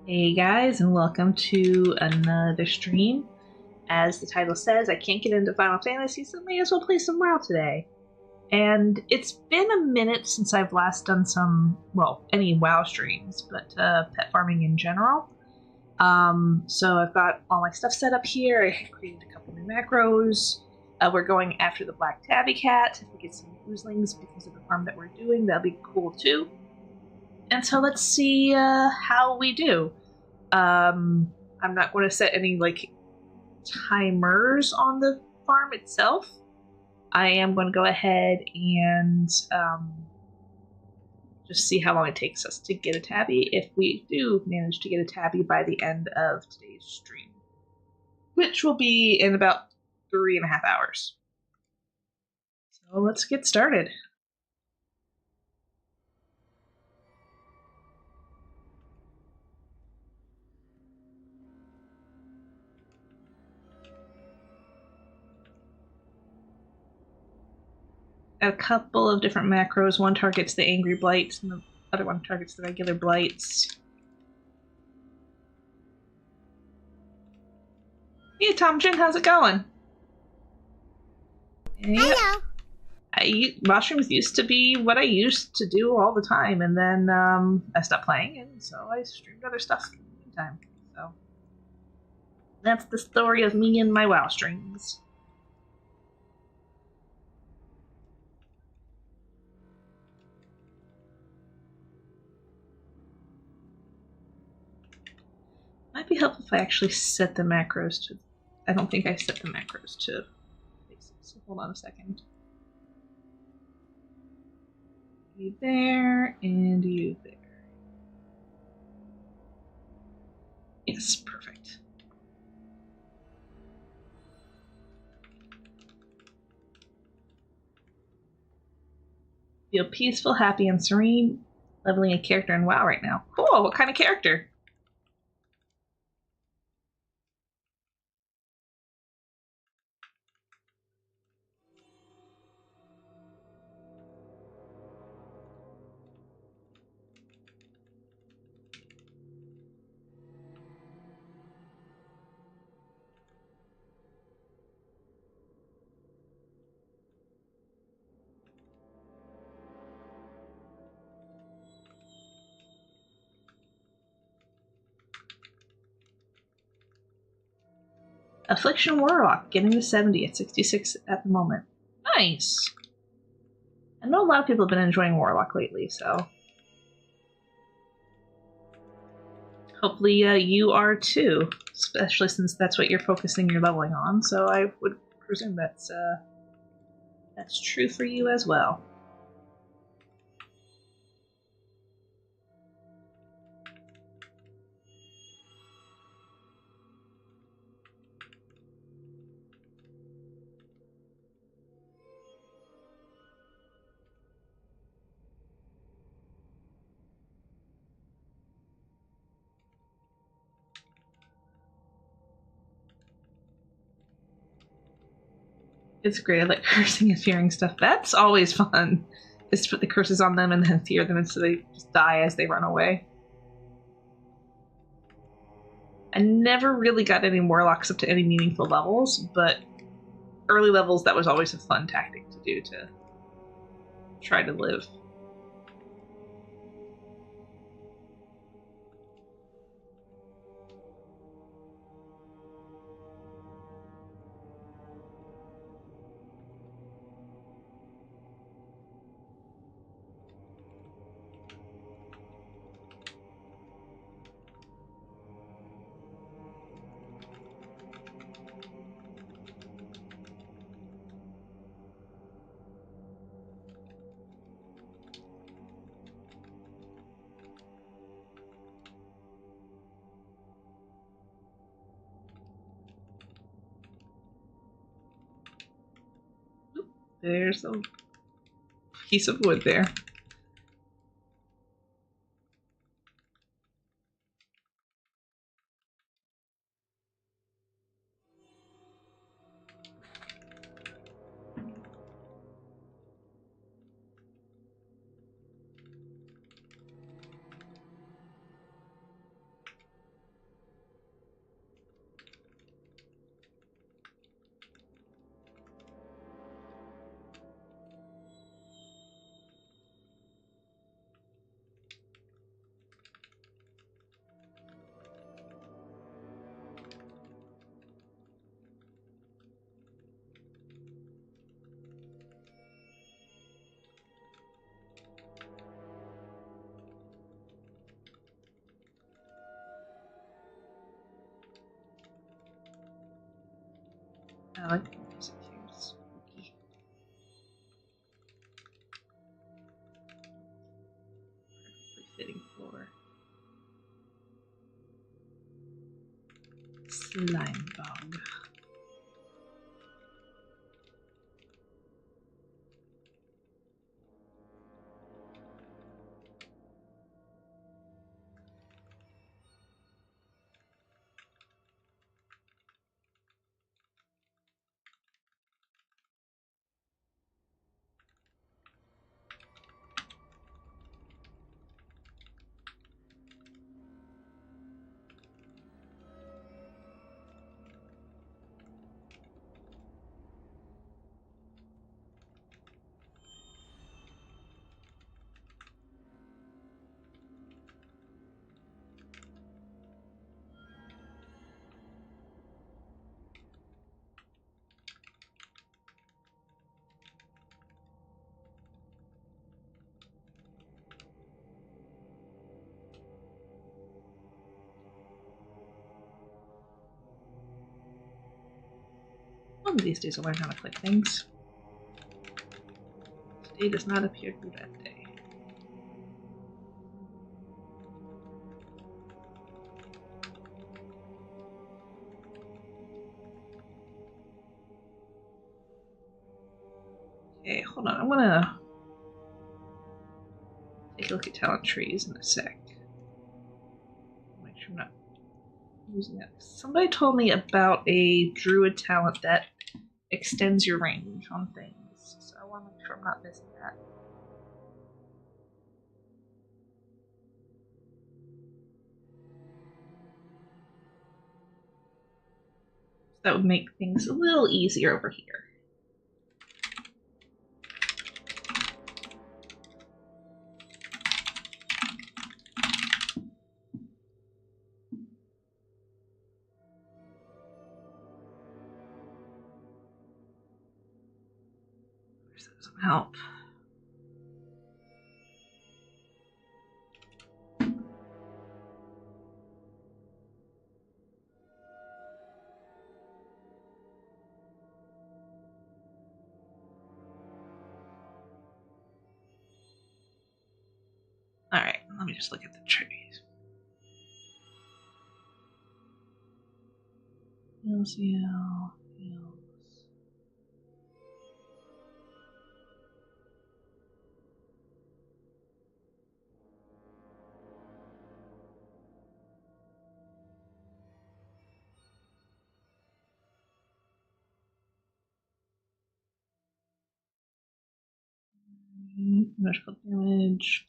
Hey guys, and welcome to another stream. As the title says, I can't get into Final Fantasy, so may as well play some WoW today. And it's been a minute since I've last done some, well, any WoW streams, but pet farming in general. So I've got all my stuff set up here. I created a couple new macros. We're going after the Black Tabby Cat. If we get some oozlings because of the farm that we're doing, that'll be cool too. And so let's see how we do. I'm not going to set any timers on the farm itself. I am going to go ahead and just see how long it takes us to get a tabby if we do manage to get a tabby by the end of today's stream, which will be in about 3.5 hours. So let's get started. A couple of different macros. One targets the angry blights, and the other one targets the regular blights. Hey, Tom Jin, how's it going? Hello. Mushrooms used to be what I used to do all the time, and then I stopped playing, and so I streamed other stuff in the meantime. So that's the story of me and my WoW streams. Might be helpful if I actually set the macros to. I don't think I set the macros to basic, so hold on a second. You there, and you there. Yes, perfect. Feel peaceful, happy, and serene. Leveling a character in WoW right now. Cool, what kind of character? Affliction Warlock, getting to 70 at 66 at the moment. Nice! I know a lot of people have been enjoying Warlock lately, so hopefully you are too, especially since that's what you're focusing your leveling on, so I would presume that's true for you as well. It's great. I like cursing and fearing stuff. That's always fun. Is to put the curses on them and then fear them until they just die as they run away. I never really got any warlocks up to any meaningful levels, but early levels that was always a fun tactic to do to try to live. There's a piece of wood there. I like the music here. It's spooky. Perfectly fitting for slime bog. One of these days I'll learn how to click things. Today does not appear to be that day. Okay, hold on. I'm gonna take a look at talent trees in a sec. Make sure I'm not using that. Somebody told me about a druid talent that extends your range on things, so I want to make sure I'm not missing that. That would make things a little easier over here. That doesn't help. Alright, let me just look at the trees. LCL, magical damage,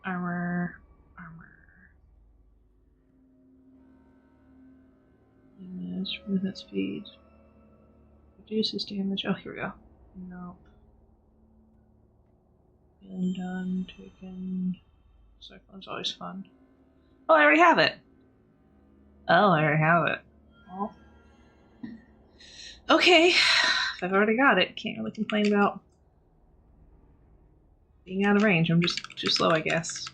armor, damage, movement speed, reduces damage. Oh, here we go. Nope. Feeling done, taken. Cyclone's always fun. Oh, I already have it. Oh, I already have it. Well, okay. If I've already got it, can't really complain about being out of range. I'm just too slow, I guess.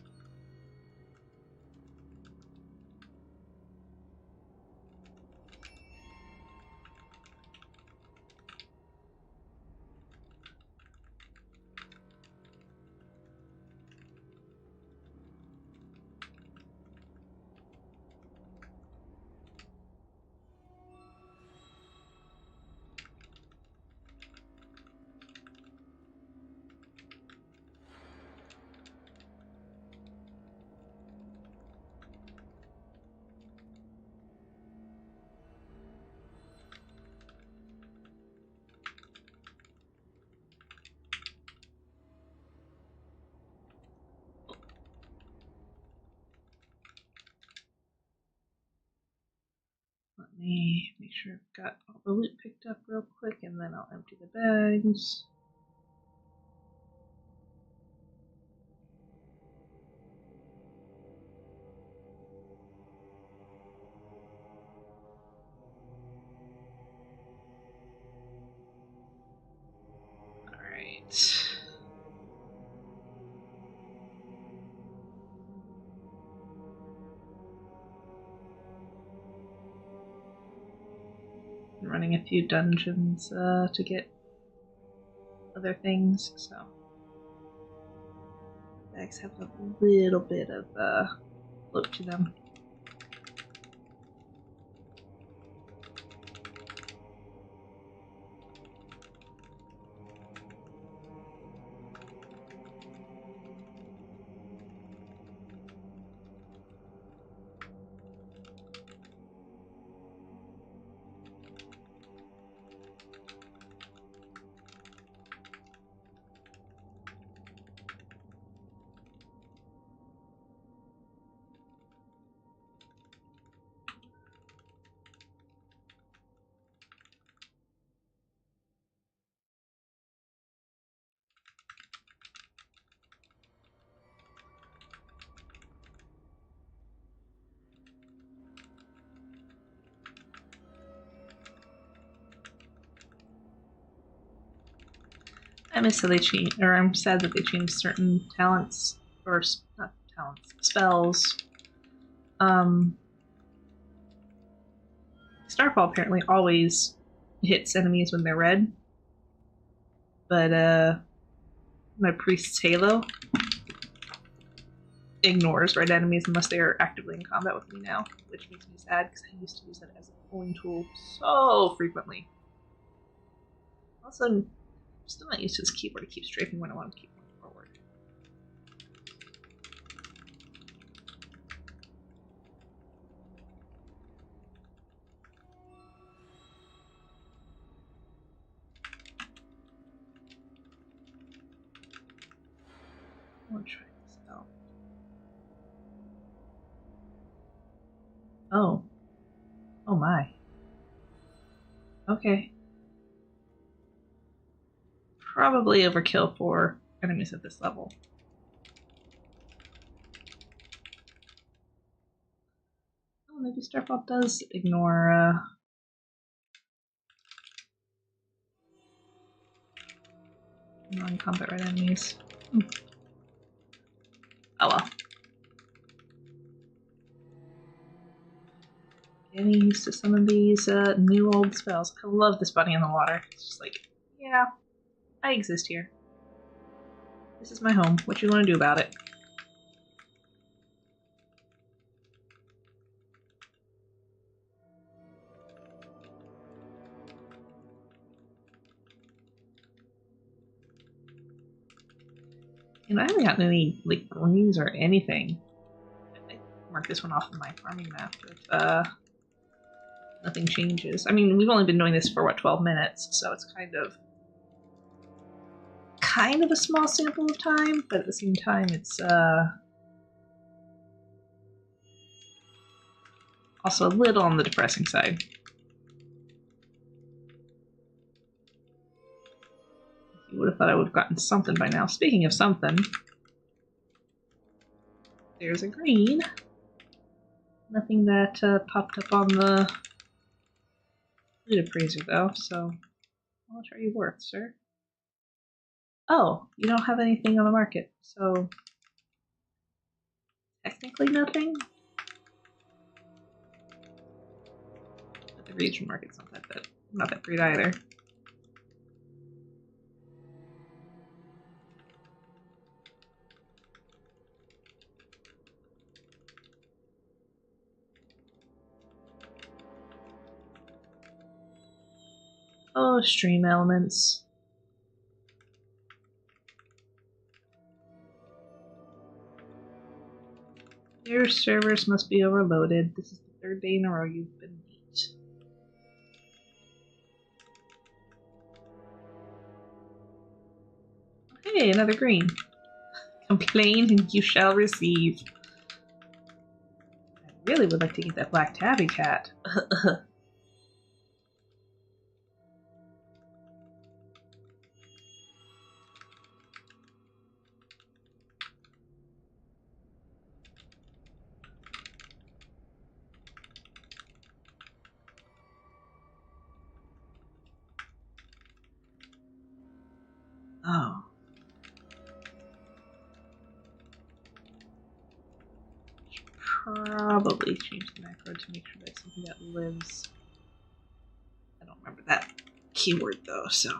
Let me make sure I've got all the loot picked up real quick, and then I'll empty the bags. Alright. running a few dungeons to get other things, so bags have a little bit of look to them. I'm sad that they changed certain talents, or not talents, spells. Starfall apparently always hits enemies when they're red, but my priest's halo ignores red enemies unless they are actively in combat with me now, which makes me sad because I used to use that as a pulling tool so frequently. Also, I'm still not used to this keyboard. It keeps strafing when I want to keep going forward. I want to try this out. Oh. Oh my. Okay. Probably overkill for enemies at this level. Oh, maybe Starfall does ignore non-combat red enemies. Oh well. Getting used to some of these new old spells. I love this bunny in the water. It's just like, yeah, I exist here. This is my home. What you want to do about it? And I haven't gotten any like greens or anything. I mark this one off of my farming map if nothing changes. I mean, we've only been doing this for what, 12 minutes, so it's kind of a small sample of time, but at the same time it's also a little on the depressing side. You would have thought I would have gotten something by now. Speaking of something, there's a green. Nothing that popped up on the loot appraiser though, so how much are you worth, sir? Oh, you don't have anything on the market, so technically nothing. But the region market's not that great either. Oh, stream elements. Your servers must be overloaded. This is the third day in a row you've been late. Hey, another green. Complain and you shall receive. I really would like to get that black tabby cat. Oh. Should probably change the macro to make sure that's something that lives I don't remember that keyword though, so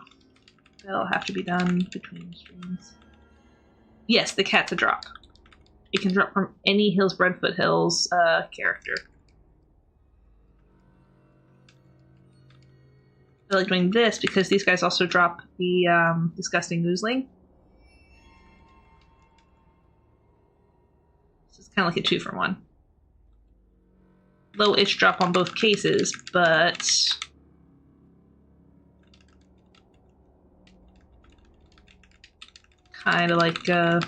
that'll have to be done between streams. Yes, the cat's a drop. It can drop from any Hillsbred Foothills character. I like doing this because these guys also drop the Disgusting Oozling. So it's kind of like a 2-for-1. Low itch drop on both cases, but kind of like, I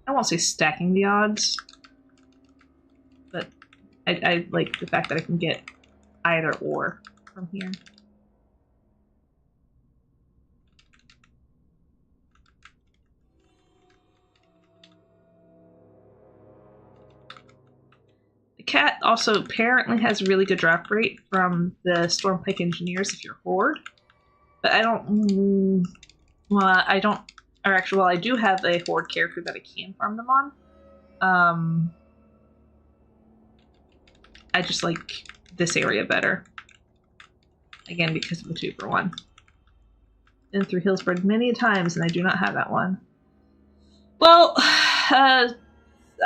won't say stacking the odds, but I like the fact that I can get either or from here. The cat also apparently has a really good drop rate from the Stormpike Engineers if you're Horde, but I don't. Well, I don't. Or actually, well, I do have a Horde character that I can farm them on. I just like this area better. Again, because of the 2-for-1. Been through Hillsbred many times, and I do not have that one. Well,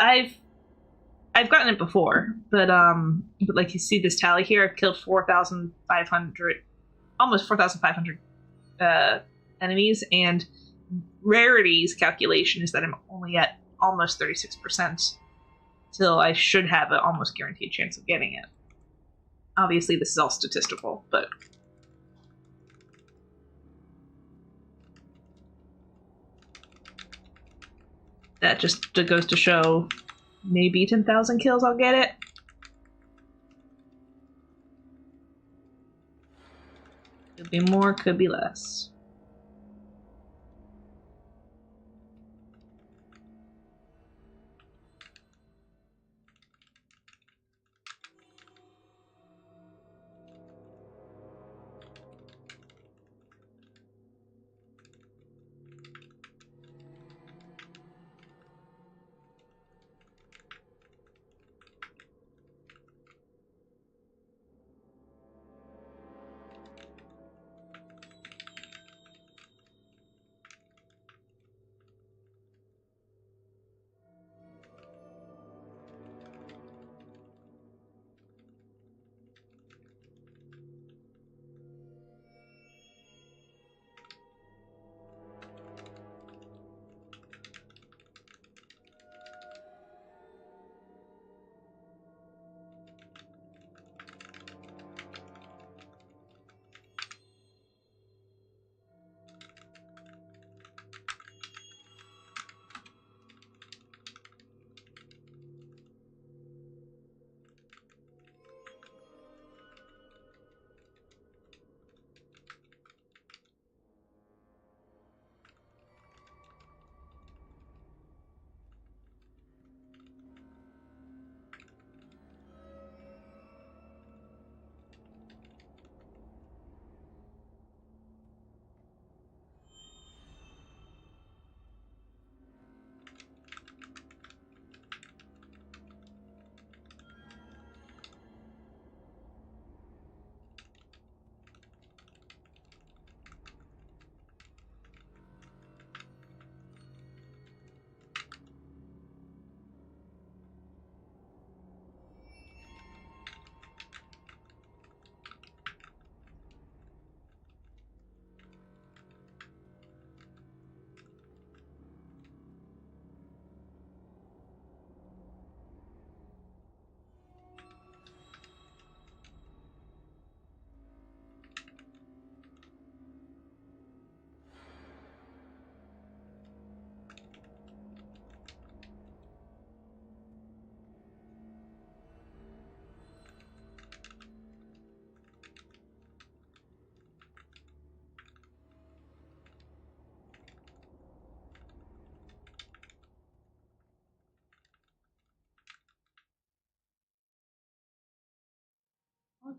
I've gotten it before, but like you see this tally here, I've killed 4,500, almost 4,500 enemies, and rarities calculation is that I'm only at almost 36%. Still, I should have an almost guaranteed chance of getting it. Obviously, this is all statistical, but that just goes to show maybe 10,000 kills I'll get it. Could be more, could be less.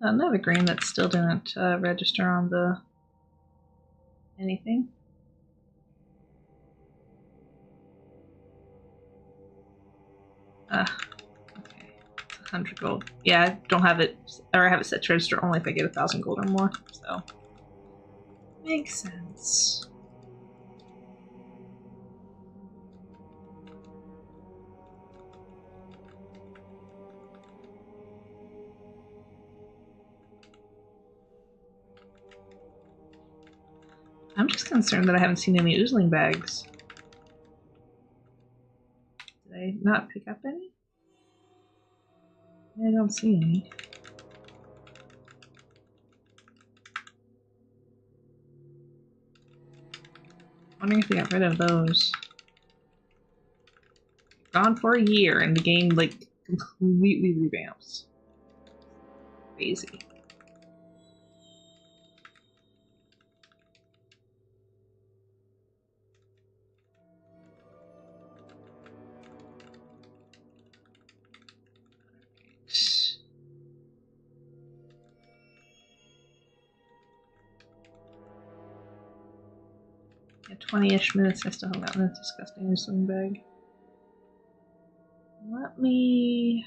Another green that still didn't register on the anything. Okay. 600 gold. Yeah, I don't have it, or I have it set to register only if I get 1,000 gold or more, so. Makes sense. I'm just concerned that I haven't seen any oozling bags. Did I not pick up any? I don't see any. Wondering if they got rid of those. Gone for a year and the game like completely revamps. Crazy. Yeah, 20-ish minutes. I still haven't gotten this disgusting sling bag. Let me.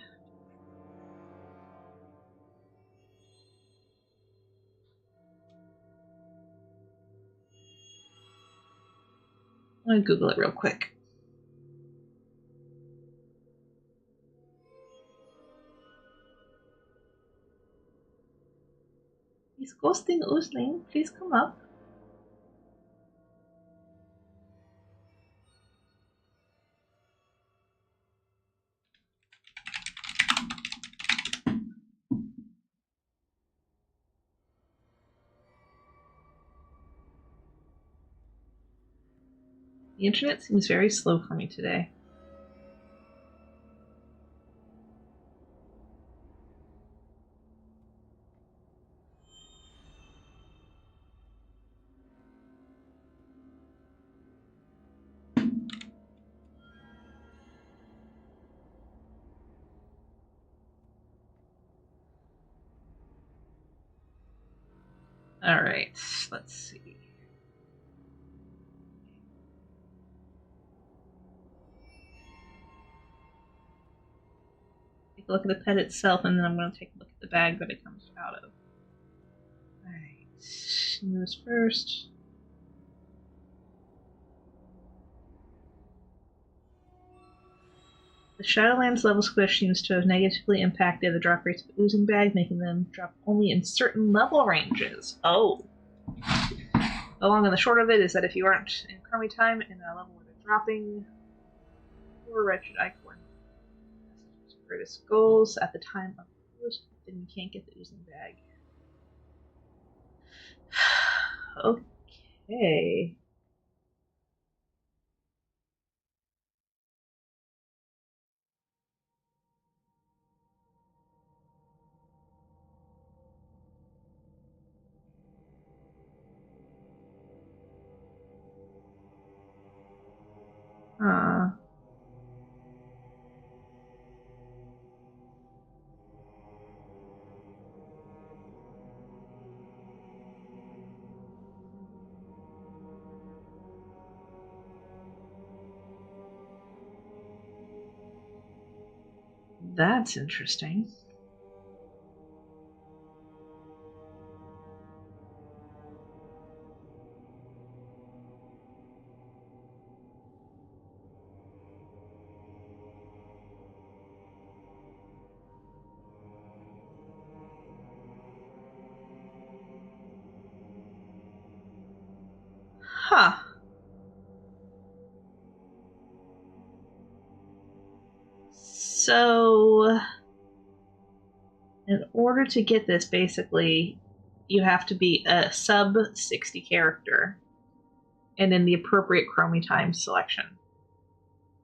Let me Google it real quick. Disgusting oozling, please come up. The internet seems very slow for me today. Alright, let's see. Take a look at the pet itself, and then I'm going to take a look at the bag that it comes out of. Alright, this first. The Shadowlands level squish seems to have negatively impacted the drop rates of oozing bag, making them drop only in certain level ranges. Oh. The long and the short of it is that if you aren't in Chromie time in a level where they're dropping, poor wretched Icorn. Greatest goals at the time of post, then you can't get the oozing bag. Okay. That's interesting. Huh. So, in order to get this, basically, you have to be a sub 60 character and in the appropriate Chromie time selection.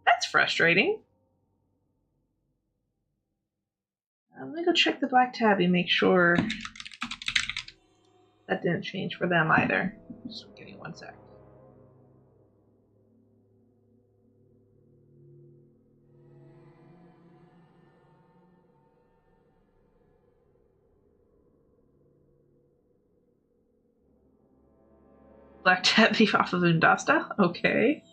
That's frustrating. Let me go check the Black Tabby, make sure that didn't change for them either. Just give me 1 sec. Black Tabby off of Undasta? Okay.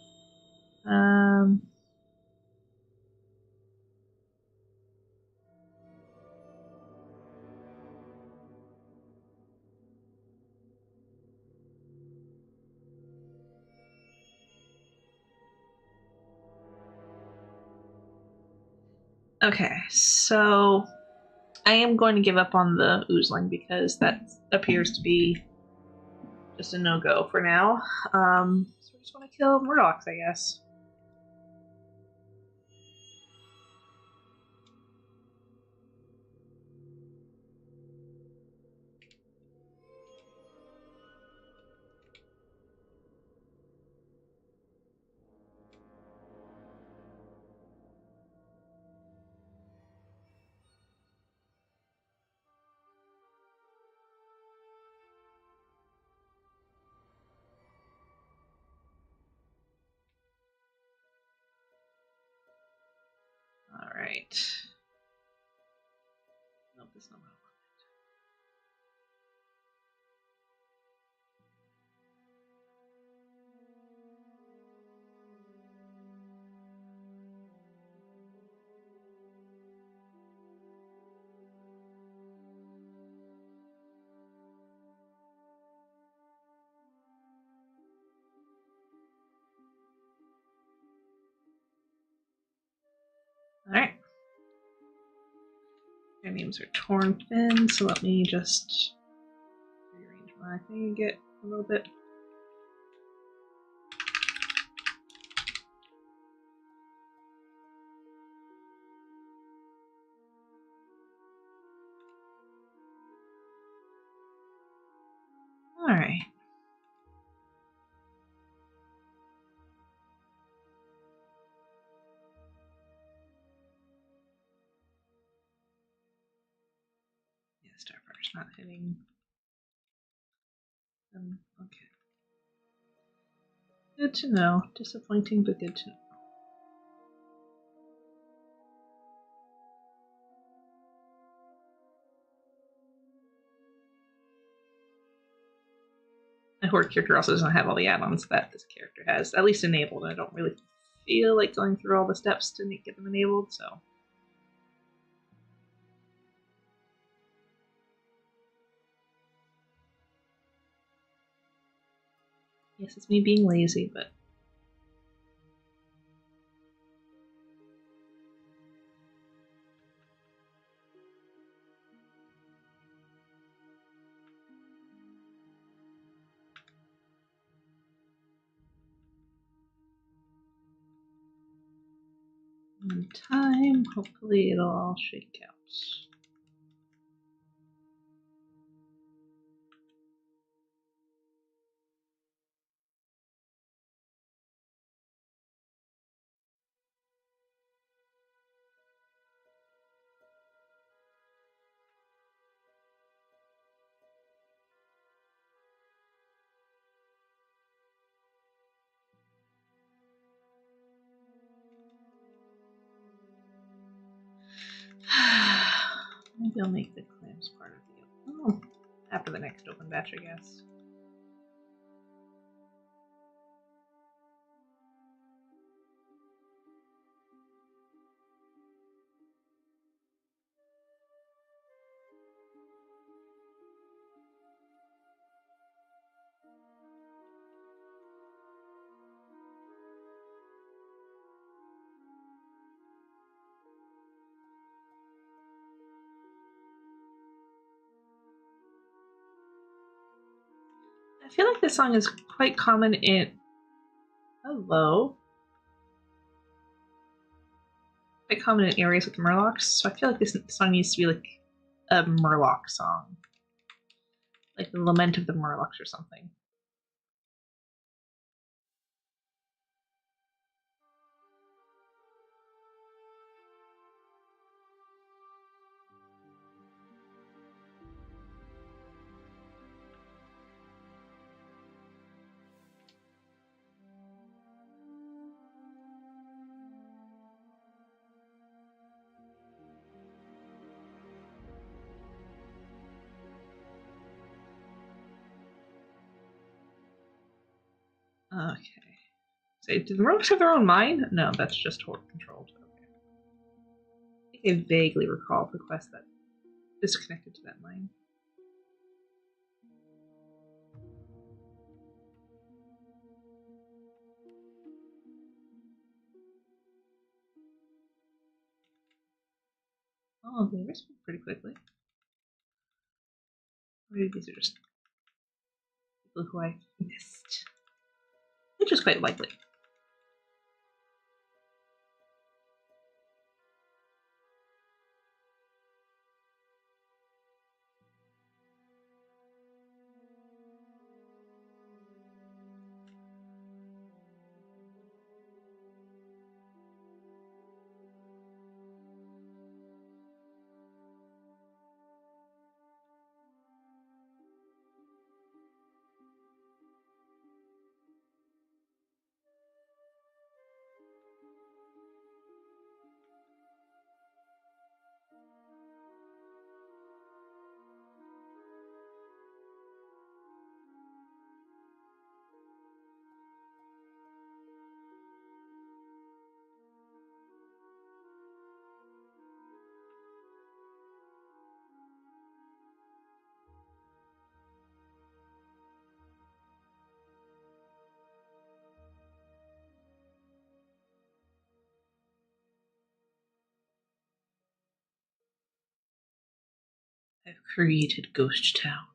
Okay, so I am going to give up on the oozling because that appears to be just a no-go for now. So I just want to kill Murlocs, I guess. Alright. Nope, that's not what I want. Alright. Their names are Torn Fin, so let me just rearrange my thing and get a little bit. Alright. Yeah, Starfire's not hitting them. Okay. Good to know. Disappointing, but good to know. My Horde character also doesn't have all the add-ons that this character has, at least enabled. I don't really feel like going through all the steps to get them enabled, so. Yes, it's me being lazy, but. In time, hopefully it'll all shake out. Maybe I'll make the clams part of the after the next open batch, I guess. I feel like this song is quite common in. Hello. Quite common in areas with Murlocs, so I feel like this song needs to be like a Murloc song. Like the Lament of the Murlocs or something. Okay. So, do the Murlocs have their own mind? No, that's just Horde controlled. Okay. I think I vaguely recall the quest that is connected to that mind. Oh, they respond pretty quickly. Maybe these are just people who I missed. Which is quite likely. I've created ghost town.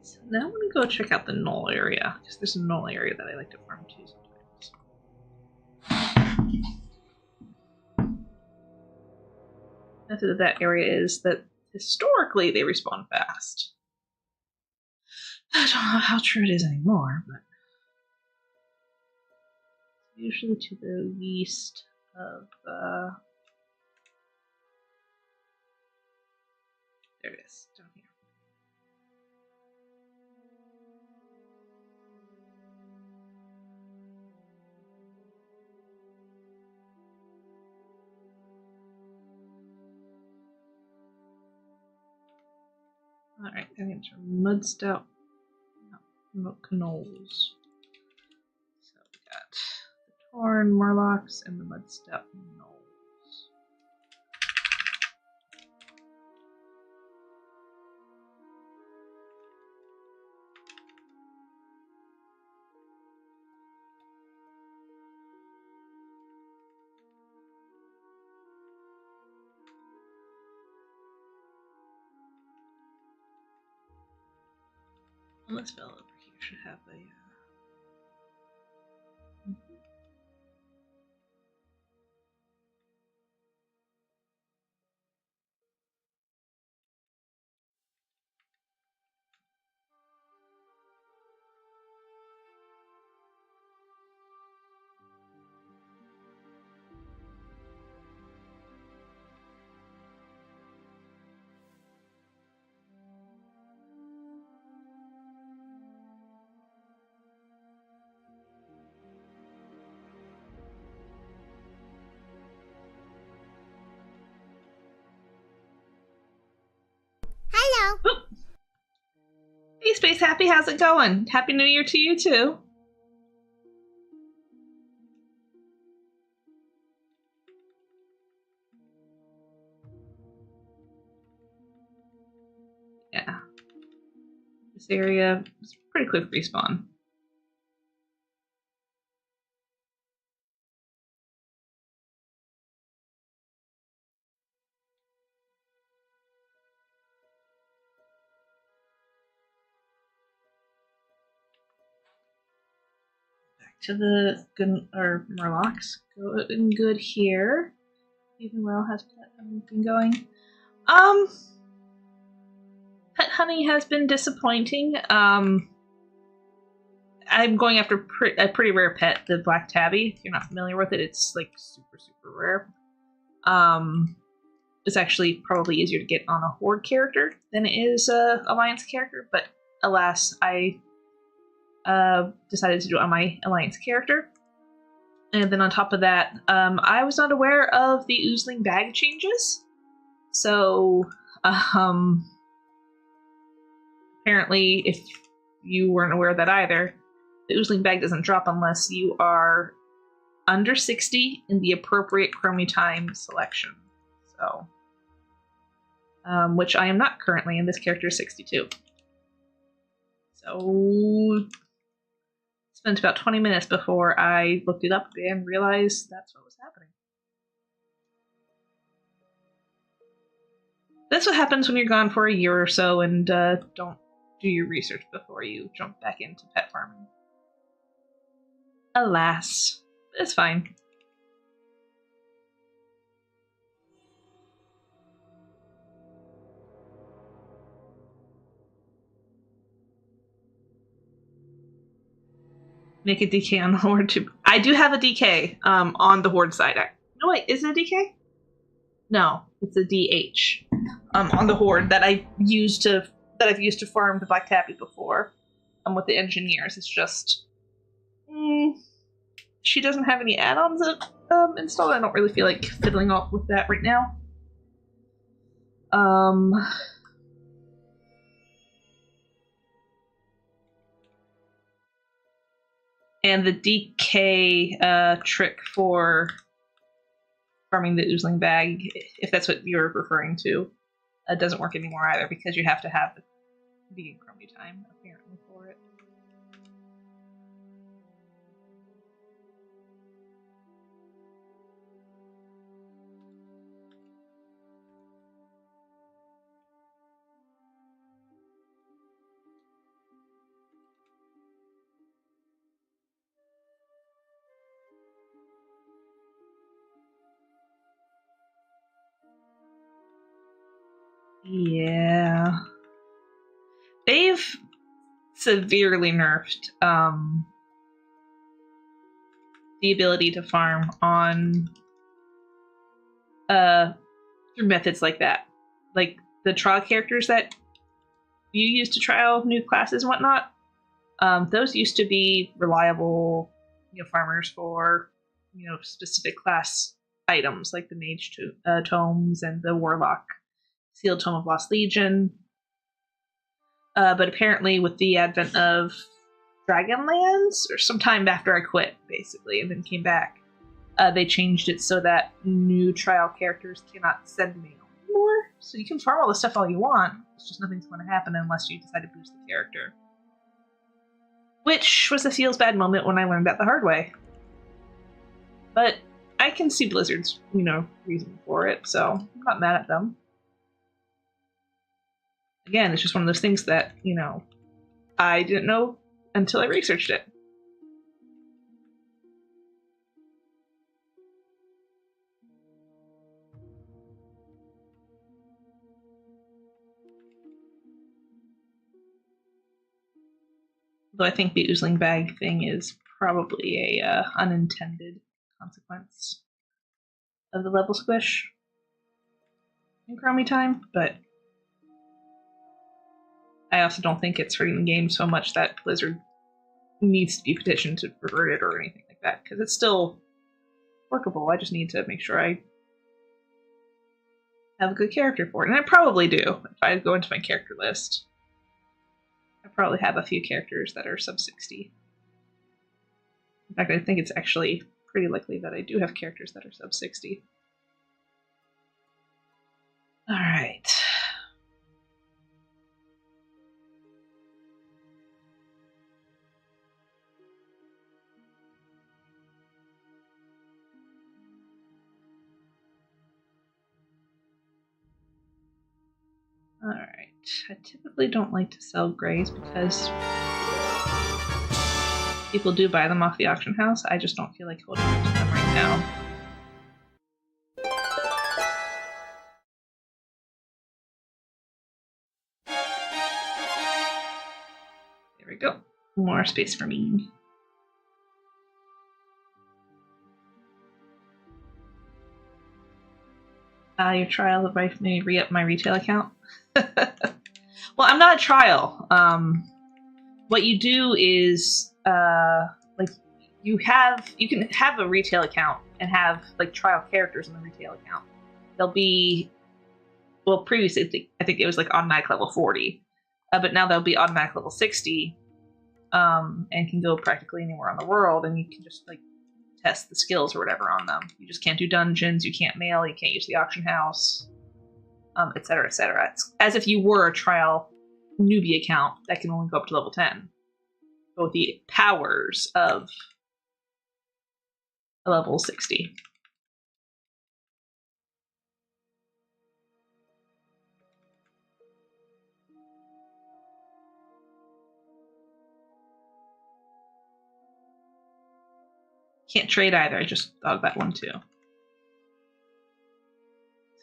So now I'm gonna go check out the null area, because there's a null area that I like to farm to sometimes. Method of that area is that historically they respawn fast. I don't know how true it is anymore, but usually to the east of there it is, down here. Alright, I'm going to mud stout. No, canals. So we got the Torn Murlocs and the mud stout gnolls. Well, this fella over here should have a Hello. Oh. Hey, Space Happy, how's it going? Happy New Year to you, too. Yeah. This area is pretty quick respawn. To the good or Murlocs. Good and good here. Even Well has pet honey been going. Pet honey has been disappointing. I'm going after a pretty rare pet, the black tabby. If you're not familiar with it, it's like super rare. It's actually probably easier to get on a horde character than it is a alliance character, but alas, I decided to do it on my Alliance character. And then on top of that, I was not aware of the Oozling bag changes. So, apparently, if you weren't aware of that either, the Oozling bag doesn't drop unless you are under 60 in the appropriate Chromie time selection. So, which I am not currently, and this character is 62. So, spent about 20 minutes before I looked it up and realized that's what was happening. That's what happens when you're gone for a year or so and don't do your research before you jump back into pet farming. Alas, it's fine. Make a DK on the Horde too. I do have a DK on the Horde side. No, wait, is it a DK? No, it's a DH on the Horde that I've used to farm the Black Tappy before. With the engineers, it's just she doesn't have any add-ons installed. I don't really feel like fiddling off with that right now. And the DK trick for farming the Oozling bag, if that's what you're referring to, doesn't work anymore either because you have to have the vegan Chromie time apparently for it. Yeah. They've severely nerfed the ability to farm on through methods like that. Like the trial characters that you use to trial new classes and whatnot, those used to be reliable, farmers for, specific class items like the mage tomes and the warlock sealed tome of Lost Legion. But apparently with the advent of Dragonlance, or sometime after I quit, basically, and then came back, they changed it so that new trial characters cannot send mail anymore. So you can farm all the stuff all you want, it's just nothing's going to happen unless you decide to boost the character. Which was a feels bad moment when I learned that the hard way. But I can see Blizzard's, reason for it, so I'm not mad at them. Again, it's just one of those things that, I didn't know until I researched it. Though I think the Oozling bag thing is probably a unintended consequence of the level squish in Chromie time, but I also don't think it's hurting the game so much that Blizzard needs to be petitioned to revert it or anything like that, because it's still workable. I just need to make sure I have a good character for it, and I probably do. If I go into my character list, I probably have a few characters that are sub 60. In fact, I think it's actually pretty likely that I do have characters that are sub 60. Alright. Alright. I typically don't like to sell grays because people do buy them off the auction house. I just don't feel like holding on to them right now. There we go. More space for me. Your trial may re-up my retail account. Well, I'm not a trial. what you do is like you can have a retail account and have like trial characters in the retail account. They'll be previously I think it was like automatic level 40, but now they'll be automatic level 60, and can go practically anywhere on the world, and you can just like test the skills or whatever on them. You just can't do dungeons, you can't mail, you can't use the auction house, etc., etc. It's as if you were a trial newbie account that can only go up to level 10, but with the powers of a level 60. Can't trade either. I just thought of that one too. I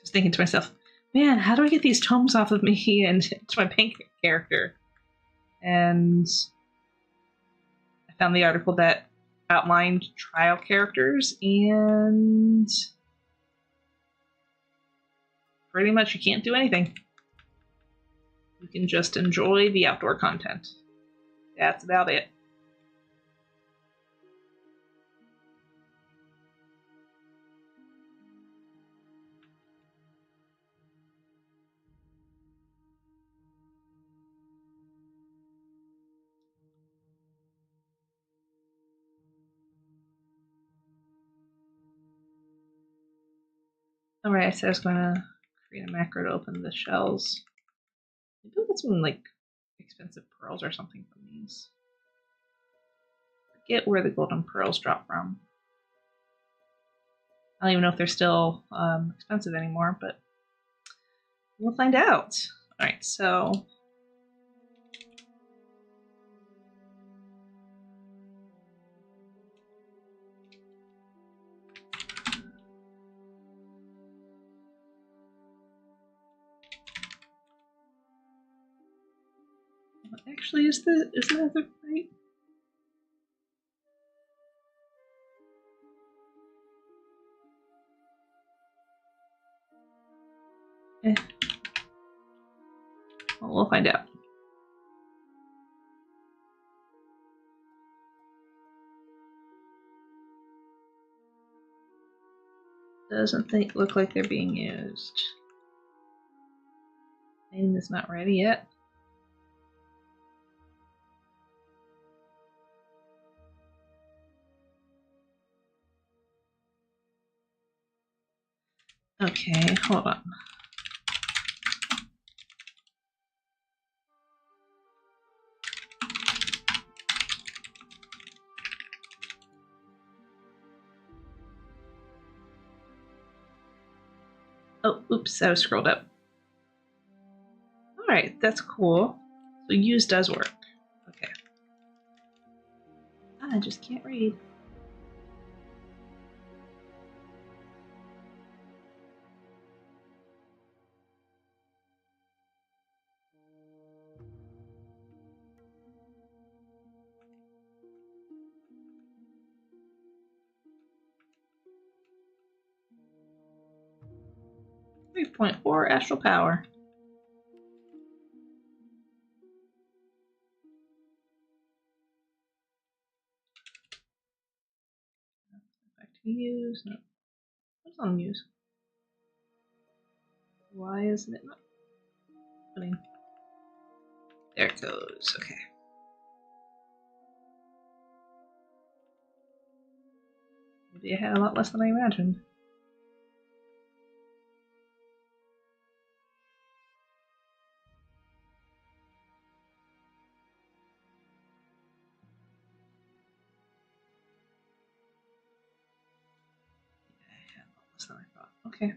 was thinking to myself, man, how do I get these tomes off of me and to my pink character? And I found the article that outlined trial characters, and pretty much you can't do anything. You can just enjoy the outdoor content. That's about it. Alright, I said I was going to create a macro to open the shells. Maybe we'll get some, like, expensive pearls or something from these. Forget where the golden pearls drop from. I don't even know if they're still expensive anymore, but we'll find out. Alright, so... Actually, is that the right? Well, we'll find out. Doesn't look like they're being used. Name is not ready yet. Okay, hold on. Oh, oops, I was scrolled up. Alright, that's cool. So use does work. Okay. I just can't read. .4 astral power. Back to use. No. What's on use? Why isn't it not putting? There it goes. Okay. Maybe I had a lot less than I imagined. Than I thought. Okay.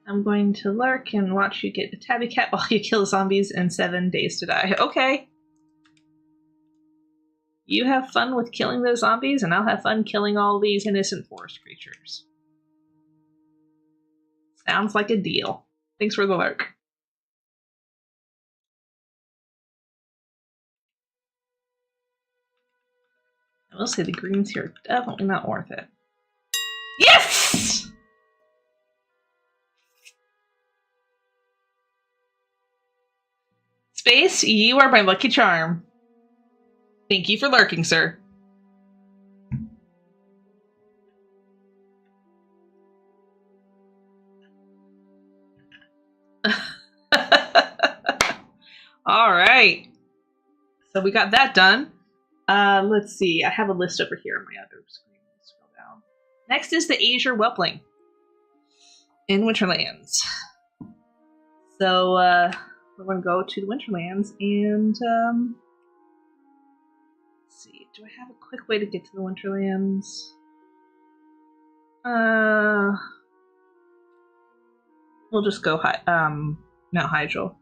I'm going to lurk and watch you get a tabby cat while you kill zombies in 7 days to die. Okay. You have fun with killing those zombies, and I'll have fun killing all these innocent forest creatures. Sounds like a deal. Thanks for the lurk. I will say the greens here are definitely not worth it. Yes! Space, you are my lucky charm. Thank you for lurking, sir. All right. So we got that done. Let's see. I have a list over here on my other screen. Let's scroll down. Next is the Azure Whelpling in Winterlands. So we're going to go to the Winterlands and let's see. Do I have a quick way to get to the Winterlands? We'll just go Mount Hydril.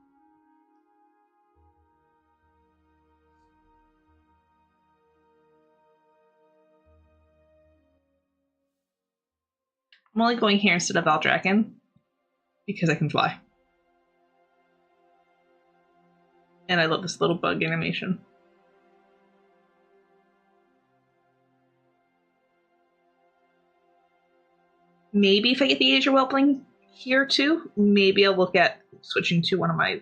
I'm only going here instead of Valdraken because I can fly. And I love this little bug animation. Maybe if I get the Azure Whelpling here too, maybe I'll look at switching to one of my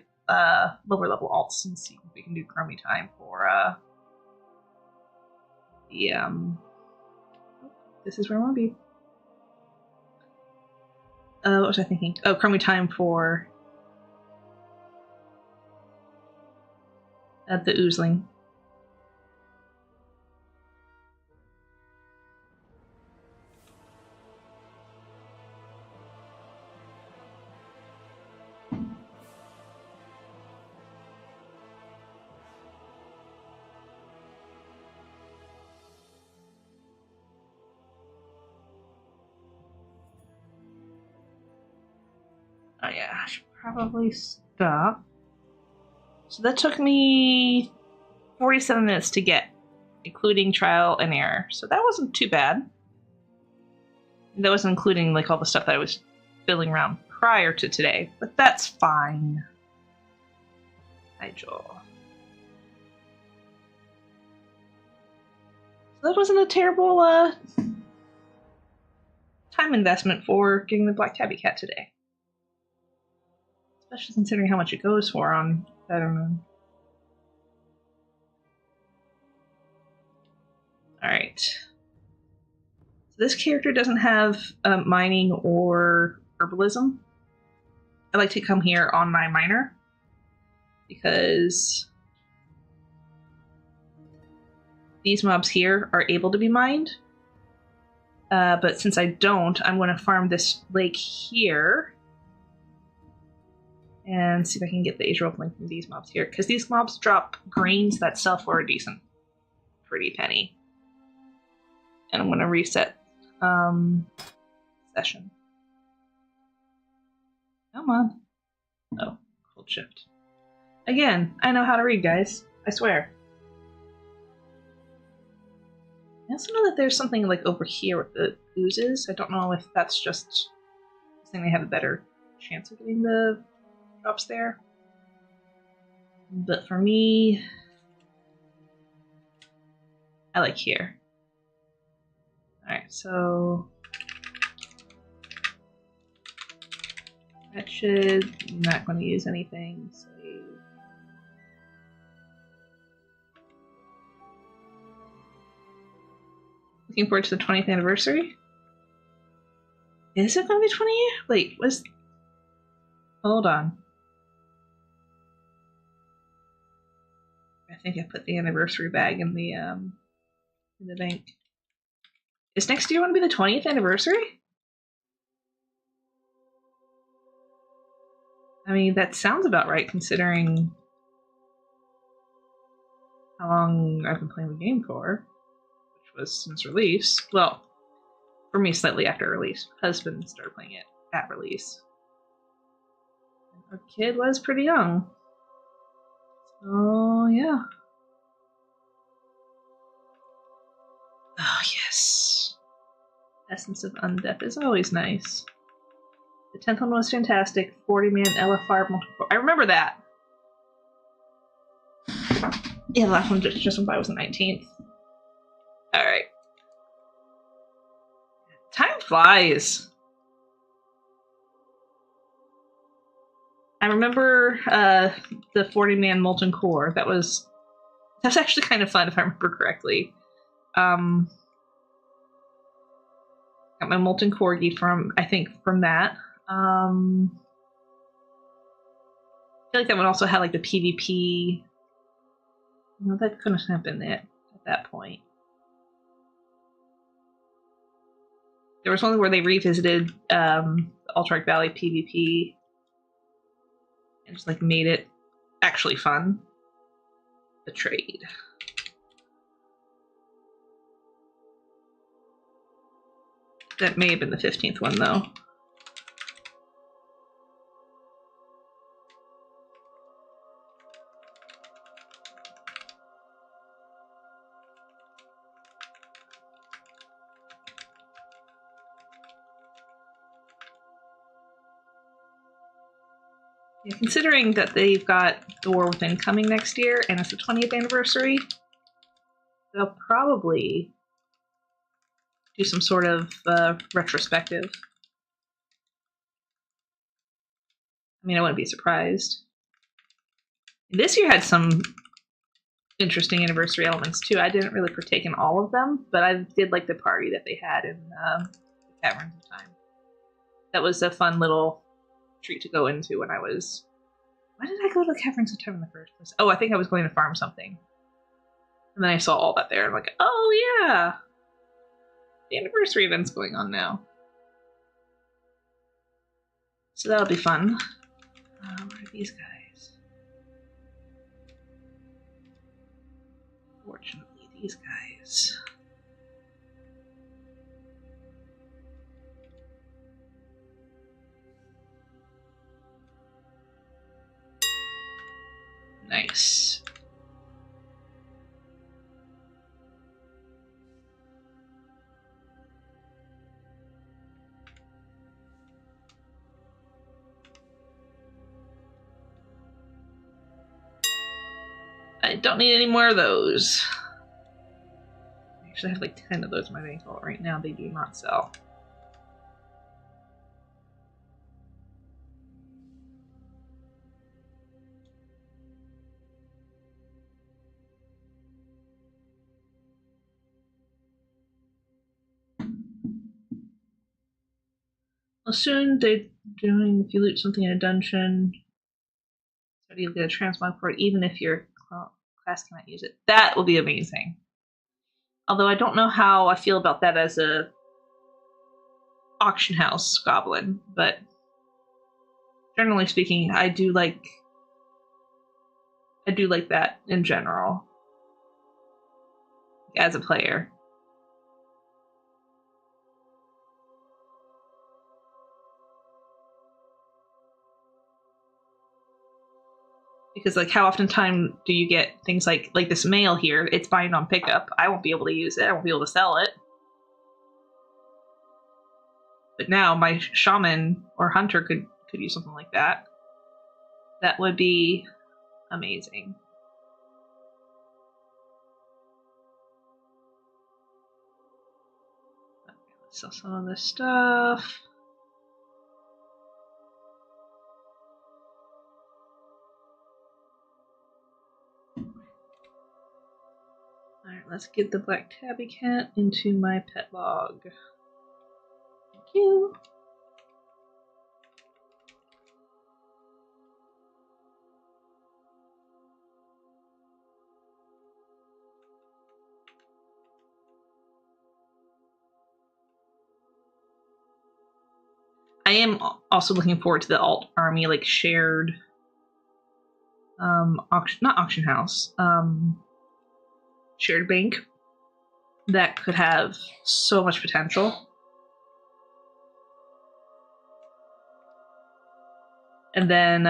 lower level alts and see if we can do Chromie Time for this is where I want to be. What was I thinking? Oh, Chromie Time for the Oozling. Oh yeah, I should probably stop. So that took me 47 minutes to get, including trial and error. So that wasn't too bad. That wasn't including like all the stuff that I was fiddling around prior to today, but that's fine. Hi, Joel. So that wasn't a terrible time investment for getting the Black Tabby Cat today. Especially considering how much it goes for on Bettermoon. Alright. So this character doesn't have mining or herbalism. I like to come here on my miner because these mobs here are able to be mined. But since I don't, I'm going to farm this lake here and see if I can get the Azure Whelpling from these mobs here, because these mobs drop grains that sell for a decent pretty penny. And I'm going to reset session. Come on. Oh, hold shift. Again, I know how to read, guys. I swear. I also know that there's something like over here with the oozes. I don't know if that's just saying they have a better chance of getting the drops there. But for me, I like here. Alright, so that should not going to use anything. Save. Looking forward to the 20th anniversary. Is it going to be 20 years? Wait, hold on. I think I put the anniversary bag in the bank. Is next year going to be the 20th anniversary? I mean, that sounds about right considering how long I've been playing the game for, which was since release. Well, for me, slightly after release. Husband started playing it at release. Our kid was pretty young. So, yeah. Oh, yes. Essence of Undeath is always nice. The 10th one was fantastic. 40-man LFR multiple. I remember that. Yeah, the last one just went by was the 19th. Alright. Time flies. I remember the 40-man Molten Core. That's actually kind of fun if I remember correctly. Got my Molten Corgi from that. I feel like that one also had like the PvP. No, that couldn't have been it at that point. There was one where they revisited Alterac Valley PvP and just like made it actually fun. Betrayed. That may have been the 15th one though. Yeah, considering that they've got The War Within coming next year and it's the 20th anniversary, they'll probably do some sort of retrospective. I mean, I wouldn't be surprised. This year had some interesting anniversary elements too. I didn't really partake in all of them, but I did like the party that they had in the Caverns of Time. That was a fun little treat to go into when I was... Why did I go to the Caverns of Time in the first place? Oh, I think I was going to farm something. And then I saw all that there. I'm like, oh yeah! The anniversary event's going on now. So that'll be fun. Where are these guys? Fortunately, these guys. Nice. I don't need any more of those. I actually have like 10 of those in my bank vault right now. They do not sell. Well, soon they're doing, if you loot something in a dungeon, so you'll get a transmog for it, even if your class cannot use it. That will be amazing. Although I don't know how I feel about that as a auction house goblin, but generally speaking, I do like that in general as a player. Because like how often time do you get things like this mail here, it's bind on pickup. I won't be able to use it, I won't be able to sell it. But now my shaman or hunter could use something like that. That would be amazing. Okay, let's sell some of this stuff. Alright, let's get the black tabby cat into my pet log. Thank you. I am also looking forward to the alt army like shared not auction house, shared bank that could have so much potential. And then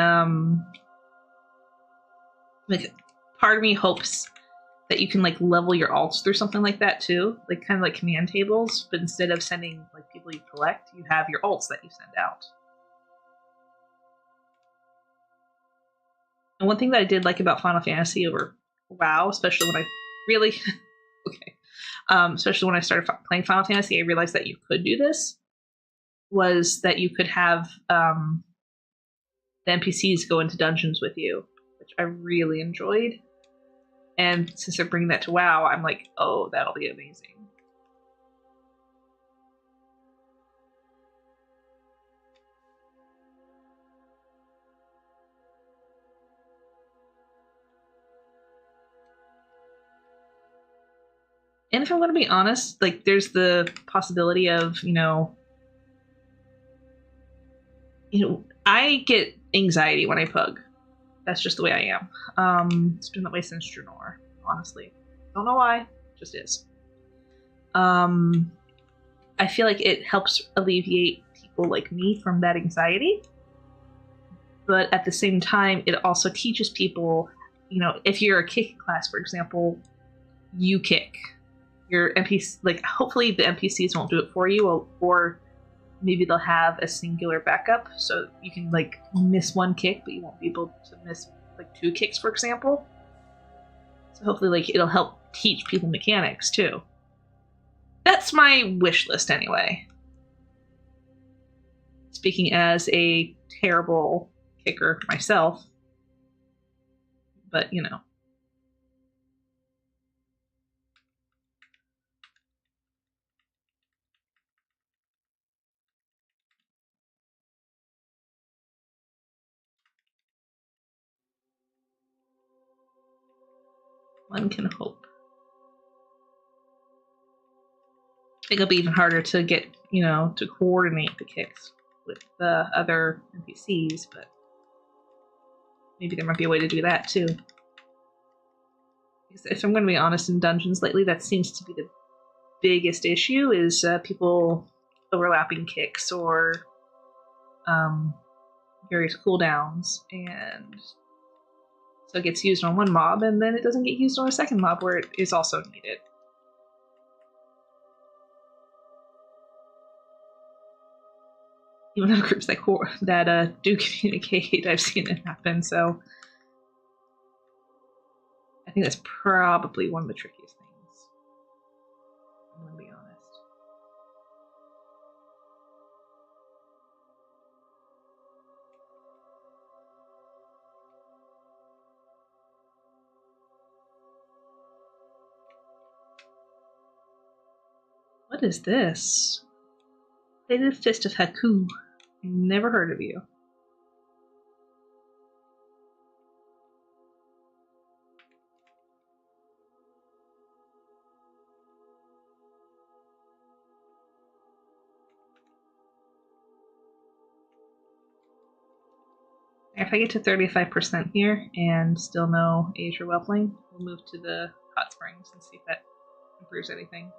like part of me hopes that you can like level your alts through something like that too, like kind of like command tables, but instead of sending like people you collect, you have your alts that you send out. And one thing that I did like about Final Fantasy over WoW, especially when I really okay, especially when I started playing Final Fantasy, I realized that you could do this. Was that you could have the NPCs go into dungeons with you, which I really enjoyed. And since they're bringing that to WoW, I'm like, oh, that'll be amazing. And if I'm going to be honest, like, there's the possibility of, I get anxiety when I pug. That's just the way I am. It's been that way since Draenor, honestly. Don't know why, just is. I feel like it helps alleviate people like me from that anxiety. But at the same time, it also teaches people, if you're a kicking class, for example, you kick. Your NPC, like, hopefully the NPCs won't do it for you, or maybe they'll have a singular backup, so you can, like, miss one kick, but you won't be able to miss, like, 2 kicks, for example. So hopefully, like, it'll help teach people mechanics, too. That's my wish list, anyway. Speaking as a terrible kicker myself, but, one can hope. I think it'll be even harder to get, to coordinate the kicks with the other NPCs, but maybe there might be a way to do that too. Because if I'm going to be honest, in dungeons lately, that seems to be the biggest issue, is people overlapping kicks or various cooldowns, and so it gets used on one mob, and then it doesn't get used on a second mob where it is also needed. Even in groups that do communicate, I've seen it happen, so I think that's probably one of the trickiest things. I'm going to be honest. What is this? Plated Fist of Haku. Never heard of you. If I get to 35% here and still no age or whelpling, we'll move to the hot springs and see if that improves anything.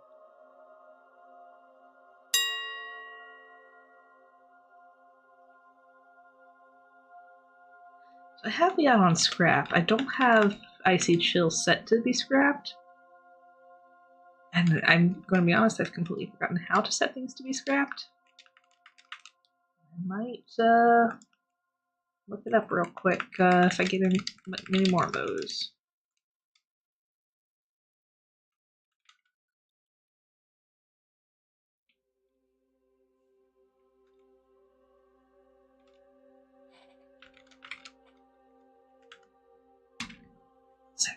So I have the out on scrap. I don't have Icy Chill set to be scrapped. And I'm going to be honest, I've completely forgotten how to set things to be scrapped. I might look it up real quick if I get any more of those. Sick.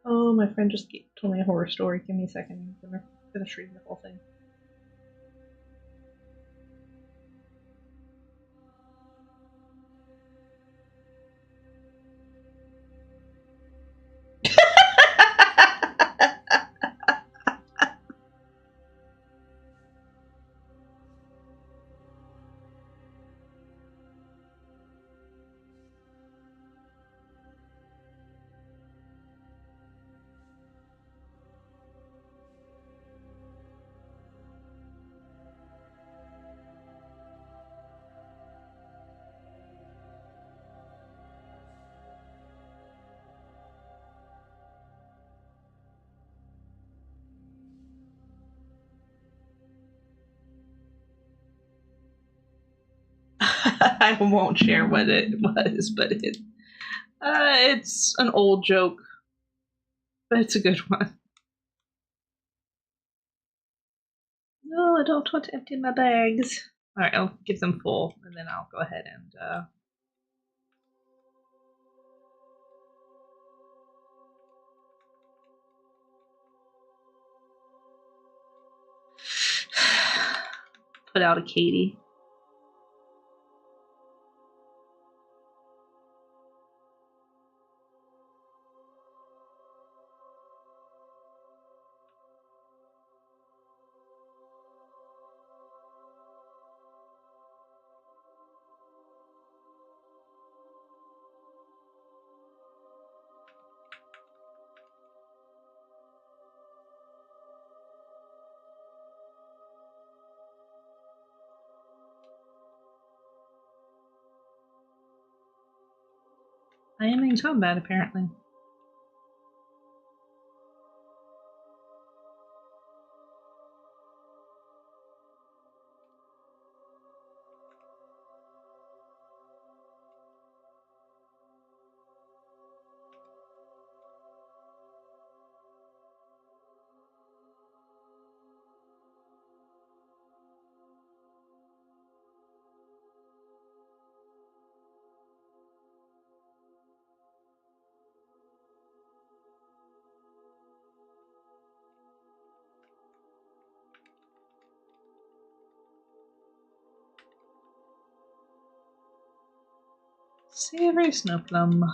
Oh, my friend just told me a horror story. Give me a second. I'm going to finish reading the whole thing. I won't share what it was, but it's an old joke, but it's a good one. No, I don't want to empty my bags. Alright, I'll give them full, and then I'll go ahead and, put out a Katie. I am in combat, apparently. Savory snow plum.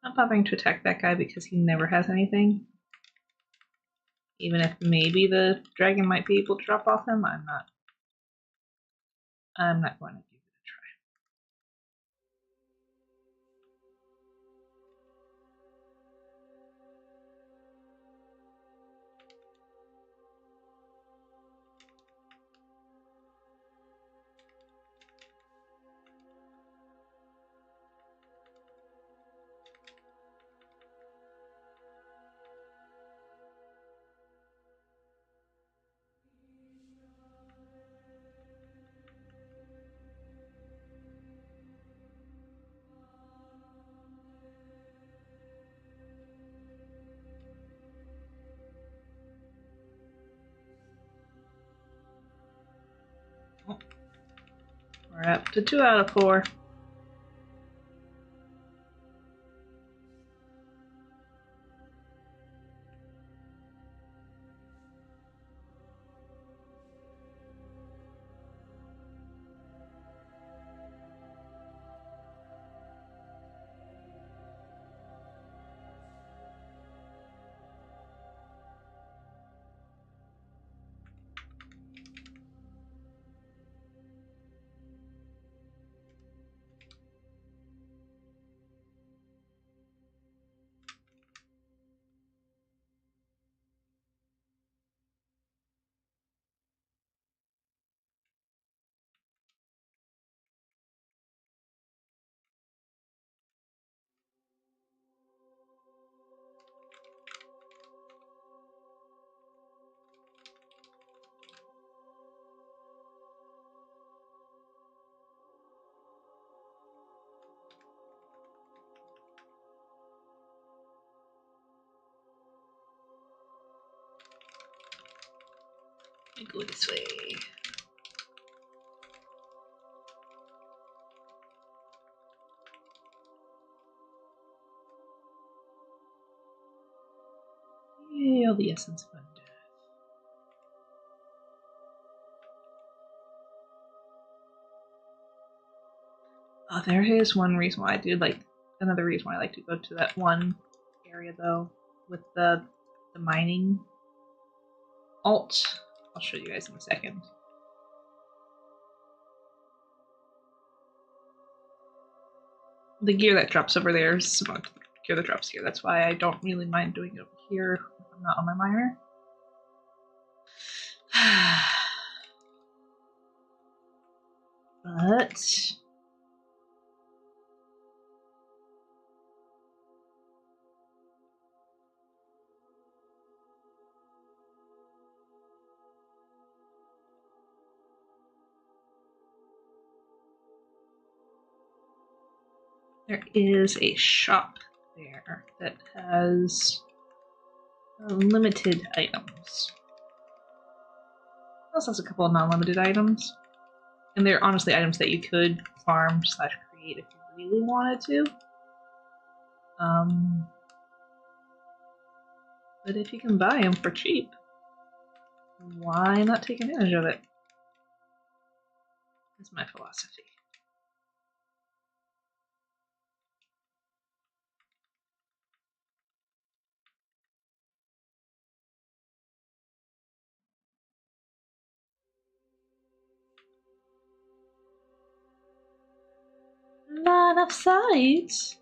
Not bothering to attack that guy because he never has anything. Even if maybe the dragon might be able to drop off him, I'm not going to give it a try. We're up to 2 out of 4. Let me go this way. Yay, all the essence fund. Oh, there is one reason why I do like, another reason why I like to go to that one area though, with the mining alt. I'll show you guys in a second. The gear that drops over there is about cure the drops here. That's why I don't really mind doing it over here if I'm not on my minor. But there is a shop there that has limited items. It also has a couple of non-limited items. And they're honestly items that you could farm / create if you really wanted to. But if you can buy them for cheap, why not take advantage of it? That's my philosophy. Not enough sides.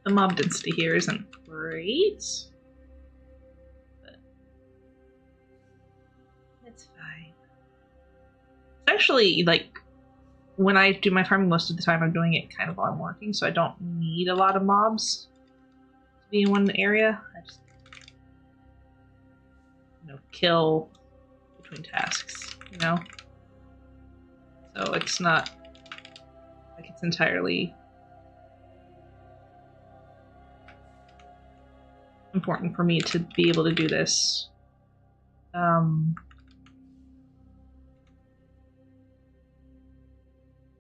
The mob density here isn't great, but it's fine. It's actually, like, when I do my farming, most of the time I'm doing it kind of while I'm working, so I don't need a lot of mobs to be in one area. I just, kill between tasks, So it's not like it's entirely important for me to be able to do this.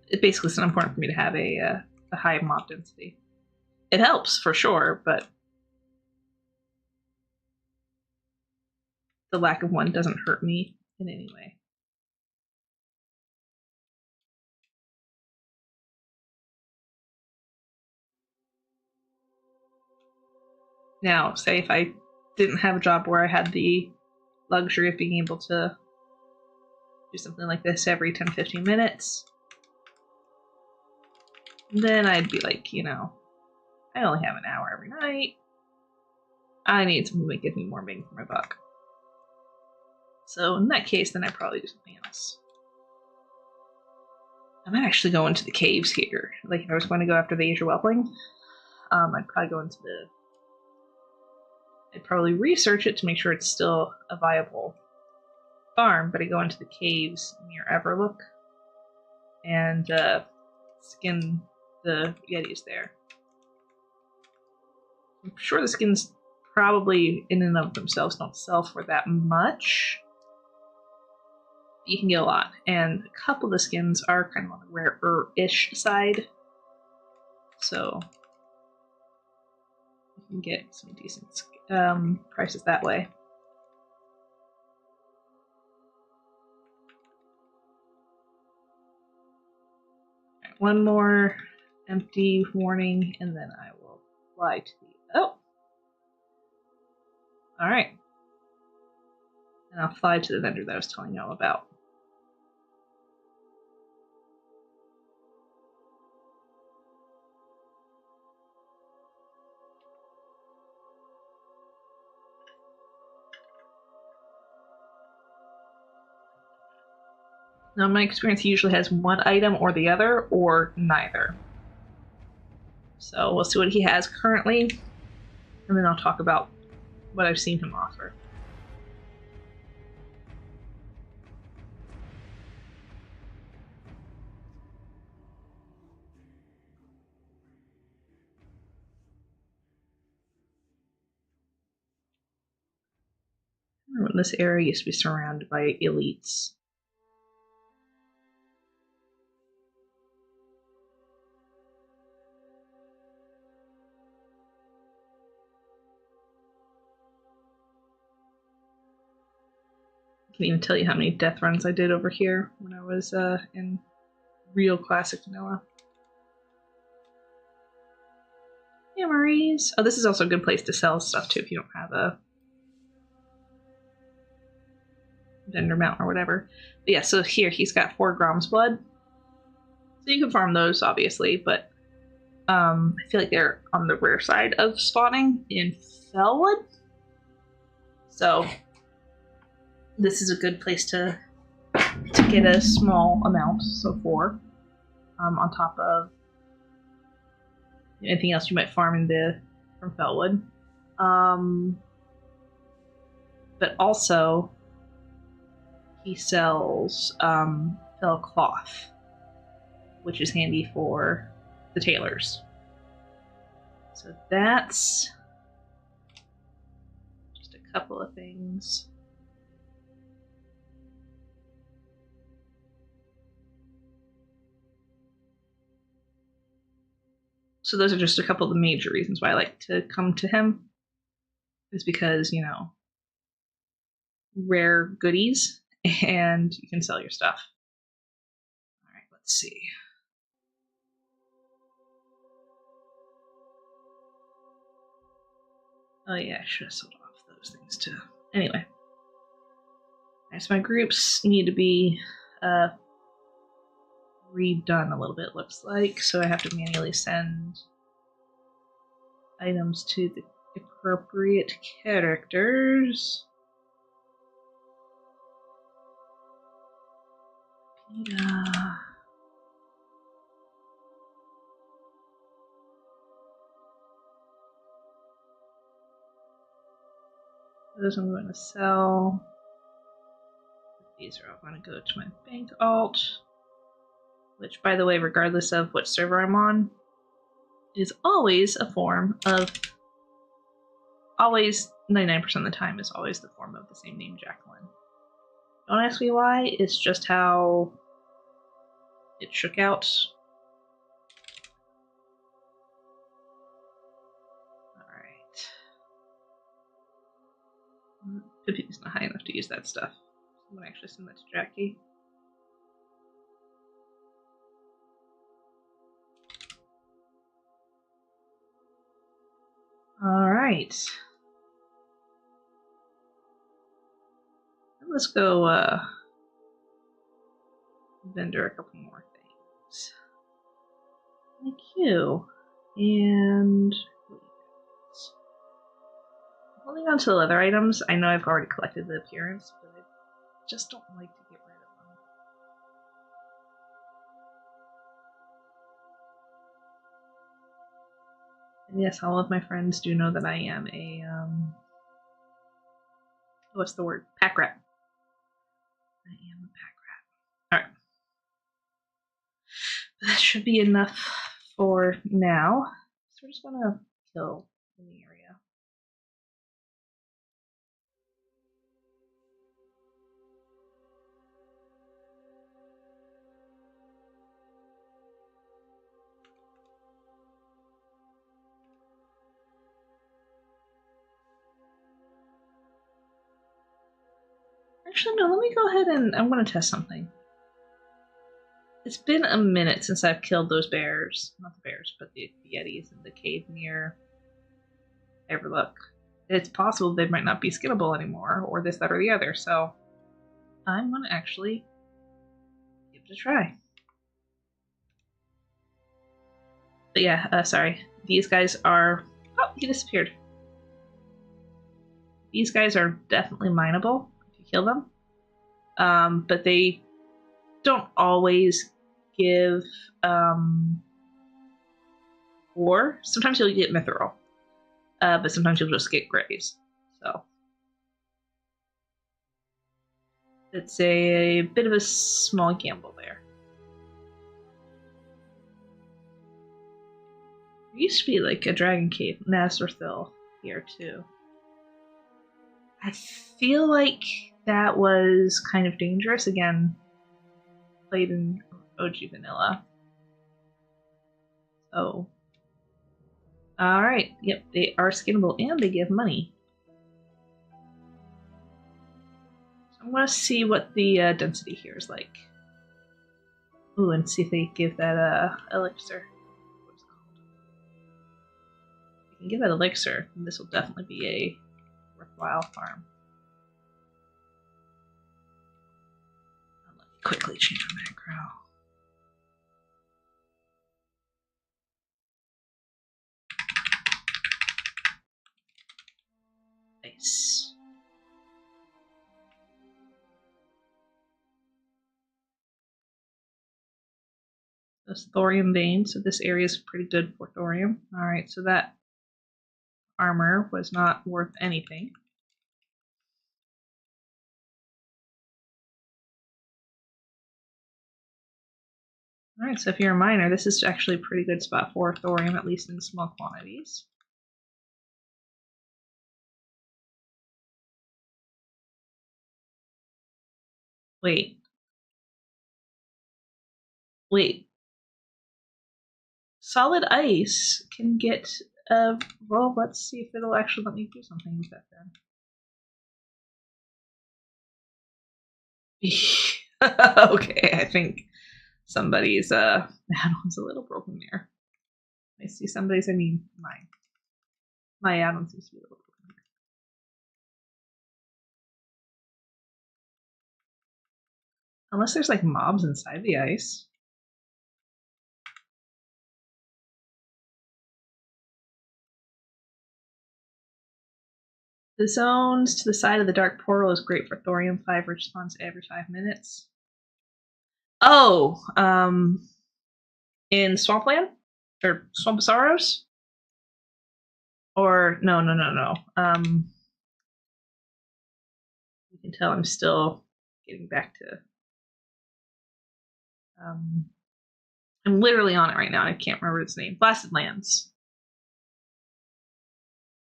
It basically is not important for me to have a high mob density. It helps for sure, but the lack of one doesn't hurt me in any way. Now, say if I didn't have a job where I had the luxury of being able to do something like this every 10-15 minutes, then I'd be like, I only have an hour every night. I need something that gives me more bang for my buck. So in that case, then I'd probably do something else. I might actually go into the caves here. Like if I was going to go after the Asia Whelpling, I'd probably go into the... I'd probably research it to make sure it's still a viable farm, but I go into the caves near Everlook and skin the Yetis there. I'm sure the skins probably in and of themselves don't sell for that much. You can get a lot, and a couple of the skins are kind of on the rare-ish side, so you can get some decent prices that way. Right, one more empty warning, and then I will fly to the... Oh! Alright. And I'll fly to the vendor that I was telling you all about. Now, in my experience, he usually has one item or the other, or neither. So we'll see what he has currently, and then I'll talk about what I've seen him offer. This area used to be surrounded by elites. Can't even tell you how many death runs I did over here when I was in real classic vanilla. Memories. Oh, this is also a good place to sell stuff too if you don't have a vendor mount or whatever. But yeah, so here he's got 4 Grom's blood. So you can farm those, obviously, but I feel like they're on the rare side of spawning in Felwood. So this is a good place to get a small amount, so 4, on top of anything else you might farm from Felwood. But also he sells fell cloth, which is handy for the tailors. So that's just a couple of things. So those are just a couple of the major reasons why I like to come to him. Is because, you know, rare goodies and you can sell your stuff. All right, let's see. Oh yeah, I should have sold off those things too. Anyway. So my groups need to be redone a little bit, looks like. So I have to manually send items to the appropriate characters. Yeah. Those I'm going to sell. These are all going to go to my bank alt, which, by the way, regardless of what server I'm on, is always a form of, always, 99% of the time, is always the form of the same name, Jacqueline. Don't ask me why, it's just how it shook out. Alright. Pippi's not high enough to use that stuff. I'm going to actually send that to Jackie. Alright. Let's go vendor a couple more things. Thank you. And holding on to the leather items, I know I've already collected the appearance, but I just don't like to get rid of them. And yes, all of my friends do know that I am a what's the word? Pack rat. I am a pack rat. Alright. That should be enough for now. So we're just gonna kill in the area. Actually, no, let me go ahead and I'm going to test something. It's been a minute since I've killed those bears. Not the bears, but the yetis in the cave near Everlook. It's possible they might not be skinnable anymore, or this, that, or the other, so I'm going to actually give it a try. But yeah, sorry. These guys are... Oh, he disappeared. These guys are definitely mineable if you kill them. But they don't always give ore. Sometimes you'll get mithril. But sometimes you'll just get graves. So it's a bit of a small gamble there. There used to be like a dragon cave, Nazarthil, here too. I feel like that was kind of dangerous. Again, played in OG Vanilla. So, alright. Yep, they are skinnable and they give money. So I want to see what the density here is like. Ooh, and see if they give that elixir. What's it called? If you can give that elixir, then this will definitely be a worthwhile farm. Let me quickly change my macro. Nice. This thorium vein, so this area is pretty good for thorium. Alright, so that armor was not worth anything. Alright, so if you're a miner, this is actually a pretty good spot for thorium, at least in small quantities. Wait. Solid ice can get, well, let's see if it'll actually let me do something with that then. Okay, I think somebody's, add-on's a little broken there. I see somebody's, I mean, mine. My add-on seems to be a little broken there. Unless there's, like, mobs inside the ice. The zones to the side of the dark portal is great for thorium 5 response every 5 minutes. Oh, in Swampland? Or Swamp of Sorrows? Or, no. You can tell I'm still getting back to, I'm literally on it right now. I can't remember its name. Blasted Lands.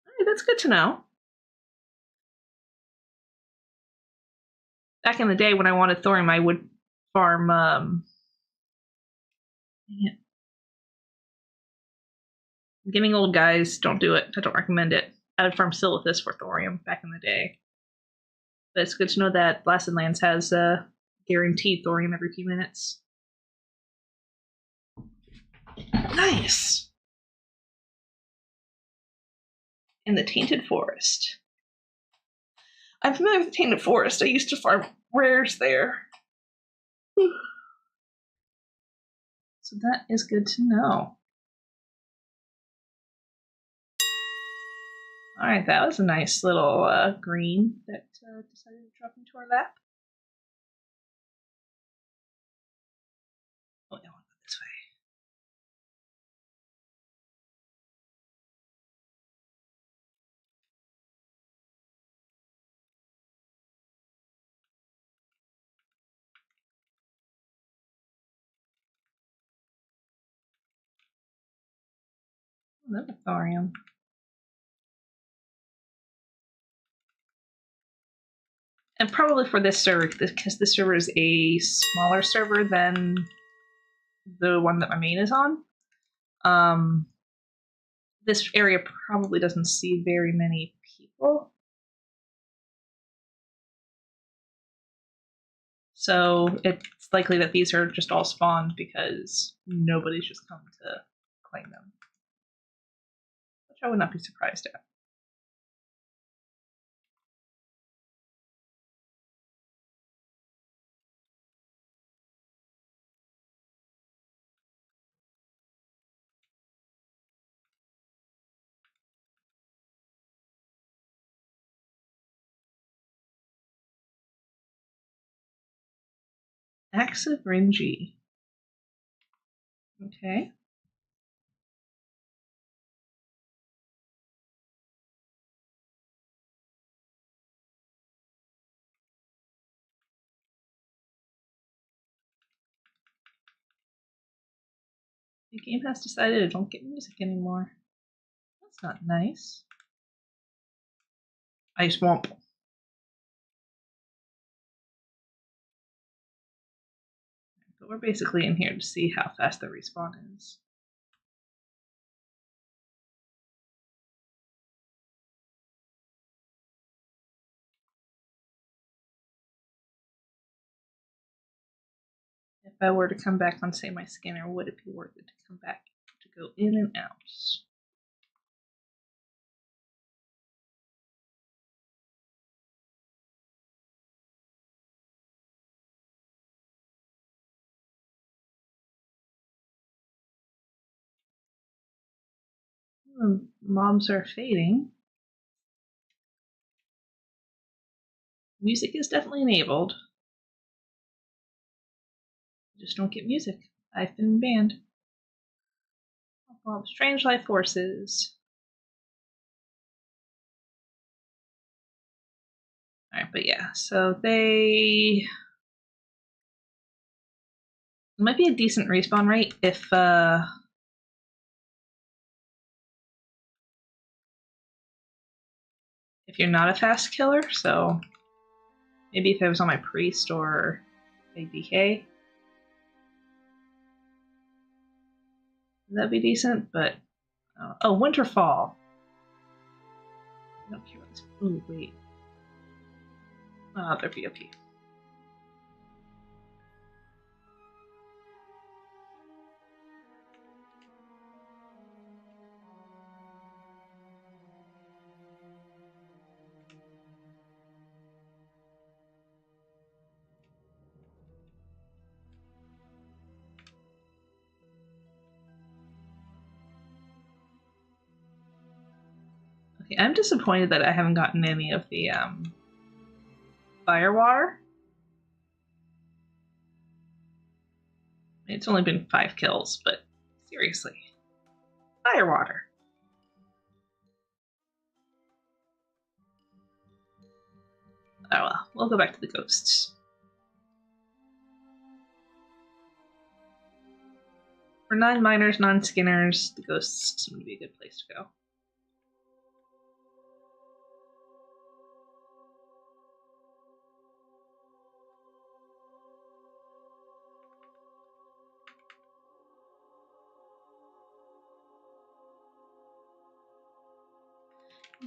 Hey, that's good to know. Back in the day when I wanted thorium, I would farm, yeah. Getting old, guys, don't do it. I don't recommend it. I would farm Silithus for thorium back in the day. But it's good to know that Blasted Lands has guaranteed thorium every few minutes. Nice! In the Tainted Forest. I'm familiar with the Tainted Forest. I used to farm rares there. So that is good to know. Alright, that was a nice little green that decided to drop into our lap. Oh, I want to go this way. Another thorium. And probably for this server, because this server is a smaller server than the one that my main is on, this area probably doesn't see very many people. So it's likely that these are just all spawned because nobody's just come to claim them. Which I would not be surprised at. Axe of Rinji. Okay. The game has decided it don't get music anymore. That's not nice. Ice Swamp. But we're basically in here to see how fast the respawn is. I were to come back on, say, my scanner, would it be worth it to come back to go in and out? Mobs are fading. Music is definitely enabled. Just don't get music. I've been banned. Strange life forces. Alright, but yeah, so they... It might be a decent respawn rate if you're not a fast killer, so maybe if I was on my priest or a DK, that'd be decent, but oh, Winterfall. I don't care about this. Ooh, wait. They're POP. Okay, I'm disappointed that I haven't gotten any of the firewater. It's only been 5 kills, but seriously. Firewater. Oh well, we'll go back to the ghosts. For non-miners, non-skinners, the ghosts seem to be a good place to go.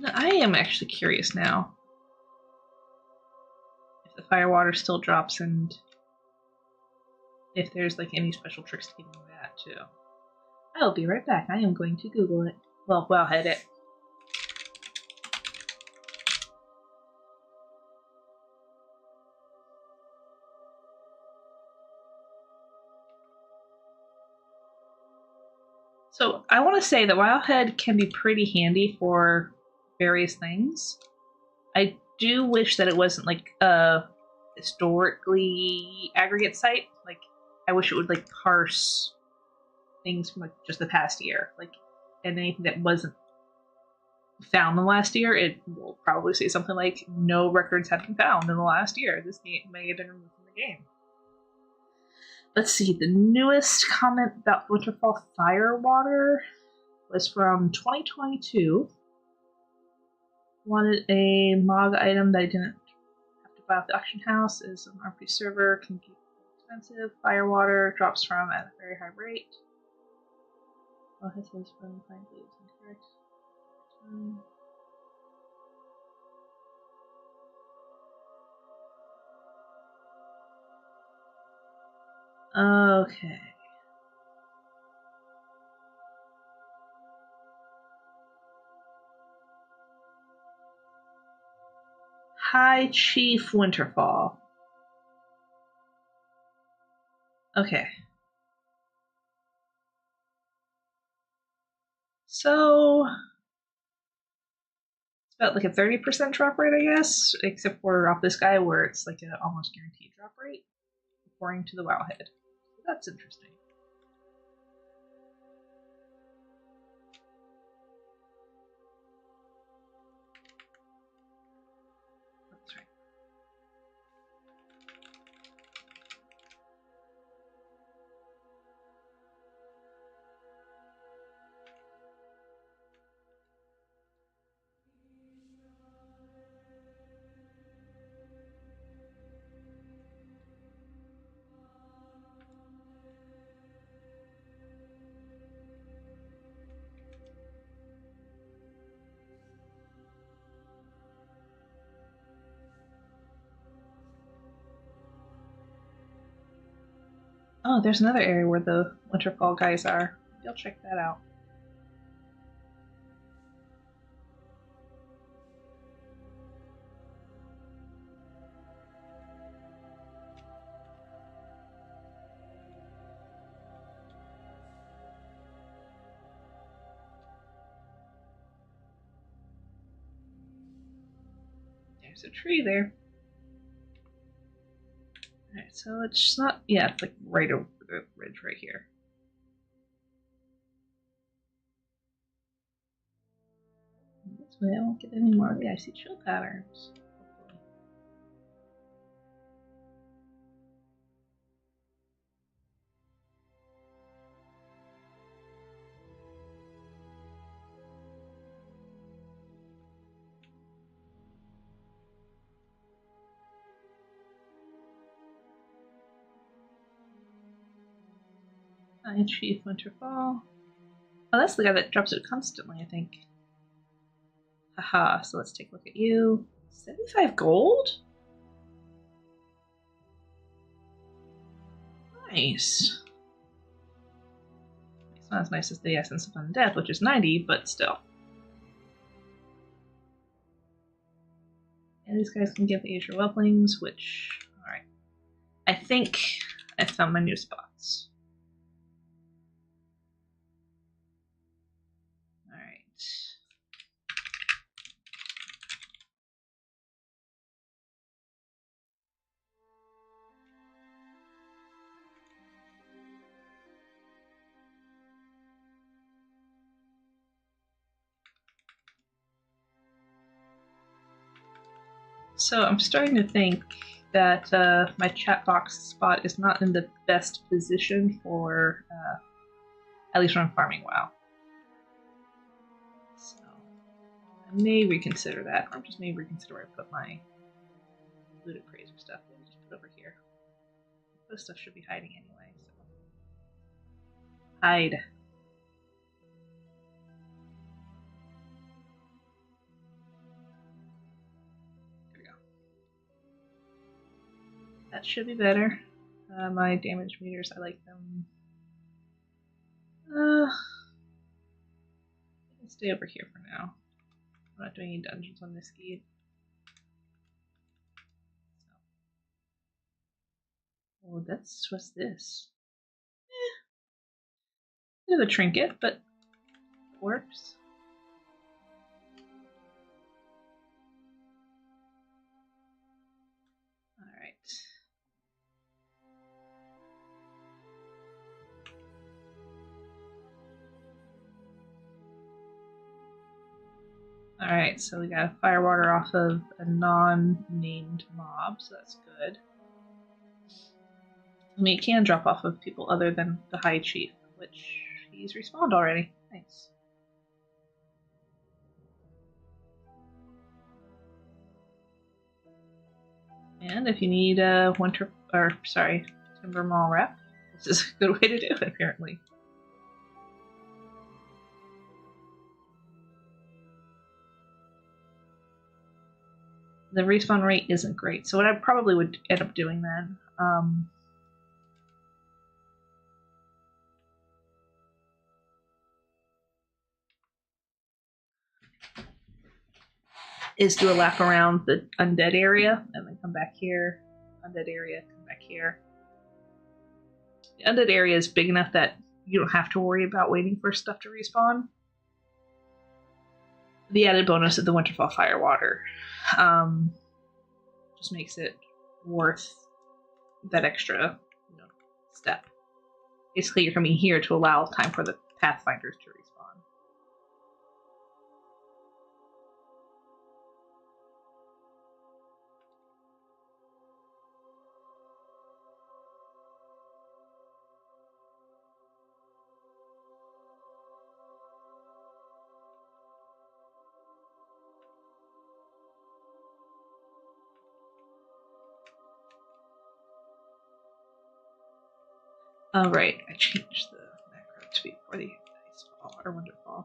I am actually curious now if the firewater still drops and if there's like any special tricks to getting that too. I'll be right back. I am going to Google it. Well, hit it. So I want to say that Wowhead can be pretty handy for various things. I do wish that it wasn't like a historically aggregate site. Like, I wish it would like parse things from like just the past year. Like, and anything that wasn't found in the last year, it will probably say something like no records have been found in the last year. This game may have been removed from the game. Let's see, the newest comment about Winterfall Firewater was from 2022. Wanted a MOG item that I didn't have to buy at the auction house. Is an RP server, can be expensive. Firewater drops from at a very high rate. Oh, his was from Pine Blues, incorrect. Okay. High Chief Winterfall. Okay. So it's about like a 30% drop rate, I guess, except for off this guy where it's like an almost guaranteed drop rate, according to the Wowhead. So that's interesting. That's right. Oh, there's another area where the Winterfall guys are. Maybe I'll check that out. There's a tree there. Alright, so it's not. Yeah, it's like right over the ridge right here. This way I won't get any more of the icy chill patterns. Hopefully. Iron Chief Winterfall. Oh, that's the guy that drops it constantly, I think. Haha, so let's take a look at you. 75 gold? Nice. It's not as nice as the Essence of Undeath, which is 90, but still. And these guys can give the Azure Whelplings, which, alright. I think I found my new spots. Alright. So I'm starting to think that my chat box spot is not in the best position for at least when I'm farming WoW. So I may reconsider that, or just may reconsider where I put my looted Praiser stuff. Maybe just put it over here. Those stuff should be hiding anyway. So hide. There we go. That should be better. My damage meters, I like them. I'll stay over here for now. I'm not doing any dungeons on this gate. So. Oh, what's this? Bit of a trinket, but it works. Alright. Alright, so we got a firewater off of a non-named mob, so that's good. I mean, it can drop off of people other than the High Chief, which he's respawned already. Nice. And if you need a Timber Mall rep, this is a good way to do it, apparently. The respawn rate isn't great, so what I probably would end up doing then, is do a lap around the undead area and then come back here. Undead area, come back here. The undead area is big enough that you don't have to worry about waiting for stuff to respawn. The added bonus of the Winterfell Firewater just makes it worth that extra step. Basically, you're coming here to allow time for the Pathfinders to respawn. Oh, right. I changed the macro to be for the Icefall or Wonderfall.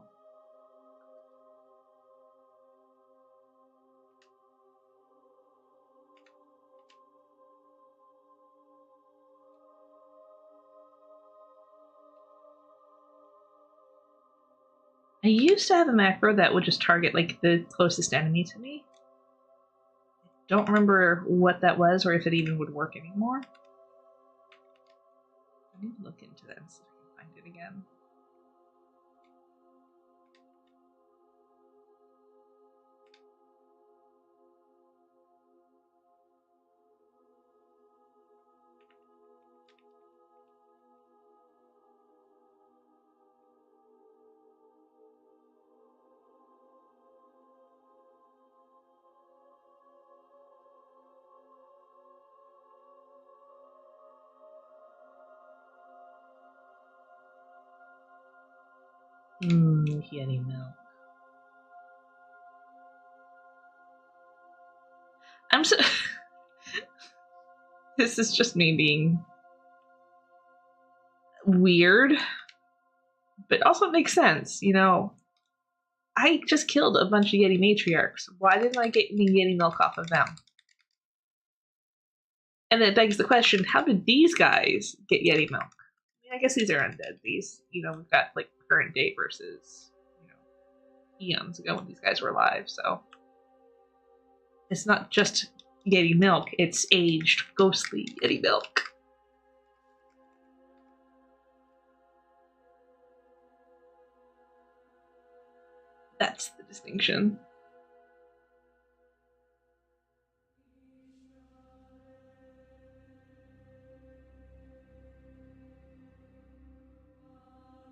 used to have a macro that would just target like the closest enemy to me. Don't remember what that was or if it even would work anymore. I need to look into that and see if I can find it again. Yeti milk. I'm so. This is just me being weird, but also makes sense. You know, I just killed a bunch of Yeti matriarchs. Why didn't I get any Yeti milk off of them? And it begs the question: how did these guys get Yeti milk? I mean, I guess these are undead. These, you know, we've got like current day versus, you know, eons ago when these guys were alive. So it's not just Yeti milk; it's aged, ghostly Yeti milk. That's the distinction.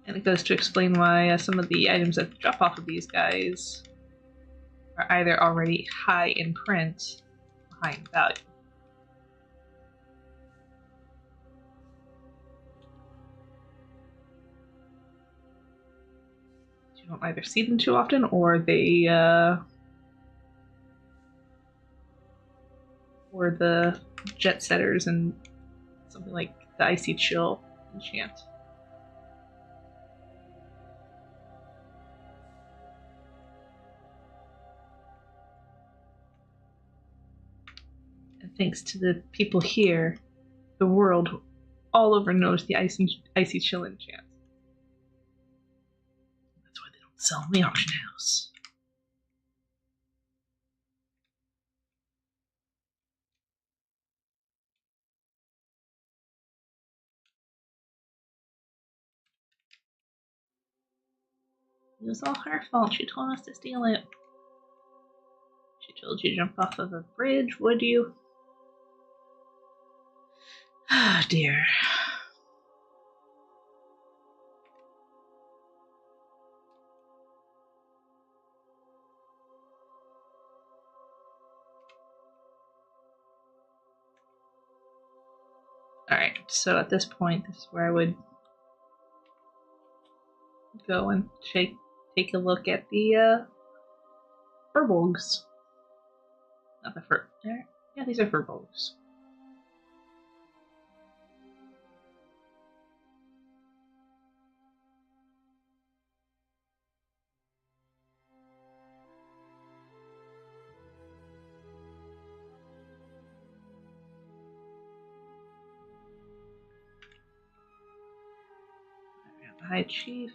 And it goes to explain why some of the items that drop off of these guys are either already high in print or high in value. You don't either see them too often or they or the jet setters and something like the icy chill enchant. And thanks to the people here, the world all over knows the icy chill enchant. That's why they don't sell in the auction house. It was all her fault. She told us to steal it. She told you to jump off of a bridge, would you? Ah, dear. Alright, so at this point, this is where I would go and take a look at the furbolgs. Not the fur. Yeah, these are furbolgs. The High Chief.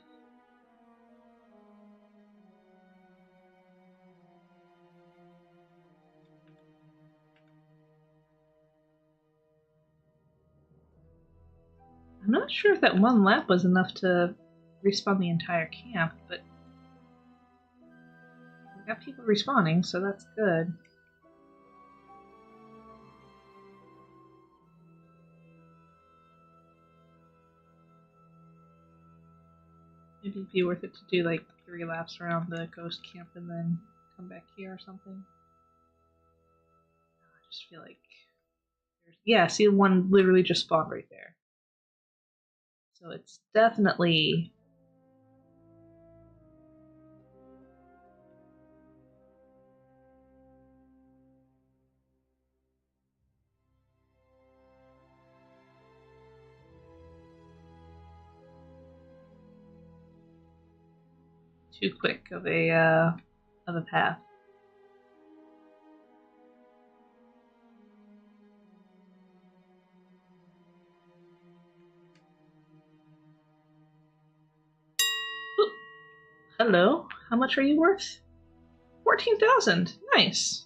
I'm not sure if that one lap was enough to respawn the entire camp, but we got people respawning, so that's good. Maybe it'd be worth it to do like 3 laps around the ghost camp and then come back here or something. I just feel like yeah, see, one literally just spawned right there. So it's definitely too quick of a path. Hello, how much are you worth? 14,000. Nice.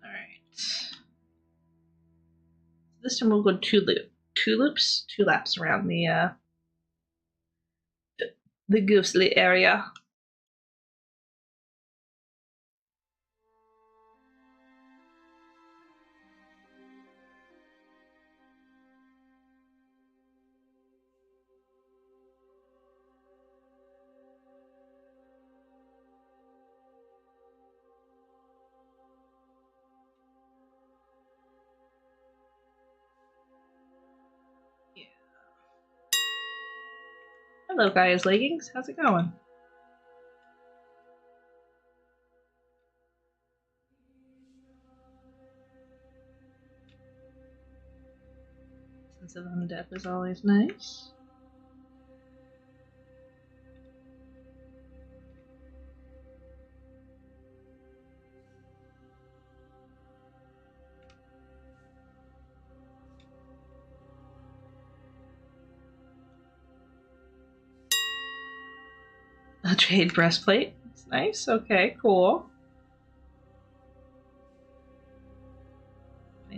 Alright. This time we'll go two laps around the ghostly area. Yeah. Hello, guys, leggings. How's it going? Sense of undeath is always nice. A jade breastplate. It's nice. Okay, cool.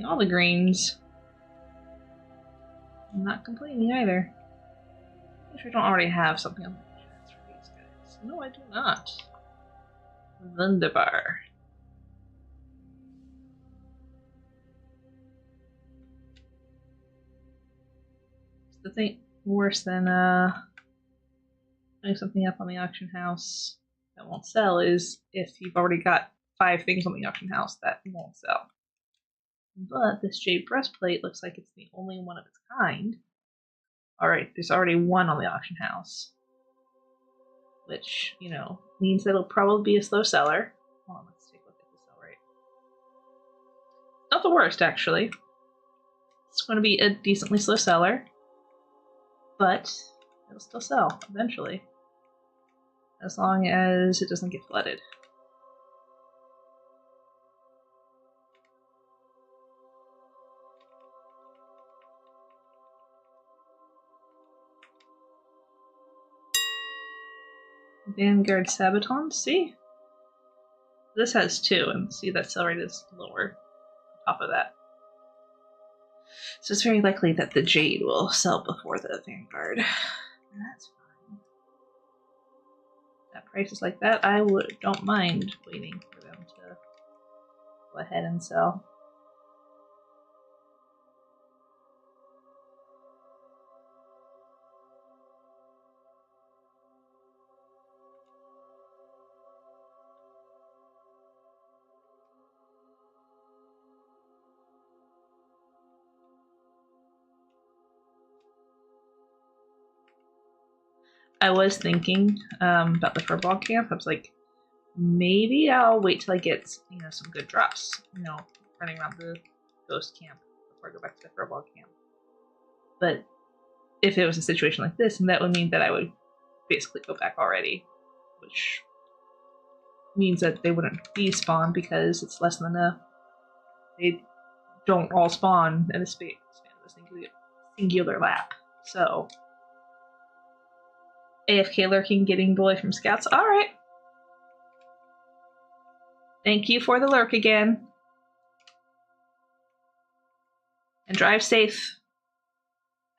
All the greens. I'm not complaining either. I sure don't already have something on the chest for these guys. No, I do not. Wunderbar. It's the thing worse than putting something up on the auction house that won't sell is if you've already got 5 things on the auction house that won't sell. But this jade breastplate looks like it's the only one of its kind. Alright, there's already one on the auction house. Which, you know, means that it'll probably be a slow seller. Hold on, let's take a look at the sell rate. Not the worst, actually. It's going to be a decently slow seller. But it'll still sell, eventually. As long as it doesn't get flooded. Vanguard Sabaton, see? This has 2, and see that sell rate is lower on top of that. So it's very likely that the Jade will sell before the Vanguard. That's fine. At prices like that, I don't mind waiting for them to go ahead and sell. I was thinking about the furball camp. I was like, maybe I'll wait till I get some good drops. Running around the ghost camp before I go back to the furball camp. But if it was a situation like this, and that would mean that I would basically go back already, which means that they wouldn't despawn because it's less than enough. They don't all spawn in the span of a singular lap. So AFK lurking, getting bullied from scouts. All right. Thank you for the lurk again. And drive safe.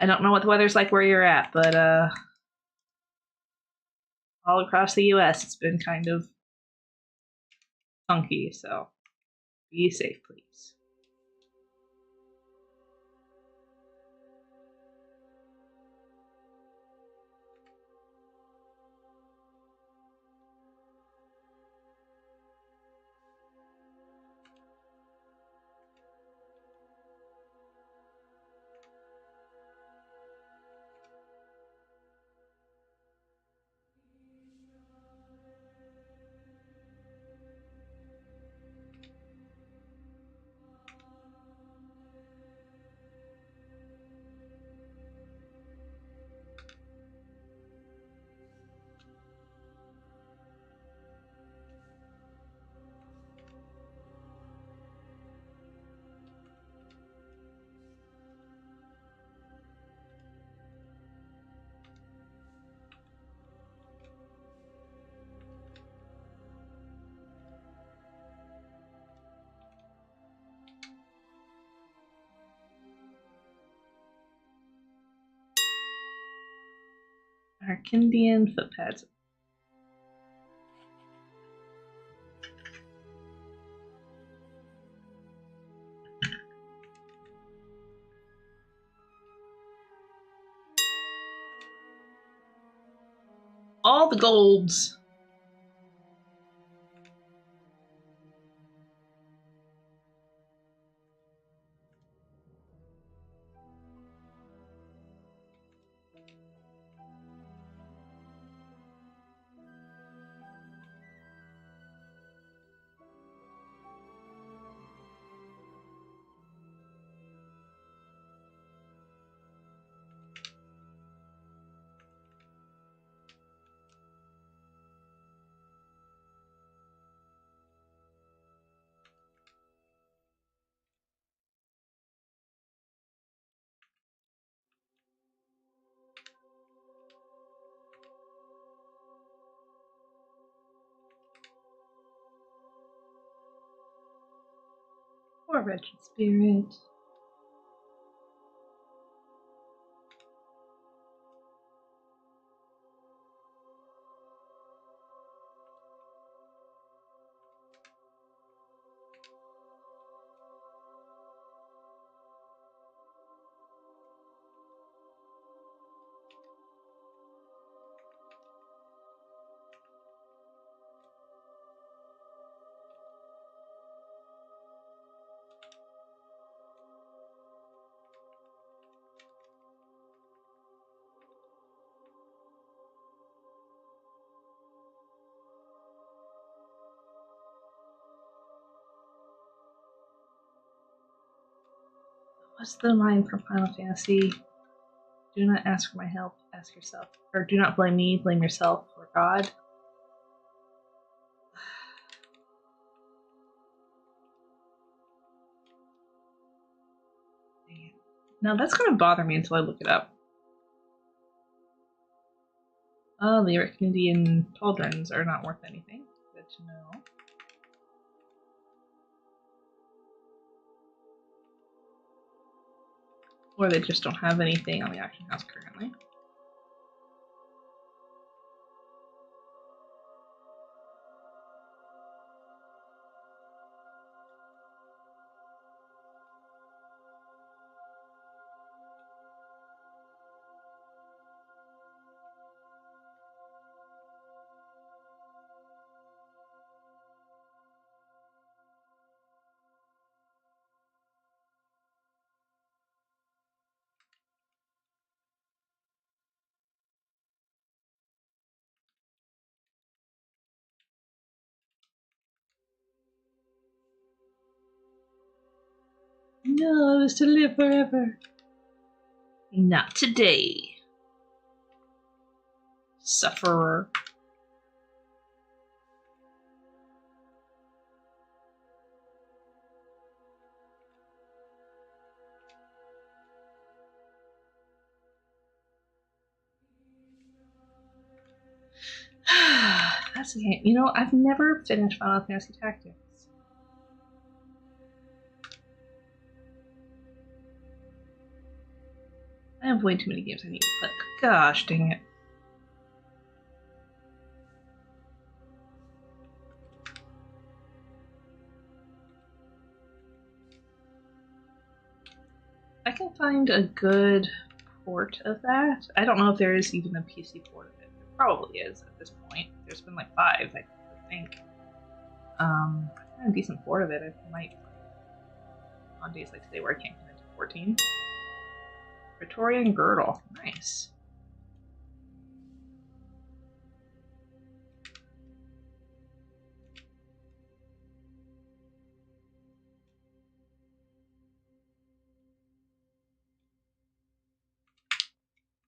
I don't know what the weather's like where you're at, but all across the US it's been kind of funky, so be safe, please. Arkindian footpads. All the golds. Poor wretched spirit. What's the line from Final Fantasy? Do not ask for my help, ask yourself. Or do not blame me, blame yourself or God. Now that's going to bother me until I look it up. Oh, the Arkindian pauldrons are not worth anything. Good to know. Or they just don't have anything on the auction house currently. No, I was to live forever. Not today. Sufferer. That's a game. You know, I've never finished Final Fantasy Tactics. I have way too many games I need to play. Gosh dang it. I can find a good port of that. I don't know if there is even a PC port of it. There probably is at this point. There's been like 5, I think. A decent port of it. I might on days like today where I can't get into 14. Praetorian Girdle. Nice.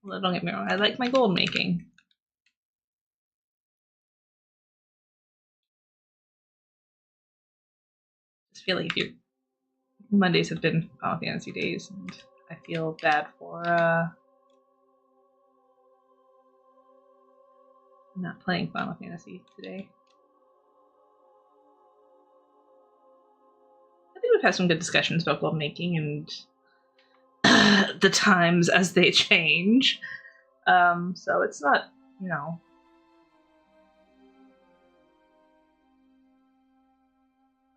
Well, don't get me wrong, I like my gold making. I just feel like if Mondays have been Final Fantasy days, and I feel bad for not playing Final Fantasy today. I think we've had some good discussions about gold making and the times as they change. So it's not, you know.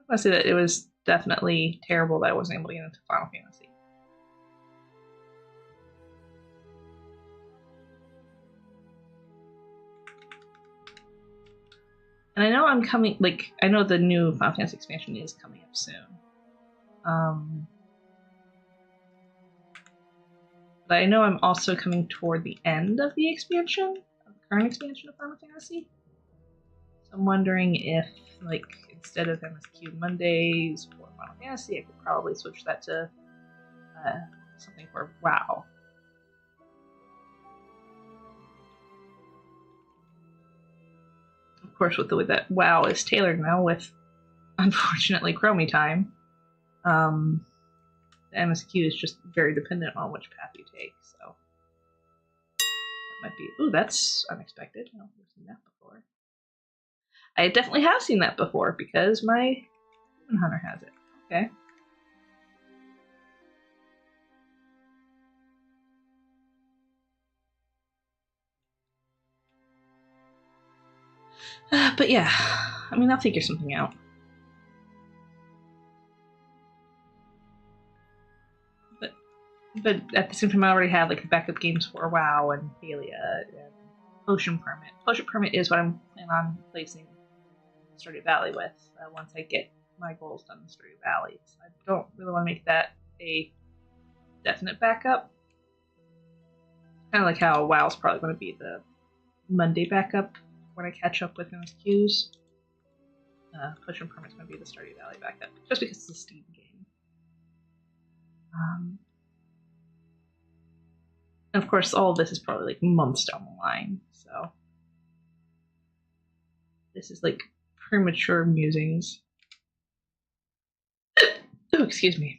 I'm gonna say that it was definitely terrible that I wasn't able to get into Final Fantasy. And I know I'm coming, like, I know the new Final Fantasy expansion is coming up soon. But I know I'm also coming toward the end of the expansion, of the current expansion of Final Fantasy. So I'm wondering if, like, instead of MSQ Mondays for Final Fantasy, I could probably switch that to something for WoW. Of course, with the way that WoW is tailored now, with unfortunately Chromie time, the MSQ is just very dependent on which path you take. So that might be. Ooh, that's unexpected. I don't think I've seen that before. I definitely have seen that before because my Demon Hunter has it. Okay. But yeah, I mean, I'll figure something out. But at the same time, I already have like backup games for WoW and Thalia and Potion Permit. Potion Permit is what I'm planning on placing Stardew Valley with once I get my goals done in Stardew Valley. So I don't really want to make that a definite backup. Kind of like how WoW's probably going to be the Monday backup when I catch up with MSQs. Potion Permit's going to be the Stardew Valley backup, just because it's a Steam game. And of course, all of this is probably like months down the line, so this is like premature musings. Oh, excuse me.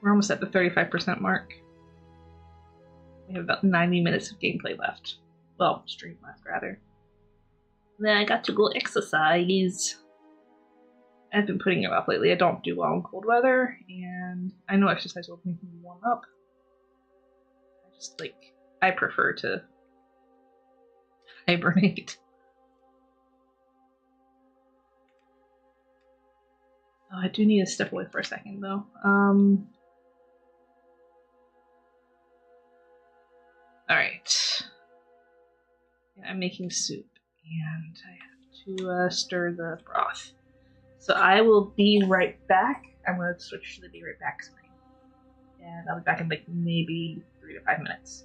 We're almost at the 35% mark. We have about 90 minutes of gameplay left. Well, stream left, rather. Then I got to go exercise. I've been putting it off lately. I don't do well in cold weather, and I know exercise will make me warm up. I just, like, I prefer to hibernate. Oh, I do need to step away for a second, though. Alright. Yeah, I'm making soup, and I have to stir the broth. So I will be right back. I'm going to switch to the be right back screen. And I'll be back in like maybe 3 to 5 minutes.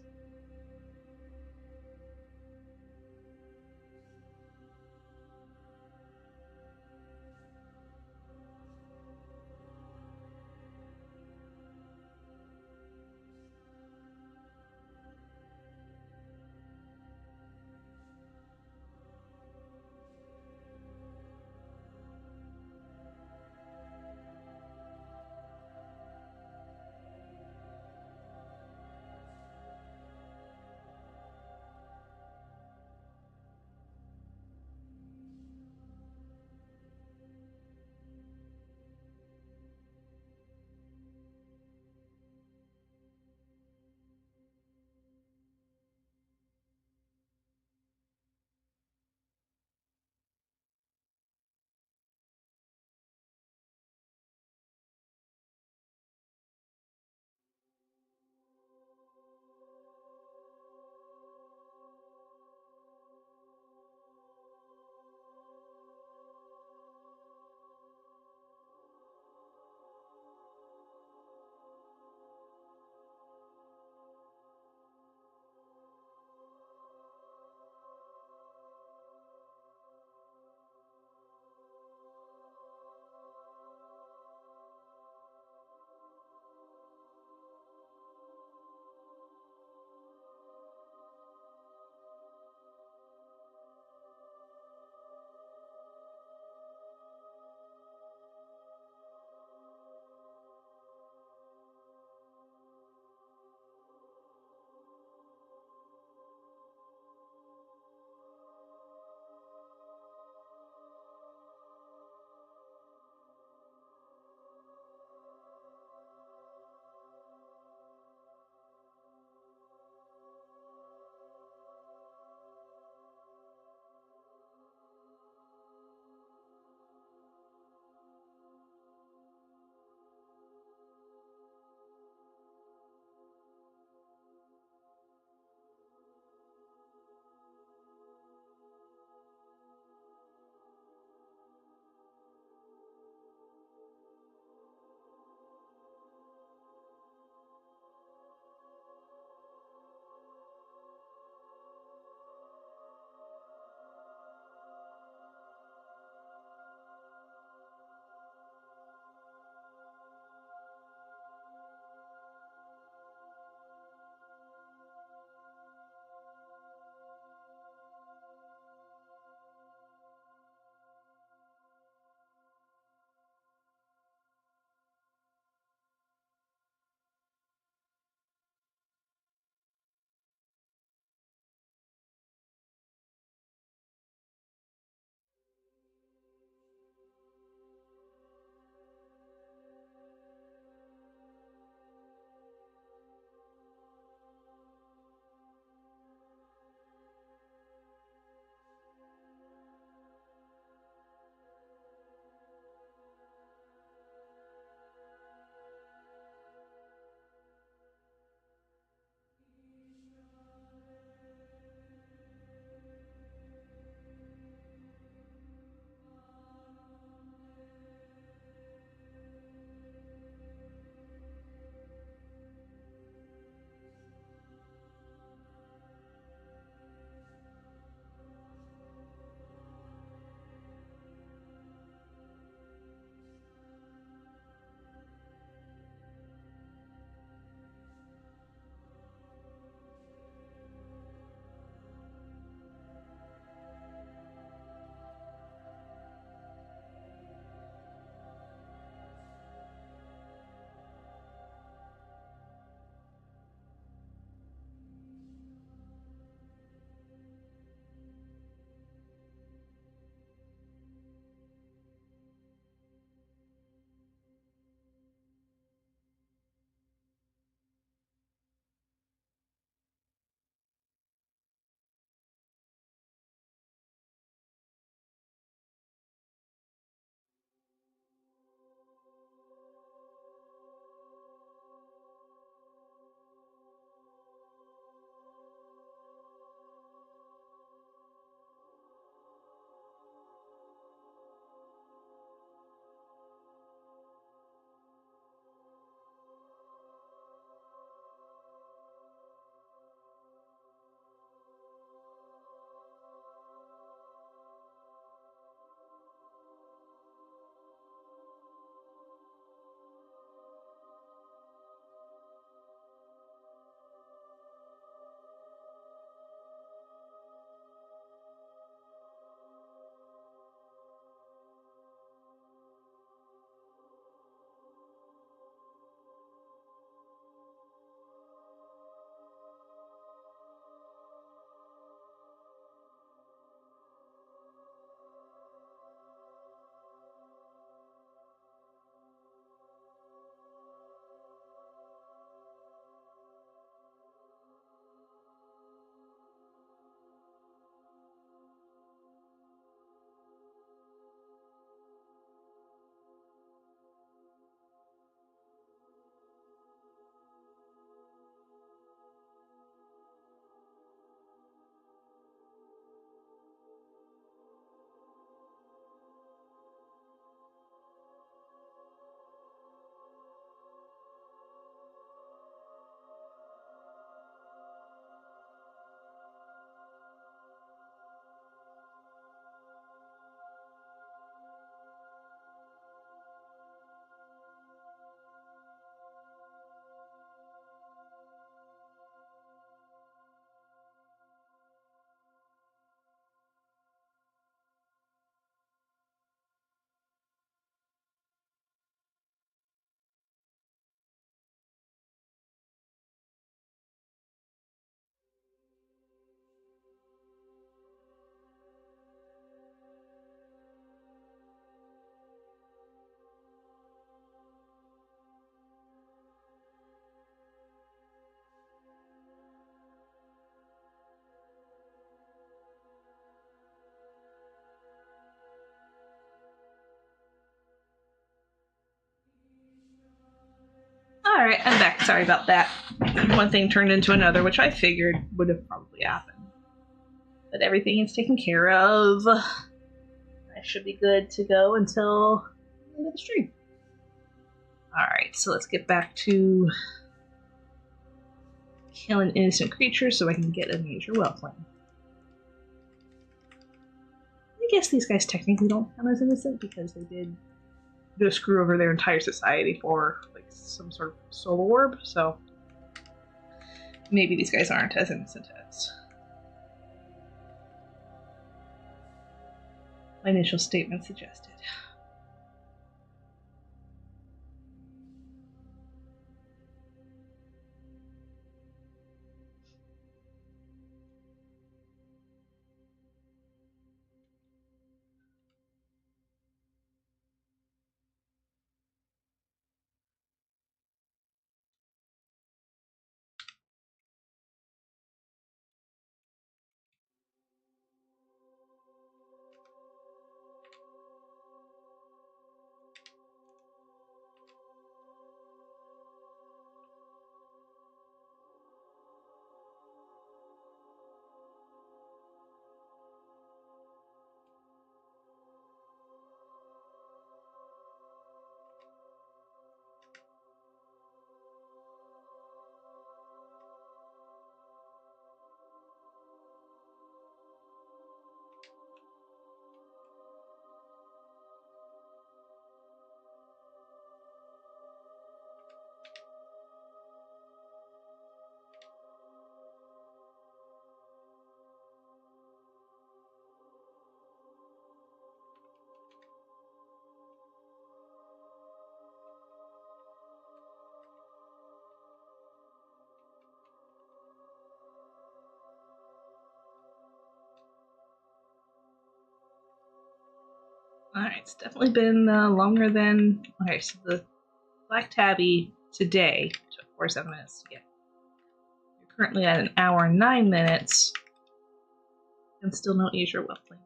Alright, I'm back. Sorry about that. One thing turned into another, which I figured would have probably happened. But everything is taken care of. I should be good to go until the end of the stream. Alright, so let's get back to killing innocent creatures so I can get a major whelpling. I guess these guys technically don't count as innocent because they did go screw over their entire society for like some sort of soul orb, so maybe these guys aren't as innocent as my initial statement suggested. Alright, it's definitely been longer than... Okay, so the Black Tabby today took 47 minutes to get. You're currently at an hour and 9 minutes, and still no Azure Whelpling.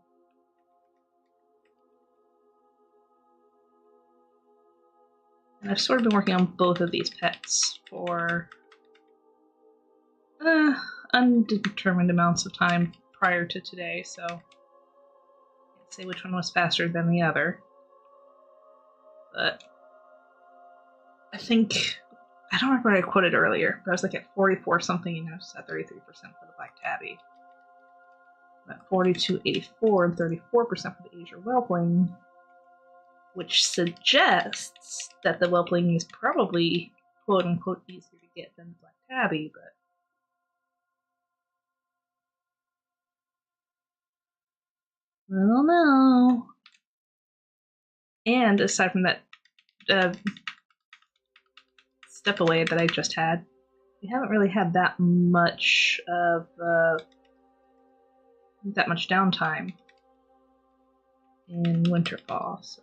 And I've sort of been working on both of these pets for undetermined amounts of time prior to today, so I can't say which one was faster than the other. But I think, I don't remember what I quoted earlier, but I was like at 44 something and now it's at 33% for the Black Tabby. I'm at 42.84 and 34% for the Azure Whelpling, which suggests that the Whelpling is probably quote unquote easier to get than the Black Tabby, but I don't know. And aside from that step away that I just had, we haven't really had that much of that much downtime in Winterfall, so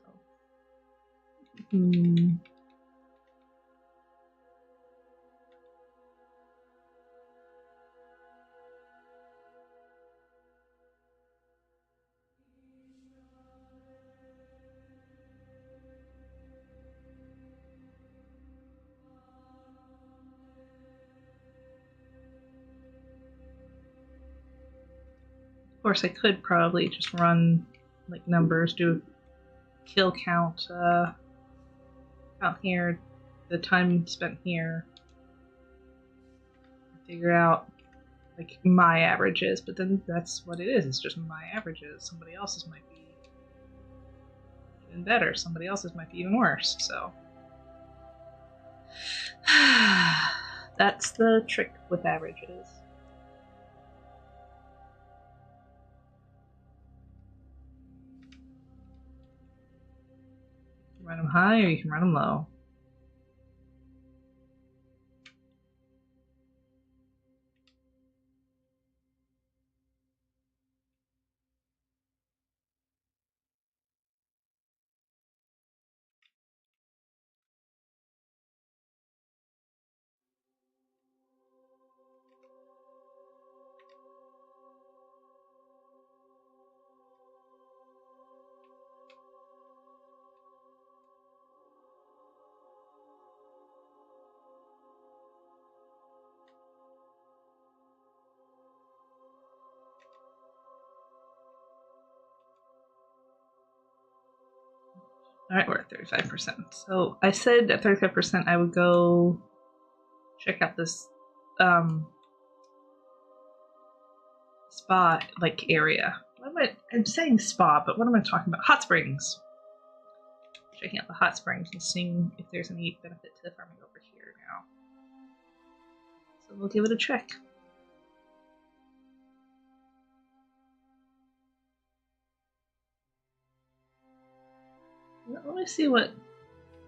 of course I could probably just run like numbers, do kill count here, the time spent here, figure out like my averages, but then that's what it is, it's just my averages. Somebody else's might be even better, somebody else's might be even worse, so that's the trick with averages. You can run them high or you can run them low. Alright, we're at 35%. So I said at 35% I would go check out this spa like area. I'm saying spa, but what am I talking about? Hot springs. Checking out the hot springs and seeing if there's any benefit to the farming over here now. So we'll give it a check. Let me see what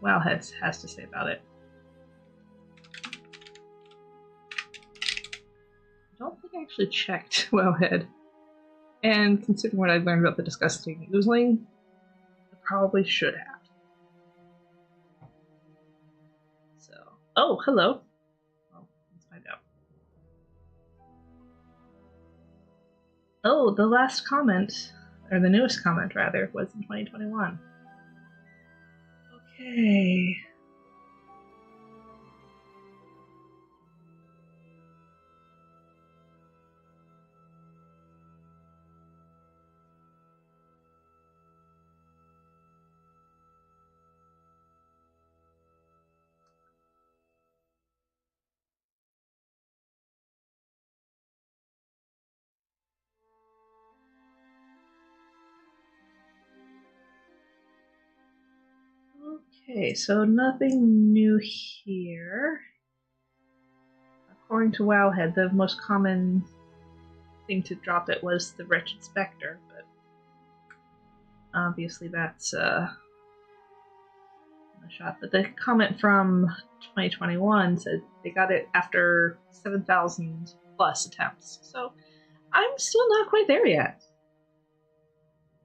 WoW has to say about it. I don't think I actually checked Wowhead. And considering what I've learned about the disgusting oozling, I probably should have. So, oh, hello. Well, let's find out. Oh, the last comment, or the newest comment rather, was in 2021. Okay. Okay, so nothing new here. According to Wowhead, the most common thing to drop it was the Wretched Spectre, but obviously that's a shot. But the comment from 2021 said they got it after 7,000 plus attempts. So I'm still not quite there yet.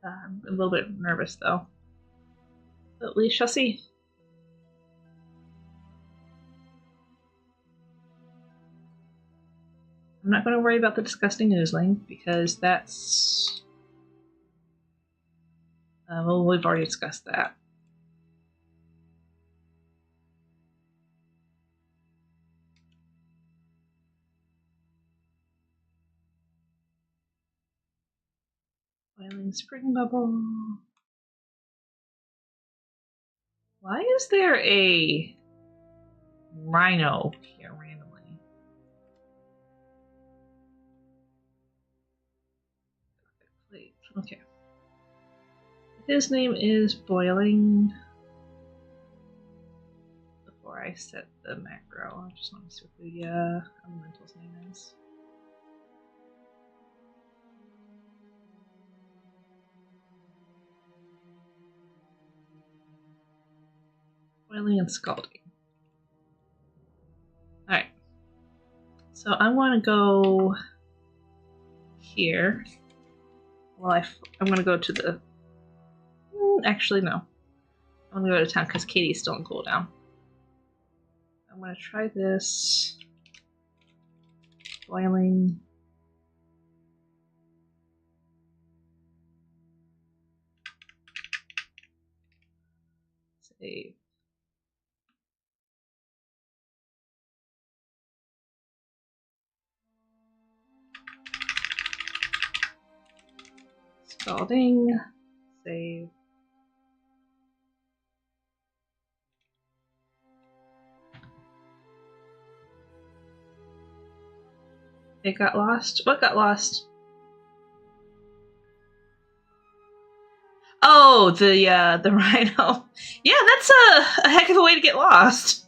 I'm a little bit nervous though. But we shall see. I'm not going to worry about the disgusting oozling because that's. Well, we've already discussed that. Boiling spring bubble. Why is there a rhino here randomly? Okay. His name is Boiling. Before I set the macro, I just want to see what the elemental's name is. Boiling and Scalding. Alright. So I'm going to go here. Well, I'm going to go to the... Actually, no. I'm going to go to town because Katie's still in cooldown. I'm going to try this. Boiling. Save. Scalding. Save. It got lost? What got lost? Oh, the rhino. Yeah, that's a heck of a way to get lost.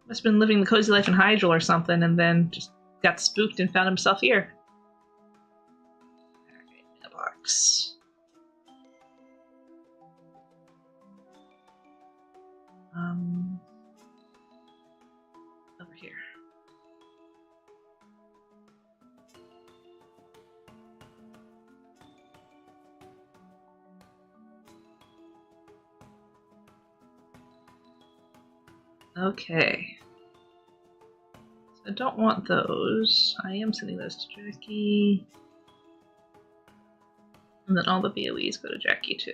Must have been living the cozy life in Hydril or something, and then just got spooked and found himself here. Alright, mailbox. Over here. Okay. So I don't want those. I am sending those to Jackie. And then all the BOEs go to Jackie too.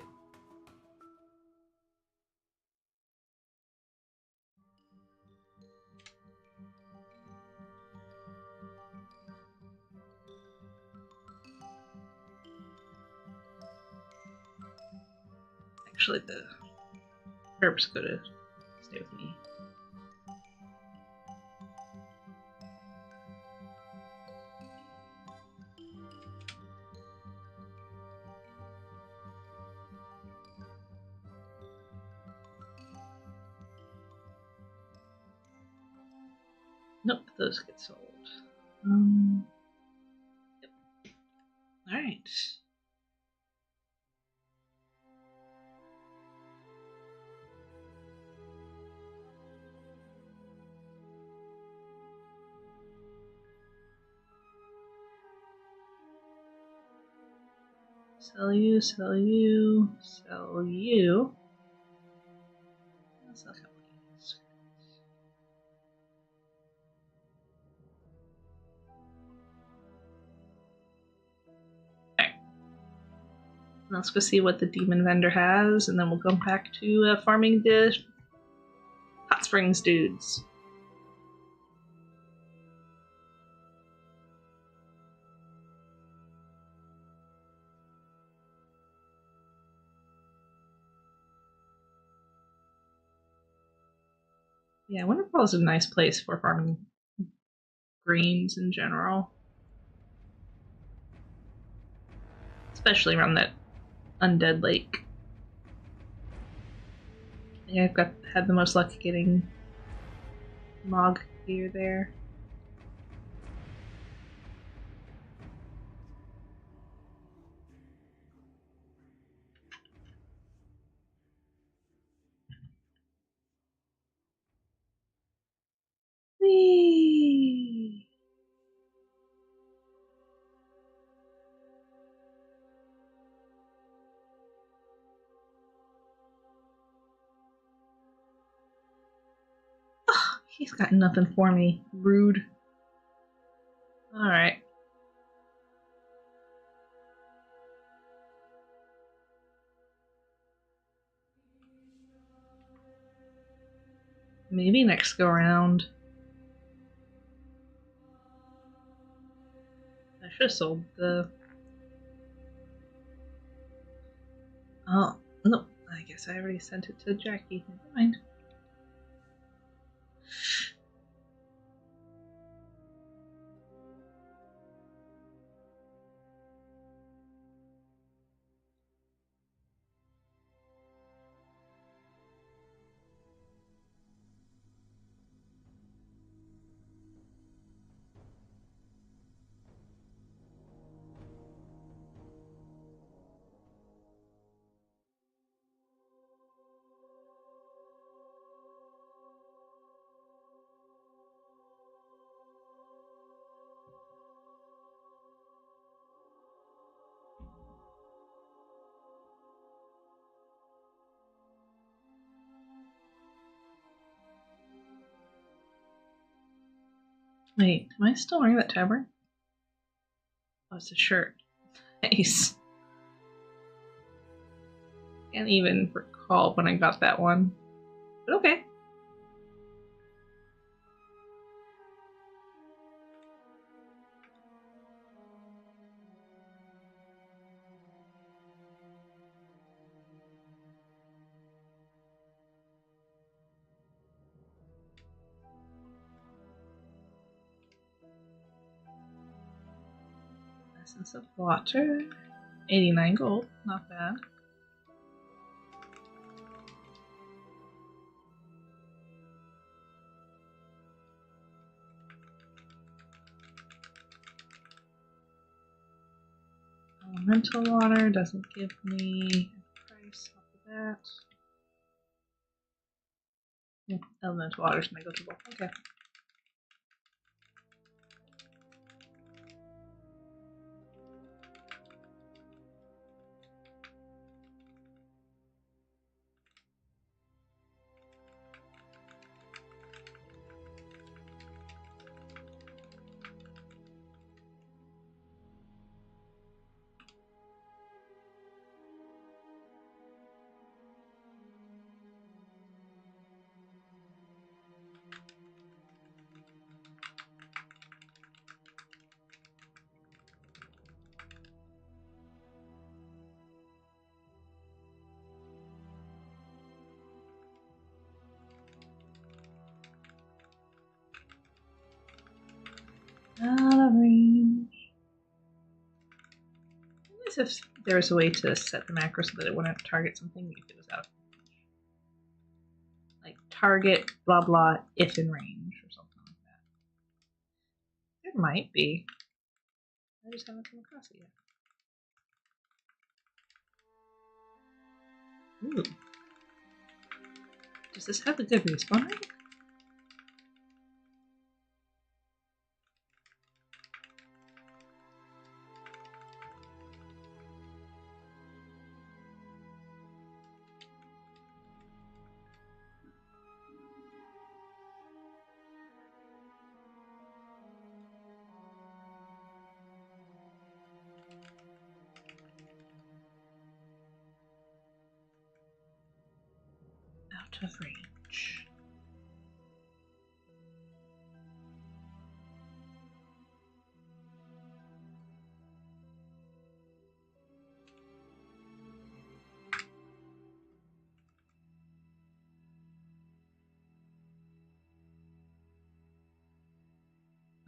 Actually, the herbs go to stay with me. Nope, those get sold. Yep. Alright. Sell you, sell you, sell you. Sell companies. Let's go see what the demon vendor has, and then we'll go back to farming the hot springs dudes. Yeah, Winterfell is a nice place for farming greens in general. Especially around that undead lake. I think I've had the most luck getting Mog gear there. Whee! Oh, he's got nothing for me. Rude. Alright. Maybe next go around. I should have sold the... Oh, no. I guess I already sent it to Jackie. Never mind. Wait, am I still wearing that tabard? Oh, it's a shirt. Nice. Can't even recall when I got that one. But okay. Essence of water. 89 gold. Not bad. Elemental water doesn't give me a price off of that. Yeah, elemental water is negligible. Okay. nice if there was a way to set the macro so that it wouldn't target something if it was out of range. Like target blah blah if in range or something like that. There might be. I just haven't come across it yet. Ooh. Does this have a good respawn rate? Out of range.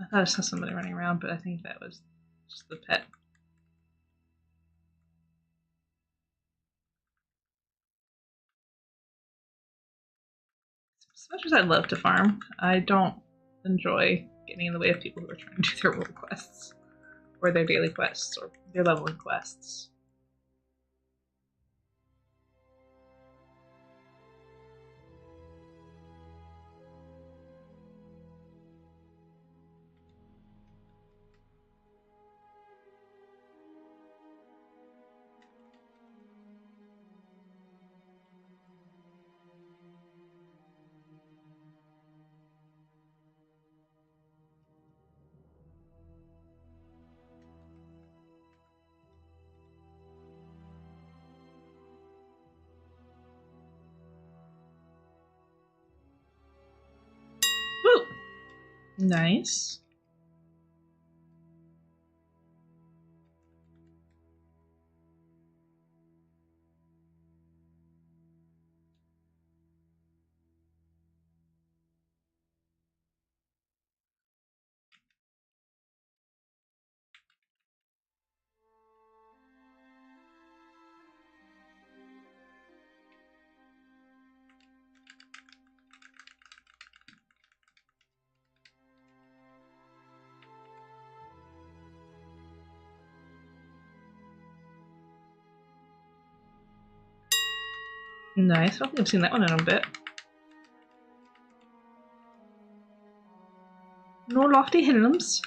I thought I saw somebody running around, but I think that was just the pet. As much as I'd love to farm, I don't enjoy getting in the way of people who are trying to do their world quests, or their daily quests, or their leveling quests. Woo! Nice. Nice. I don't think I've seen that one in a bit. No lofty hills.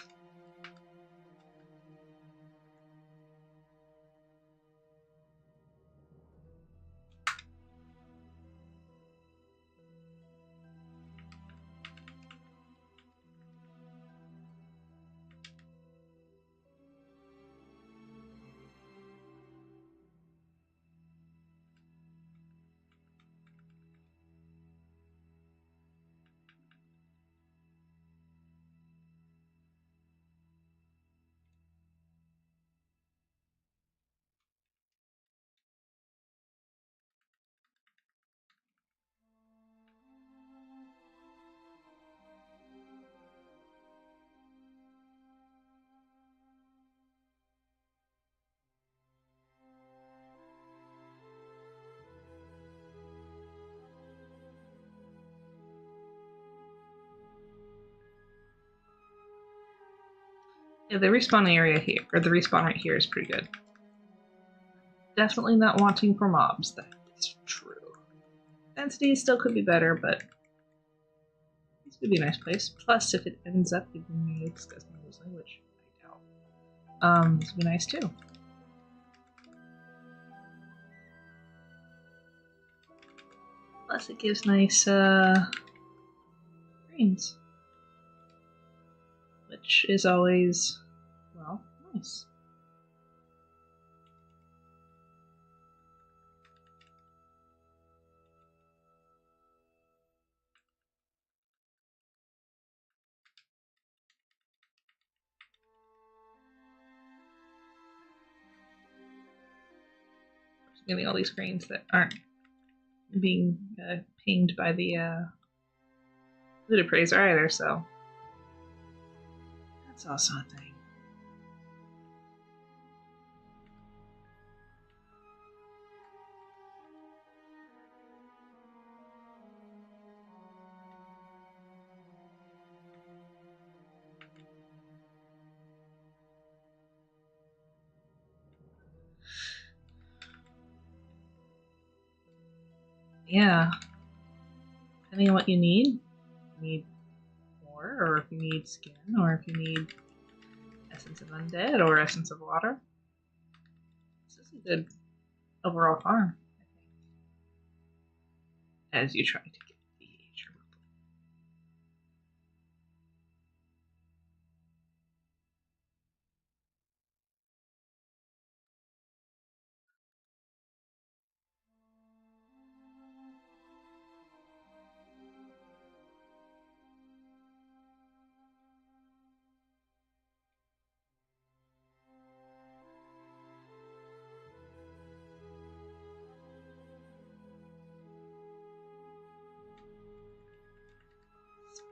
Yeah, the respawn area here, or the respawn right here, is pretty good. Definitely not wanting for mobs, that is true. Density still could be better, but this would be a nice place. Plus, if it ends up giving me disgusting losing, which I doubt, this would be nice too. Plus, it gives nice greens, which is always, well, nice. Getting all these greens that aren't being pinged by the looted appraiser either, so that's also a thing. Yeah. Depending on what you need more, or if you need skin, or if you need essence of undead, or essence of water. This is a good overall farm, I think, as you try to get the Asia.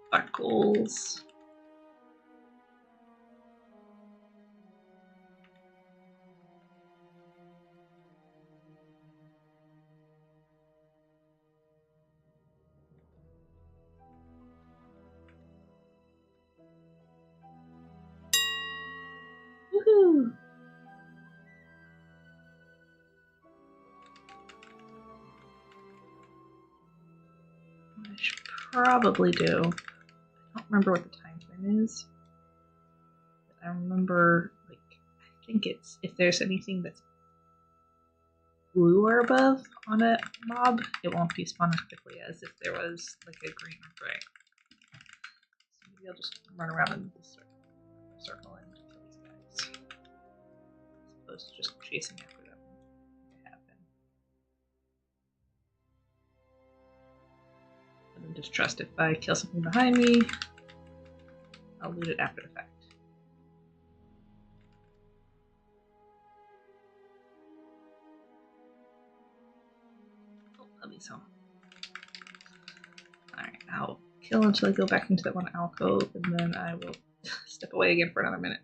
Sparkles. Woohoo! I should probably do. I don't remember what the time frame is. But I remember, like, I think it's if there's anything that's blue or above on a mob, it won't be spawned as quickly as if there was like a green or gray. So maybe I'll just run around in this circle and kill these guys, as opposed to just chasing after them like I have been. And then just trust if I kill something behind me, I'll loot it after the fact. Oh, puppy's home. Alright, I'll kill until I go back into that one alcove, and then I will step away again for another minute.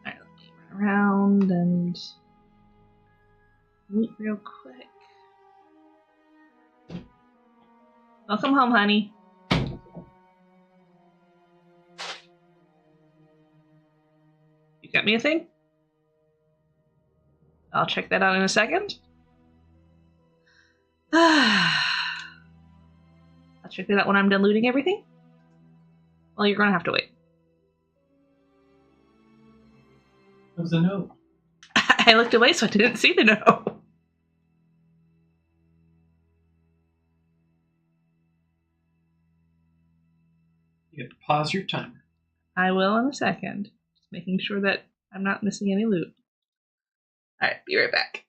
Alright, let me run around and loot real quick. Welcome home, honey. You got me a thing? I'll check that out in a second. I'll check that out when I'm done looting everything. Well, you're gonna have to wait. It was a note. I looked away, so I didn't see the note. You have to pause your timer. I will in a second. Just making sure that I'm not missing any loot. Alright, be right back.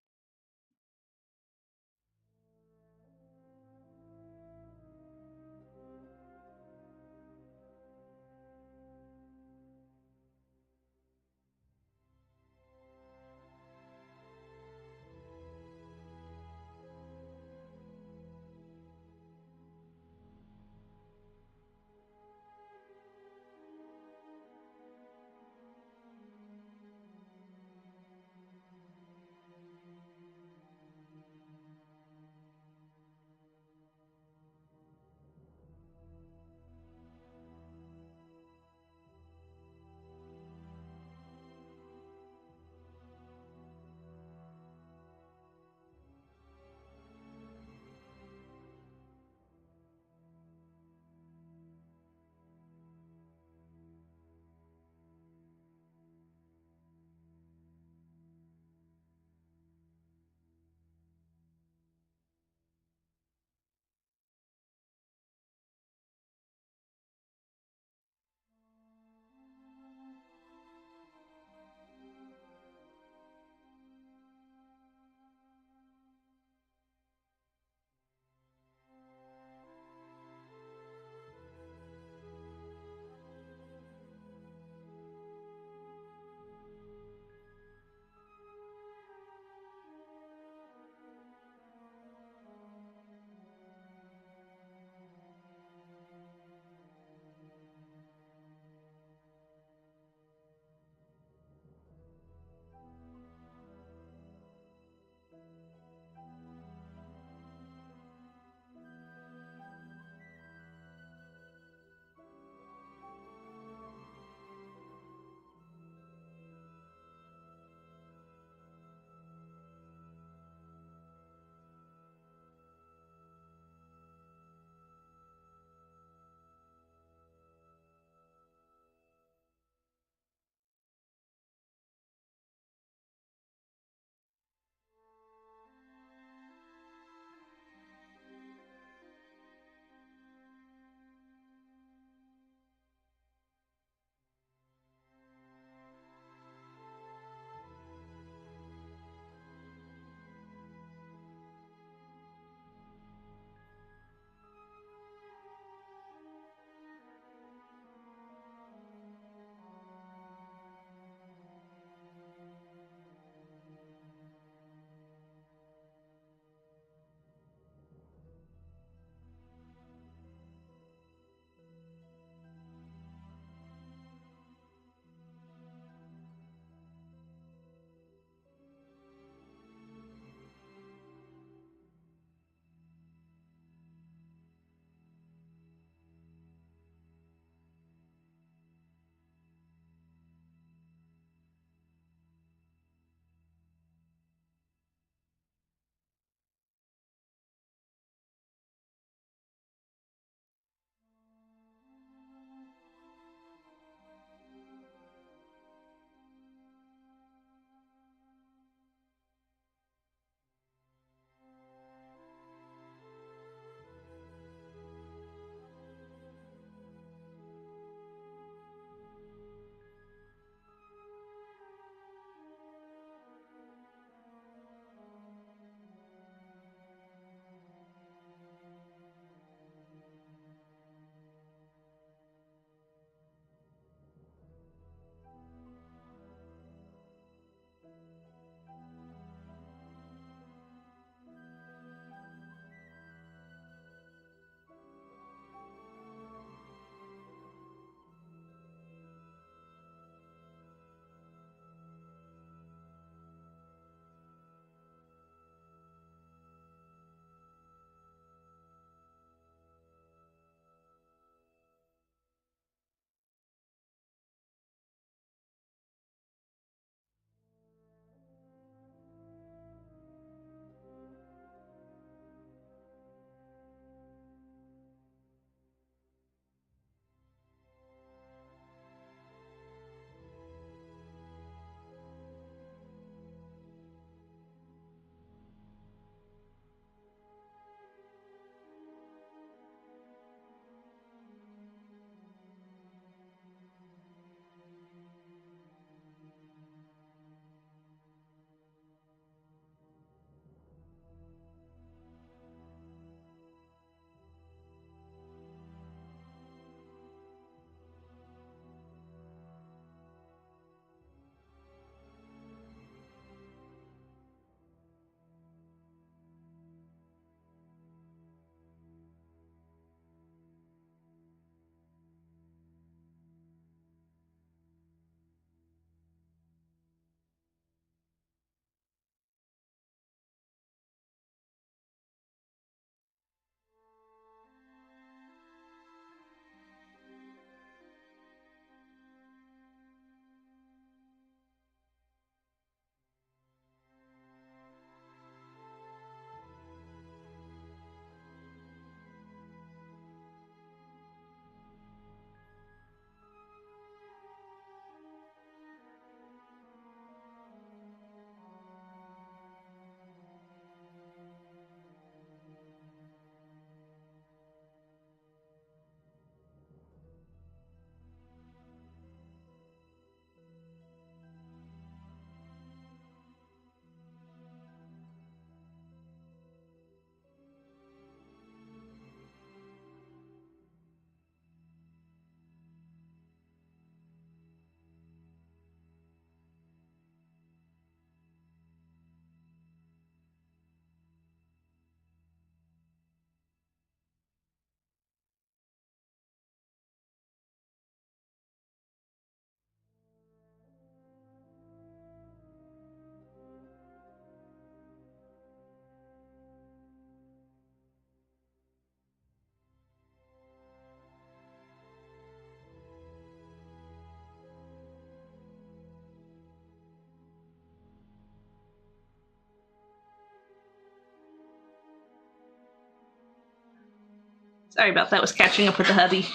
Sorry about that, was catching up with the hubby.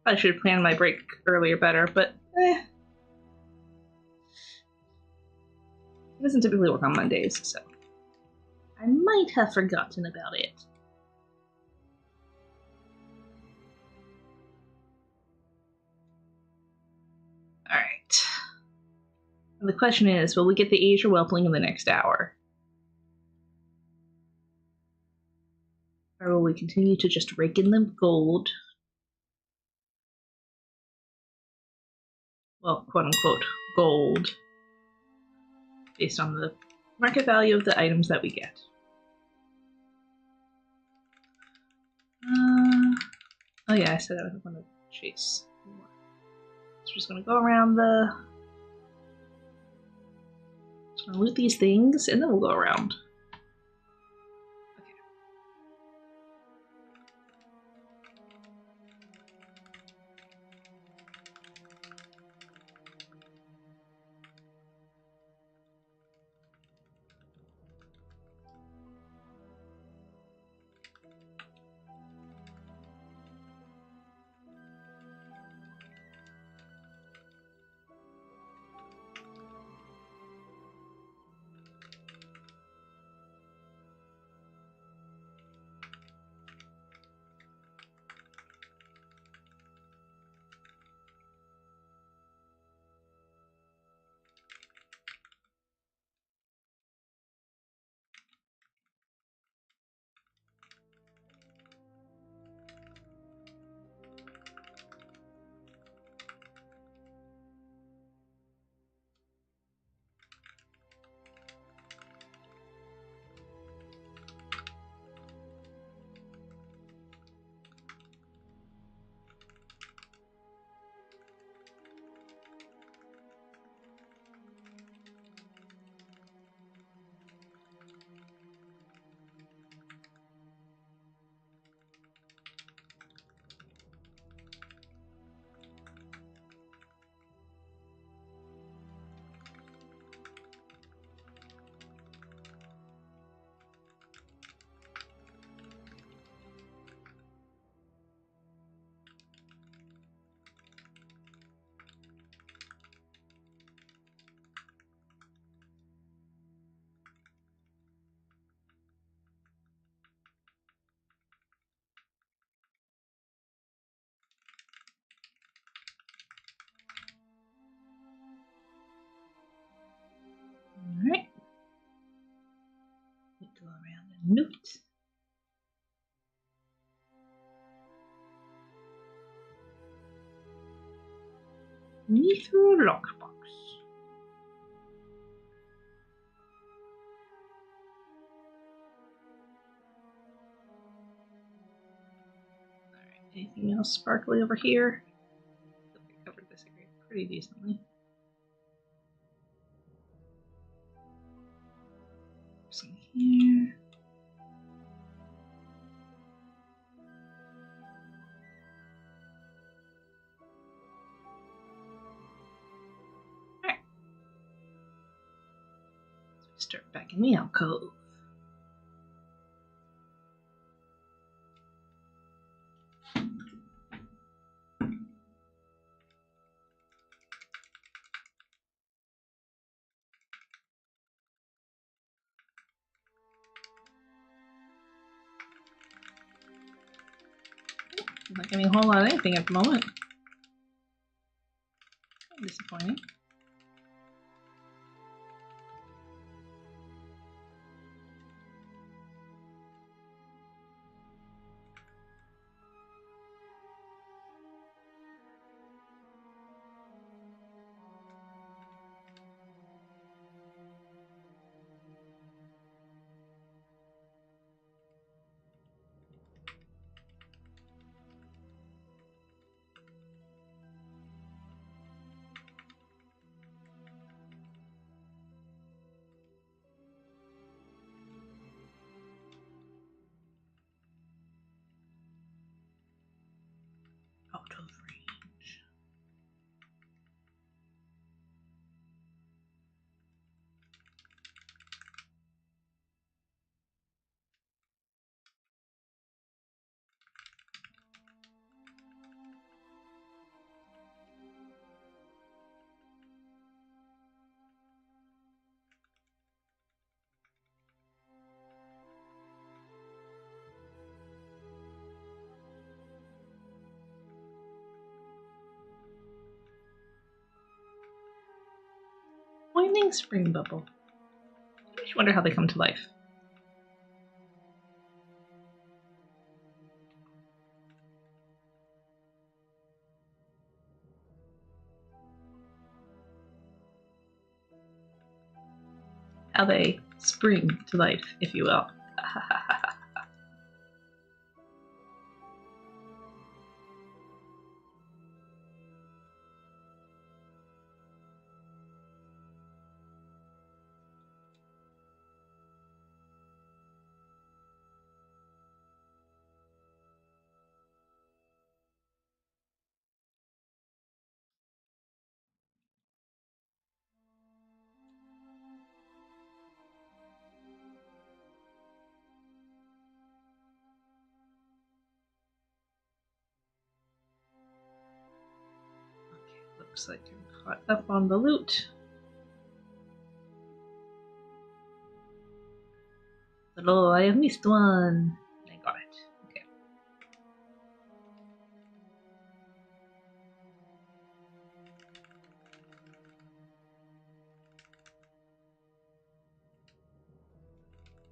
I should have planned my break earlier better, but It doesn't typically work on Mondays, so I might have forgotten about it. Alright. The question is, will we get the Asia Whelpling in the next hour? Or will we continue to just rake in the gold? Well, quote-unquote, gold. Based on the market value of the items that we get. Oh yeah, I said I was going to chase more. So we're just going to go around the... Just going to loot these things, and then we'll go around. Alright. We go around and loot. Me through a lockbox. Alright, anything else sparkly over here? I think I covered this area pretty decently. Some here. Alright. Let's start back in the alcove. Not giving me a whole lot of anything at the moment. Disappointing. Lightning spring bubble. I just wonder how they come to life. How they spring to life, if you will. Looks like I'm caught up on the loot. But oh, I have missed one. I got it. Okay.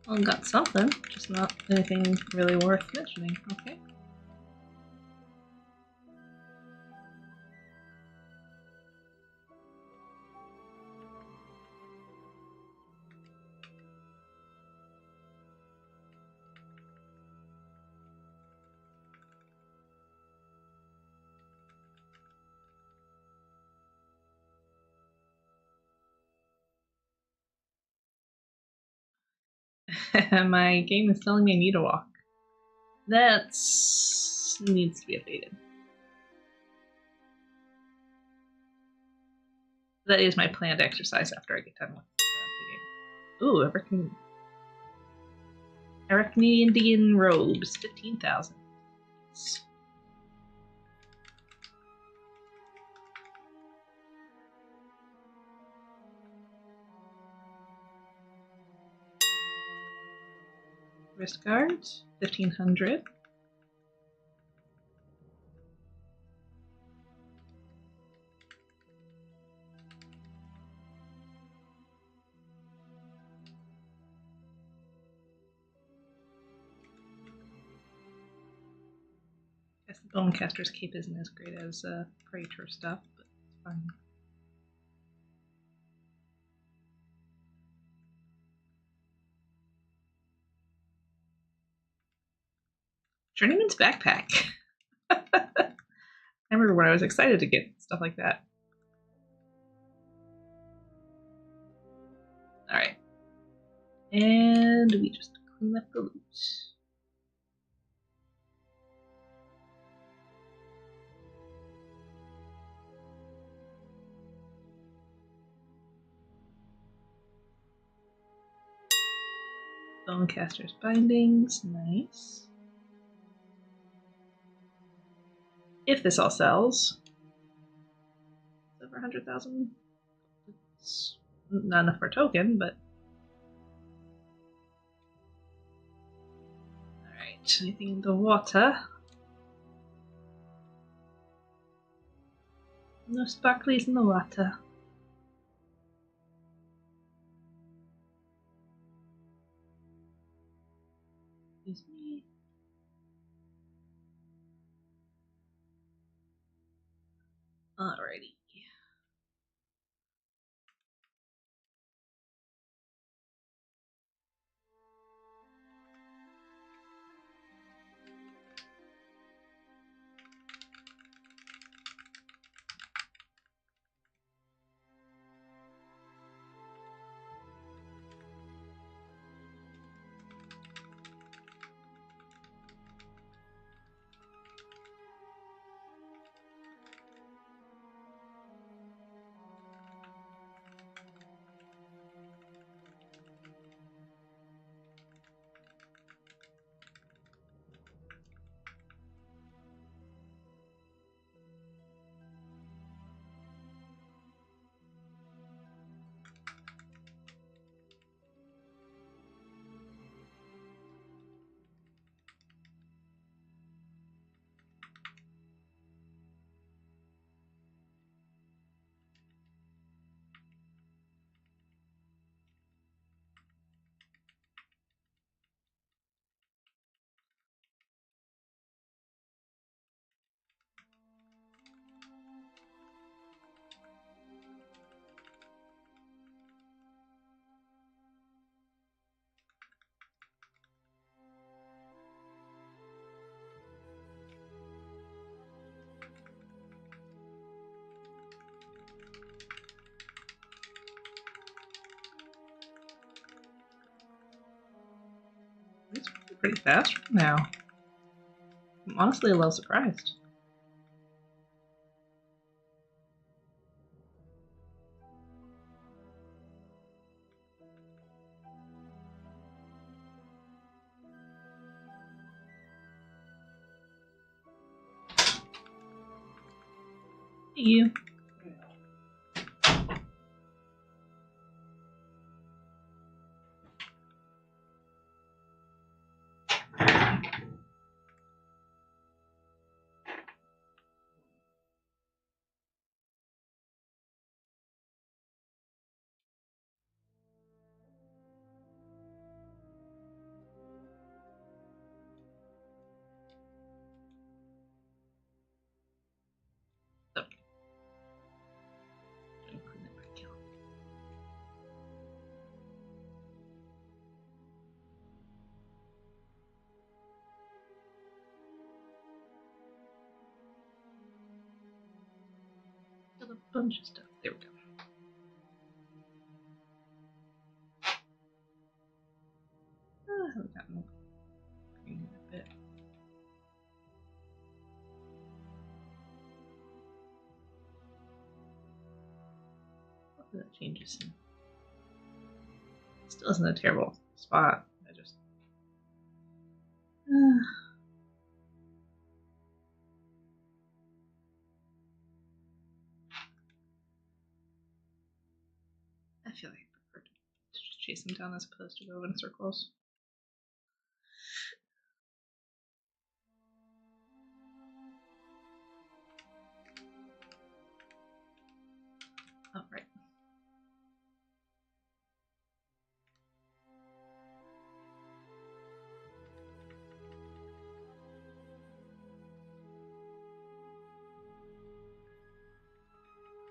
Well, got something, just not anything really worth mentioning. Okay. My game is telling me I need to walk. That needs to be updated. That is my planned exercise after I get done with the game. Ooh, Arachnidian robes, 15,000. Wrist guards, 1,500. Guess the Bonecaster's cape isn't as great as Praetor stuff, but it's fine. Journeyman's backpack. I remember when I was excited to get stuff like that. Alright. And we just clean up the loot. Bonecaster's bindings, nice. If this all sells, it's over 100,000. It's not enough for a token, but alright, anything in the water? No sparklies in the water. Excuse me. Alrighty. pretty fast now. I'm honestly a little surprised. You. A bunch of stuff. There we go. I haven't gotten green in a bit. Hopefully that changes soon. Still isn't a terrible spot. I just. I feel like I prefer to just chase them down as opposed to go in circles. Oh, right.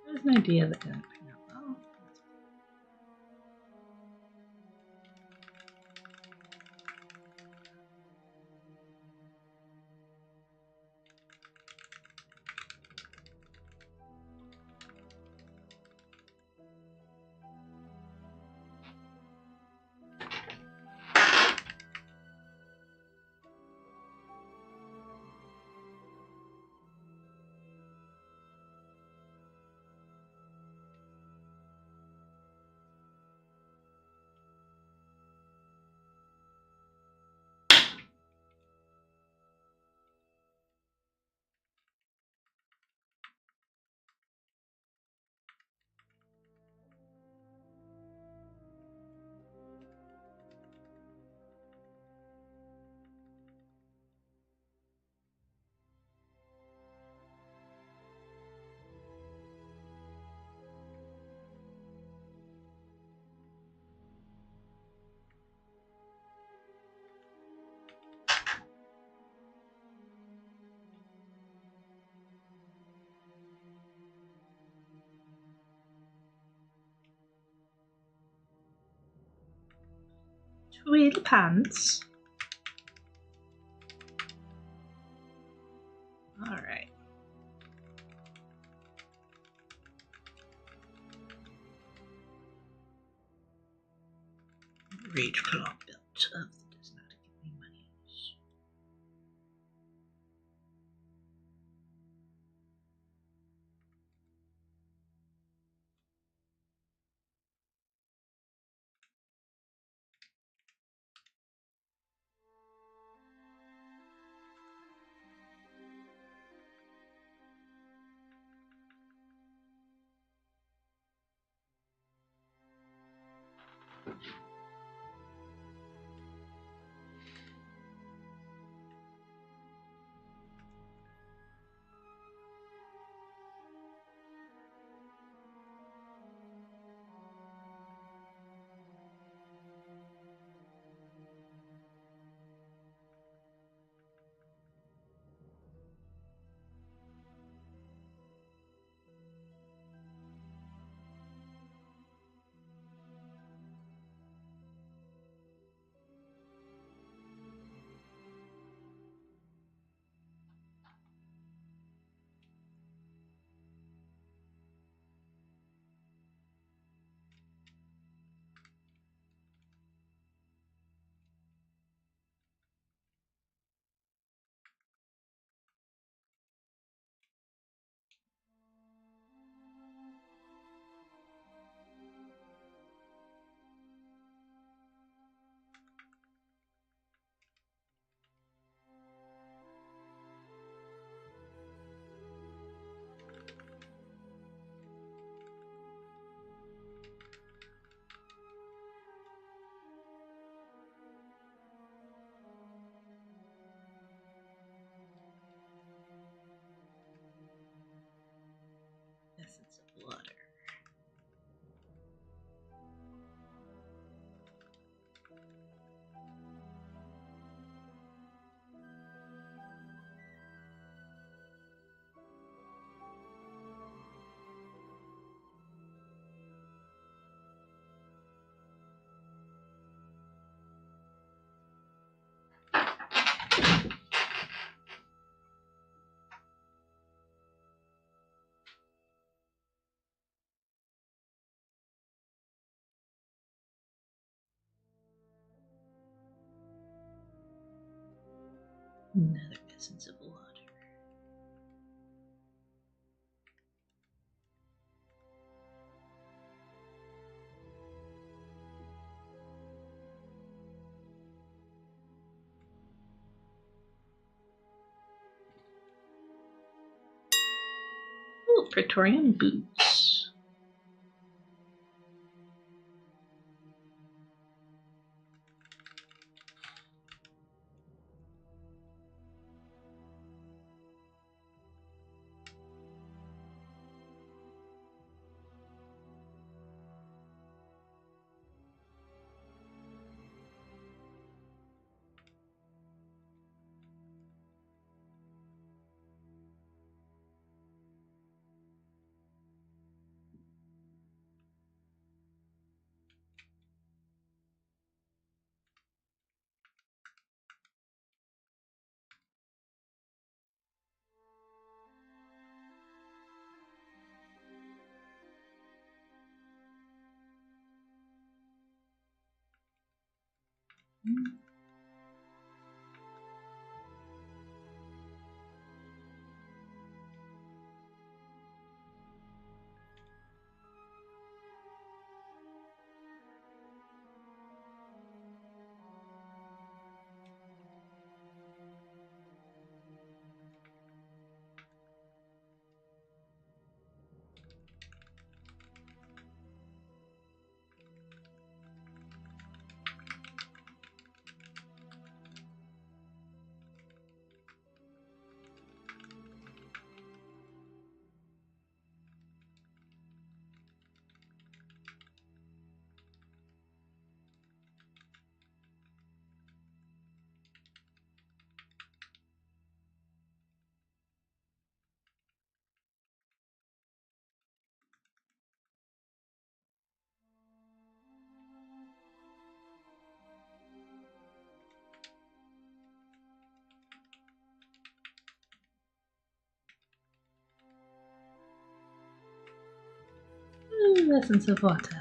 There's an idea that didn't pan out well. Tweed pants. Alright. Rage plot built of that does not give me money. Another essence of water. Ooh, Praetorian boots. Ooh, essence of water.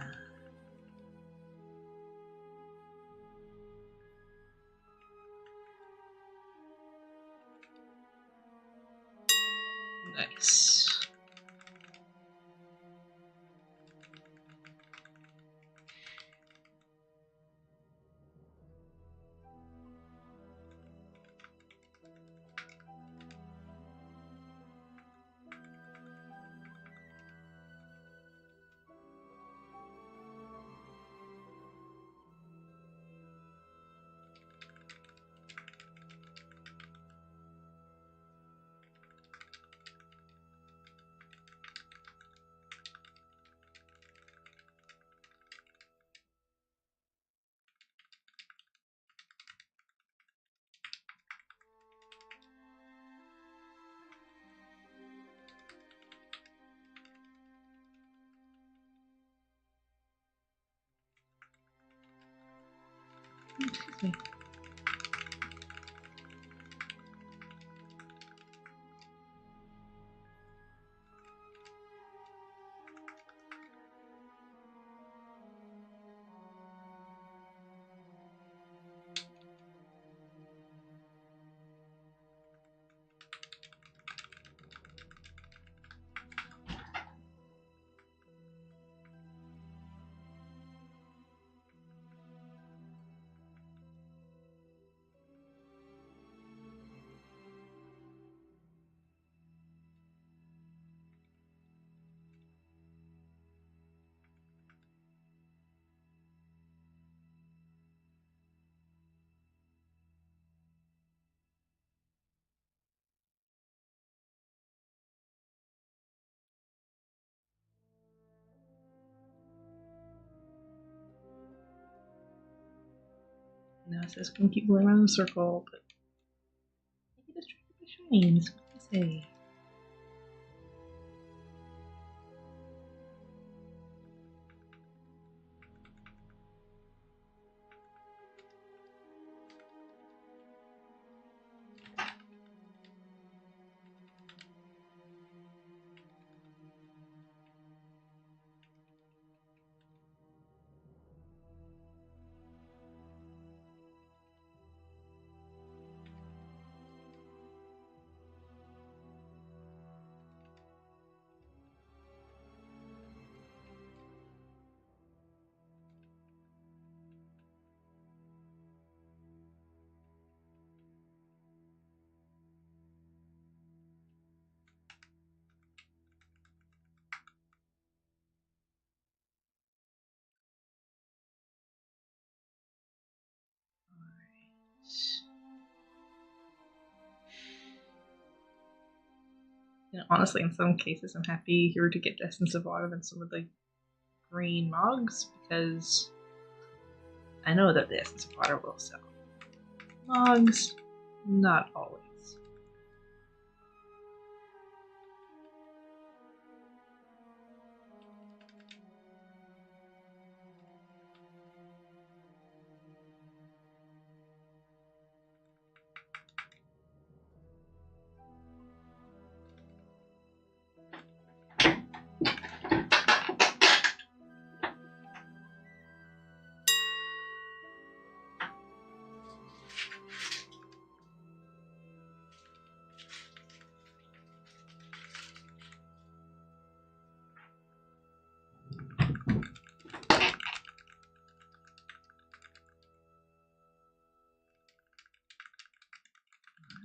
Nice. Excuse me. Now it says can keep going around in a circle, but maybe just try to be shines. What do you say? You know, honestly, in some cases, I'm happier to get the Essence of Water than some of the green mogs because I know that the Essence of Water will sell. Mogs, not always.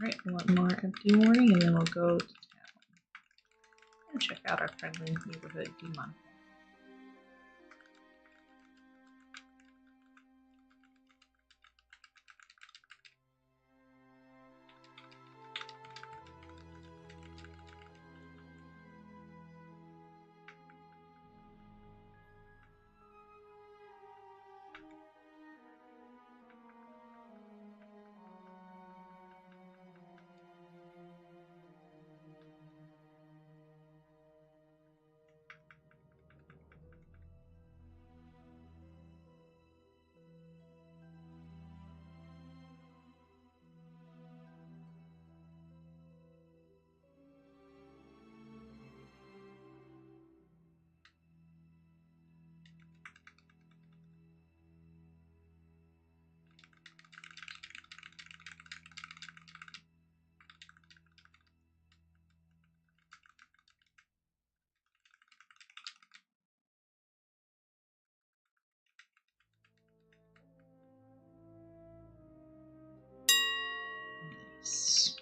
Alright, one more empty warning and then we'll go to town and check out our friendly neighborhood demon. Nice.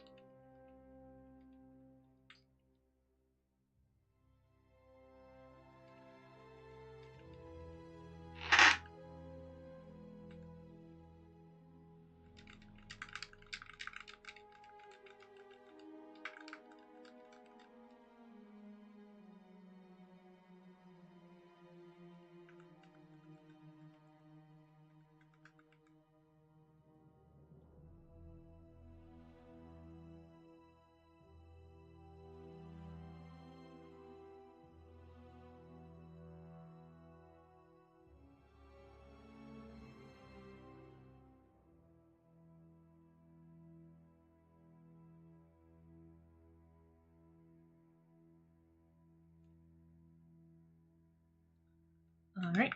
Alright.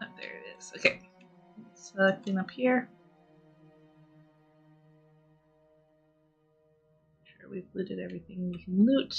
Oh, there it is. Okay. Let's clean up here. Make sure we've looted everything we can loot.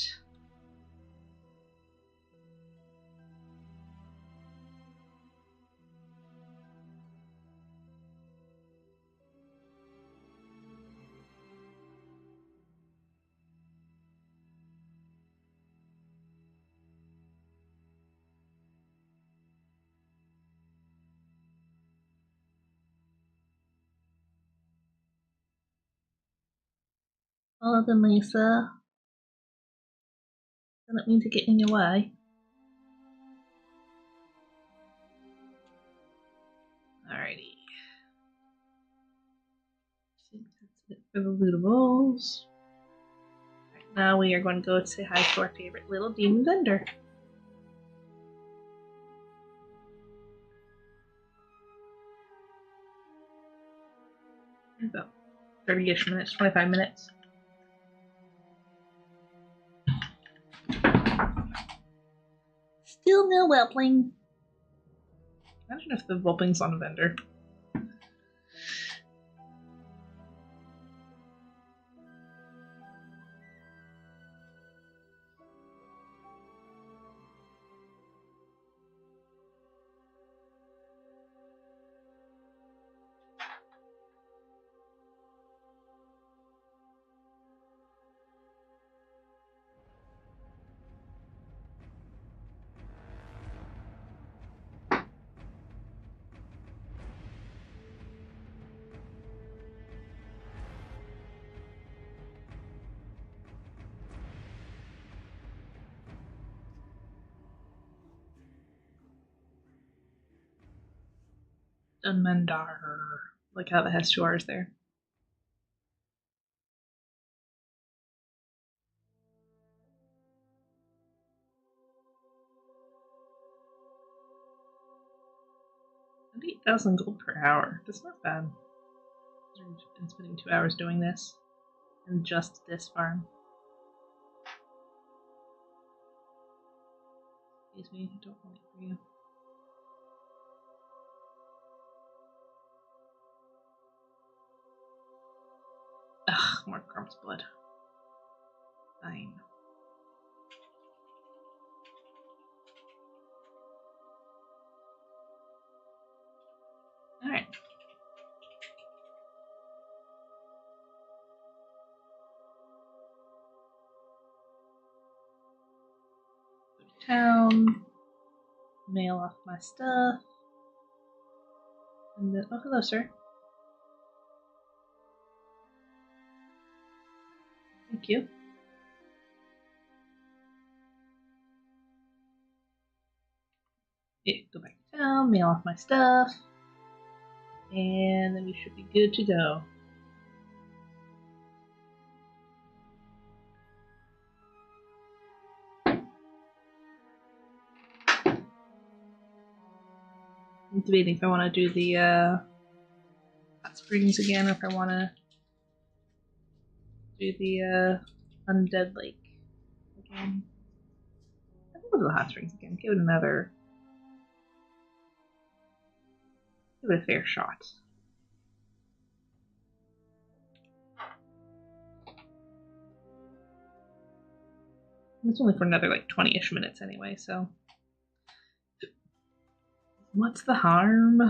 Follow them, Lisa. Didn't mean to get in your way. Alrighty. I think that's it for the lootables. Right, now we are going to go say hi to our favorite little demon vendor. About 30-ish minutes, 25 minutes. Still no whelpling. Imagine if the whelpling's on a vendor. Dunmandar. Like how that has 2 R's there. And 8,000 gold per hour. That's not bad. I've been spending 2 hours doing this. And just this farm. Excuse me, I don't want it for you. Ugh, more corpse blood. Fine. Alright. Go to town. Mail off my stuff. And then, oh, hello, sir. Thank you. Yeah, go back to town, mail off my stuff, and then we should be good to go. I'm debating if I want to do the hot springs again, or if I want to do the undead lake again. I think we'll do the hot springs again. Give it another. Give it a fair shot. It's only for another like 20-ish minutes anyway, so. What's the harm?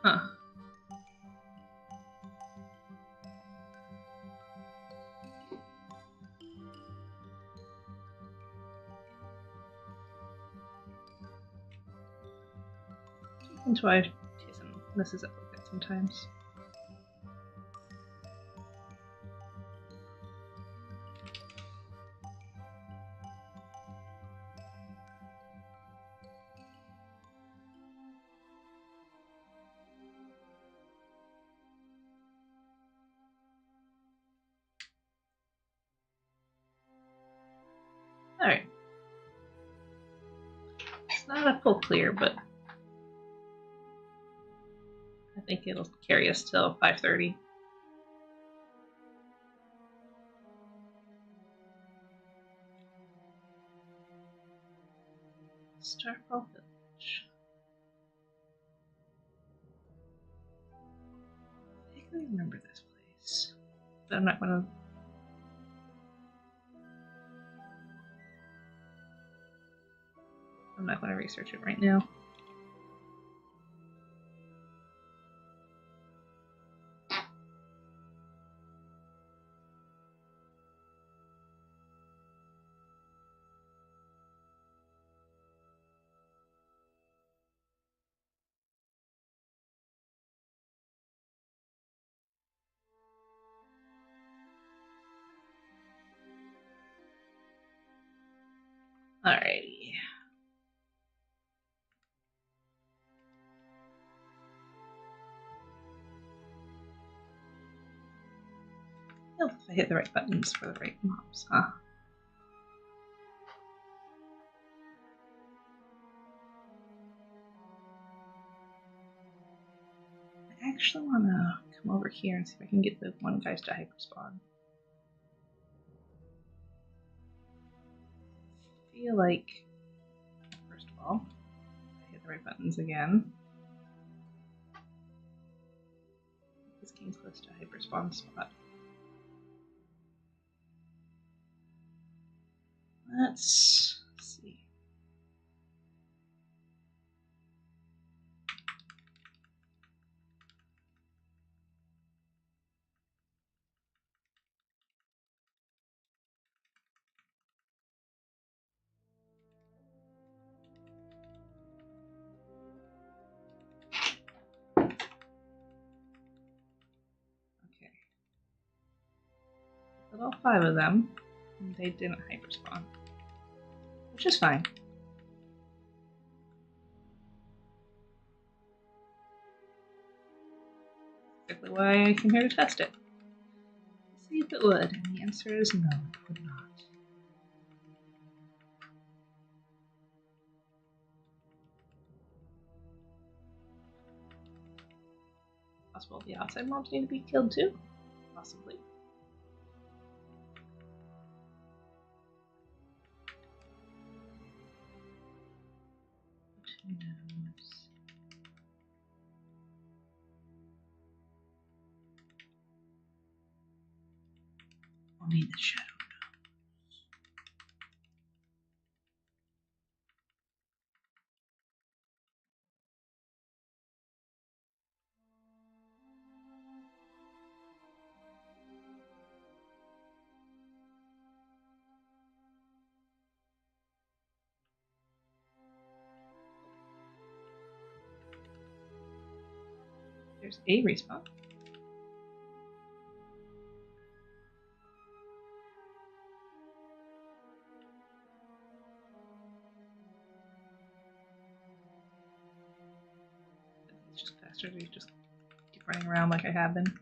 Huh. That's why Jason messes up with it sometimes. Alright. It's not a full clear, but I think it'll carry us till 5:30. Starfall Village. I vaguely remember this place, but I'm not gonna. I'm not gonna research it right now. Alrighty. If I hit the right buttons for the right mobs, huh? I actually want to come over here and see if I can get the one guys to hyperspawn. I feel like, first of all, I hit the right buttons again. This game's close to a hyperspawn spot. Let's see. But all 5 of them, they didn't hyperspawn. Which is fine. Exactly why I came here to test it. See if it would, and the answer is no, it would not. Possible the outside mobs need to be killed too? Possibly. Who knows? Only the shadow. There's a respawn. It's just faster to just keep running around like I have been.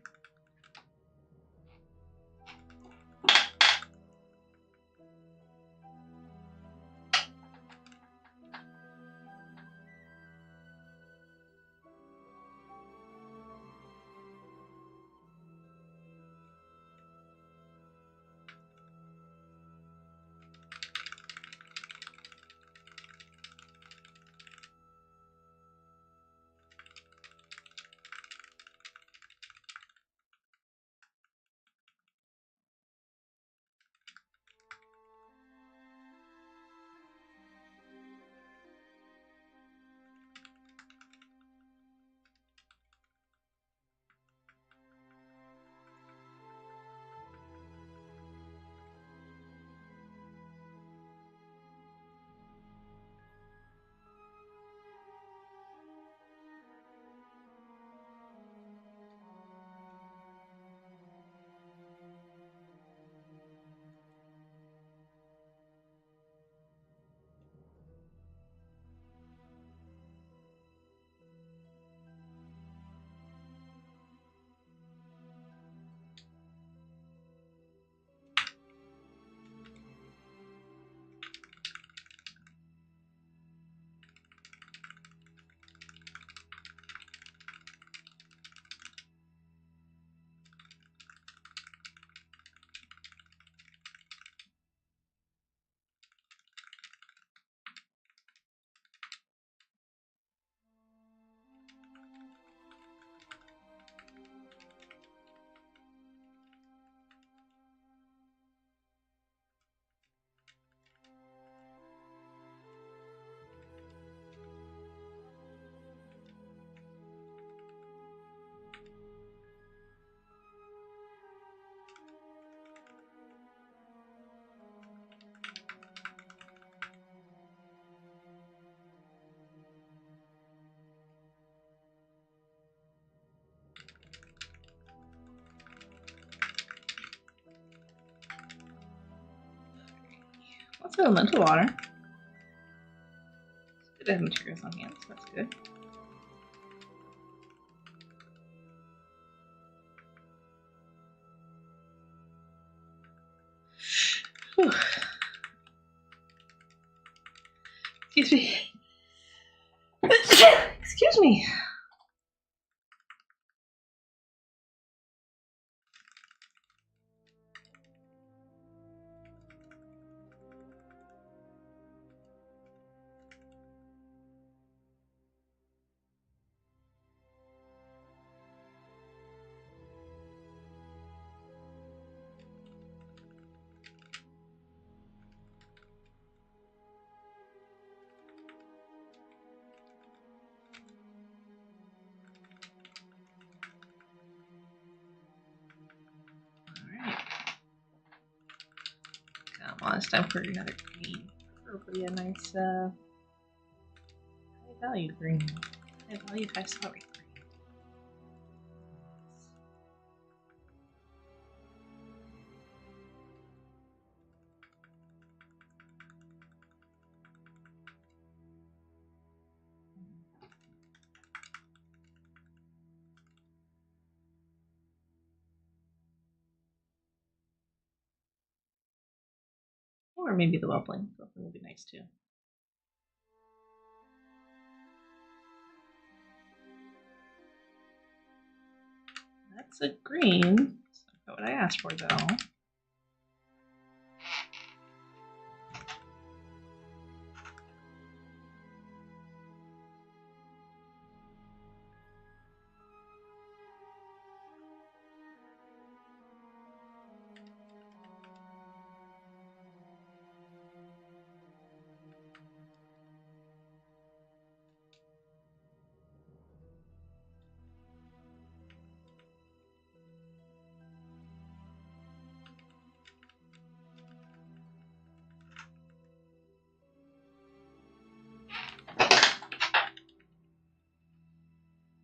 Lots of elemental water. It's good to have materials on hand, so that's good. Whew. Excuse me. Excuse me. Come on, it's time for another green. Preferably a nice, high valued green. High valued, high salary green. Or maybe the Whelpling. The Whelpling will be nice too. That's a green. That's not what I asked for, though.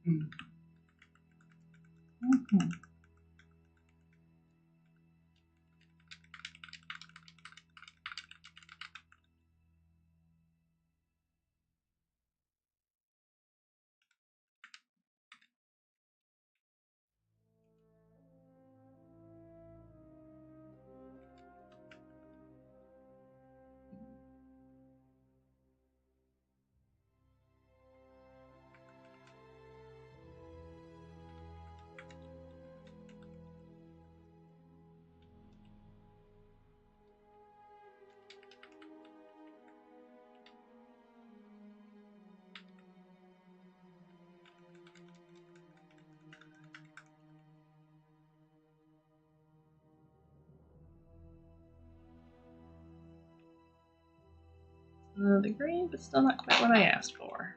Mm-hmm. The green, but still not quite what I asked for.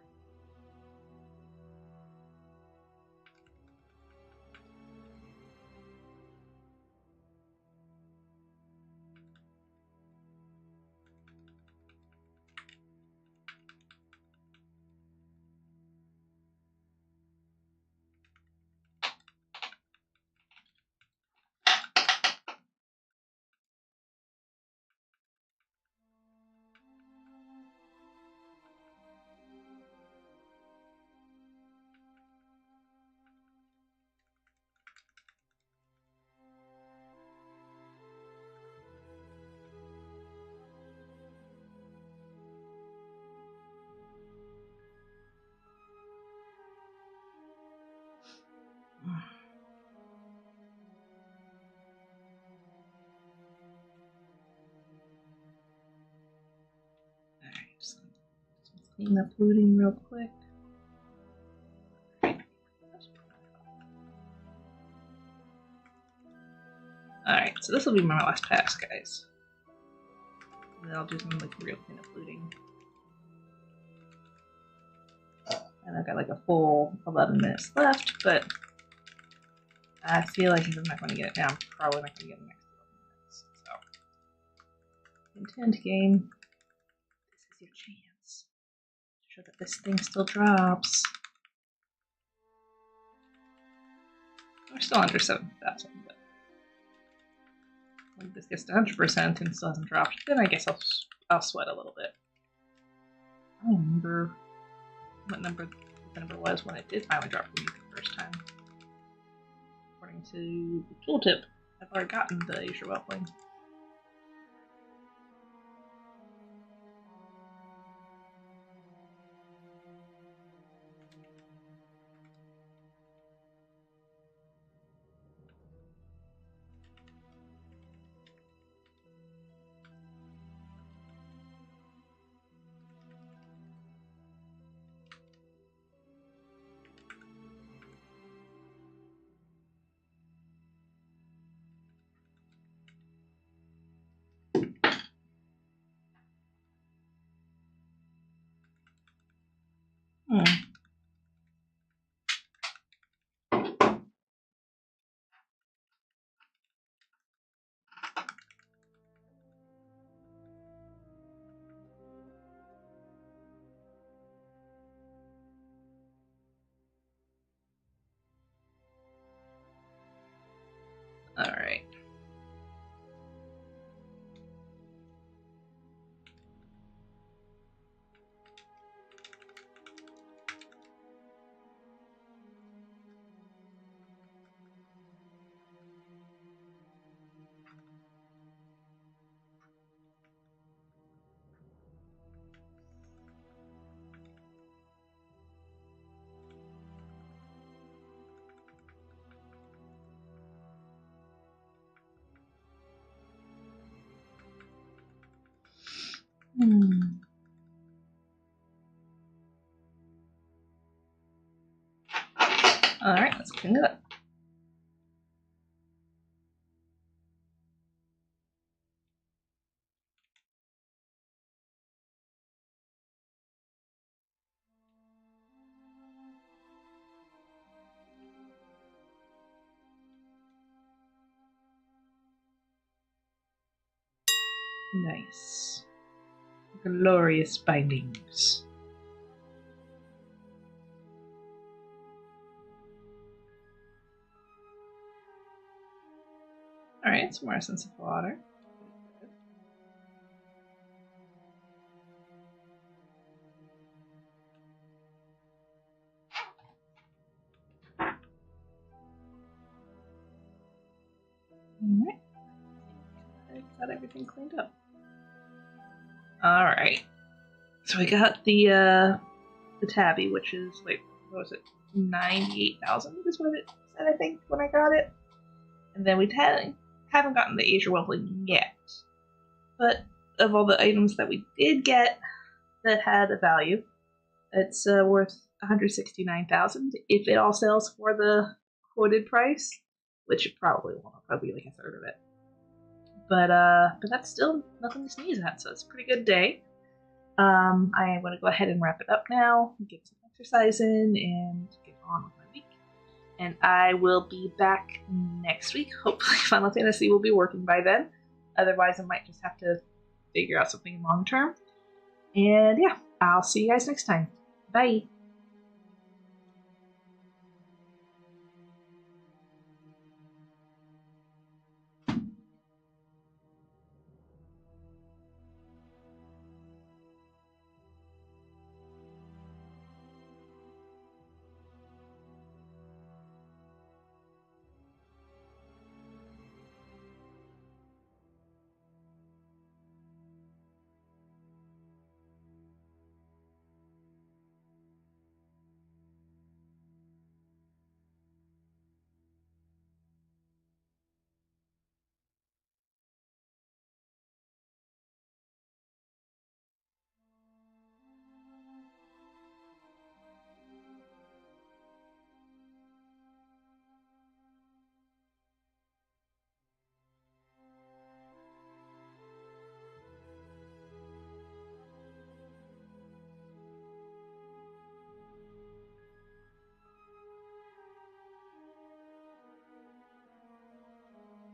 Alright, just clean up looting real quick. Alright, so this will be my last pass, guys. And then I'll do some like real cleanup looting. And I've got like a full 11 minutes left, but I feel like if I'm not going to get it now, I'm probably not going to get it in the next 12 minutes. So, intend game. This is your chance. Make sure that this thing still drops. We're still under 7,000, but when this gets to 100% and still hasn't dropped, then I guess I'll sweat a little bit. I don't remember what number the number was when it did finally drop for me the first time. According to the tooltip, I've already gotten the Asia Whelpling. Alright. Alright, let's clean it up. Nice. Glorious bindings. Alright, some more essence of water. Alright. I got everything cleaned up. Alright. So we got the tabby, which is, wait, what was it? 98,000 is what it said, I think, when I got it. And then we haven't gotten the Azure Weapon yet. But of all the items that we did get that had a value, it's worth 169,000 if it all sells for the quoted price, which it probably won't. Probably like a third of it. But that's still nothing to sneeze at, so it's a pretty good day. I want to go ahead and wrap it up now, get some exercise in, and get on with my week. And I will be back next week. Hopefully Final Fantasy will be working by then. Otherwise, I might just have to figure out something long term. And yeah, I'll see you guys next time. Bye!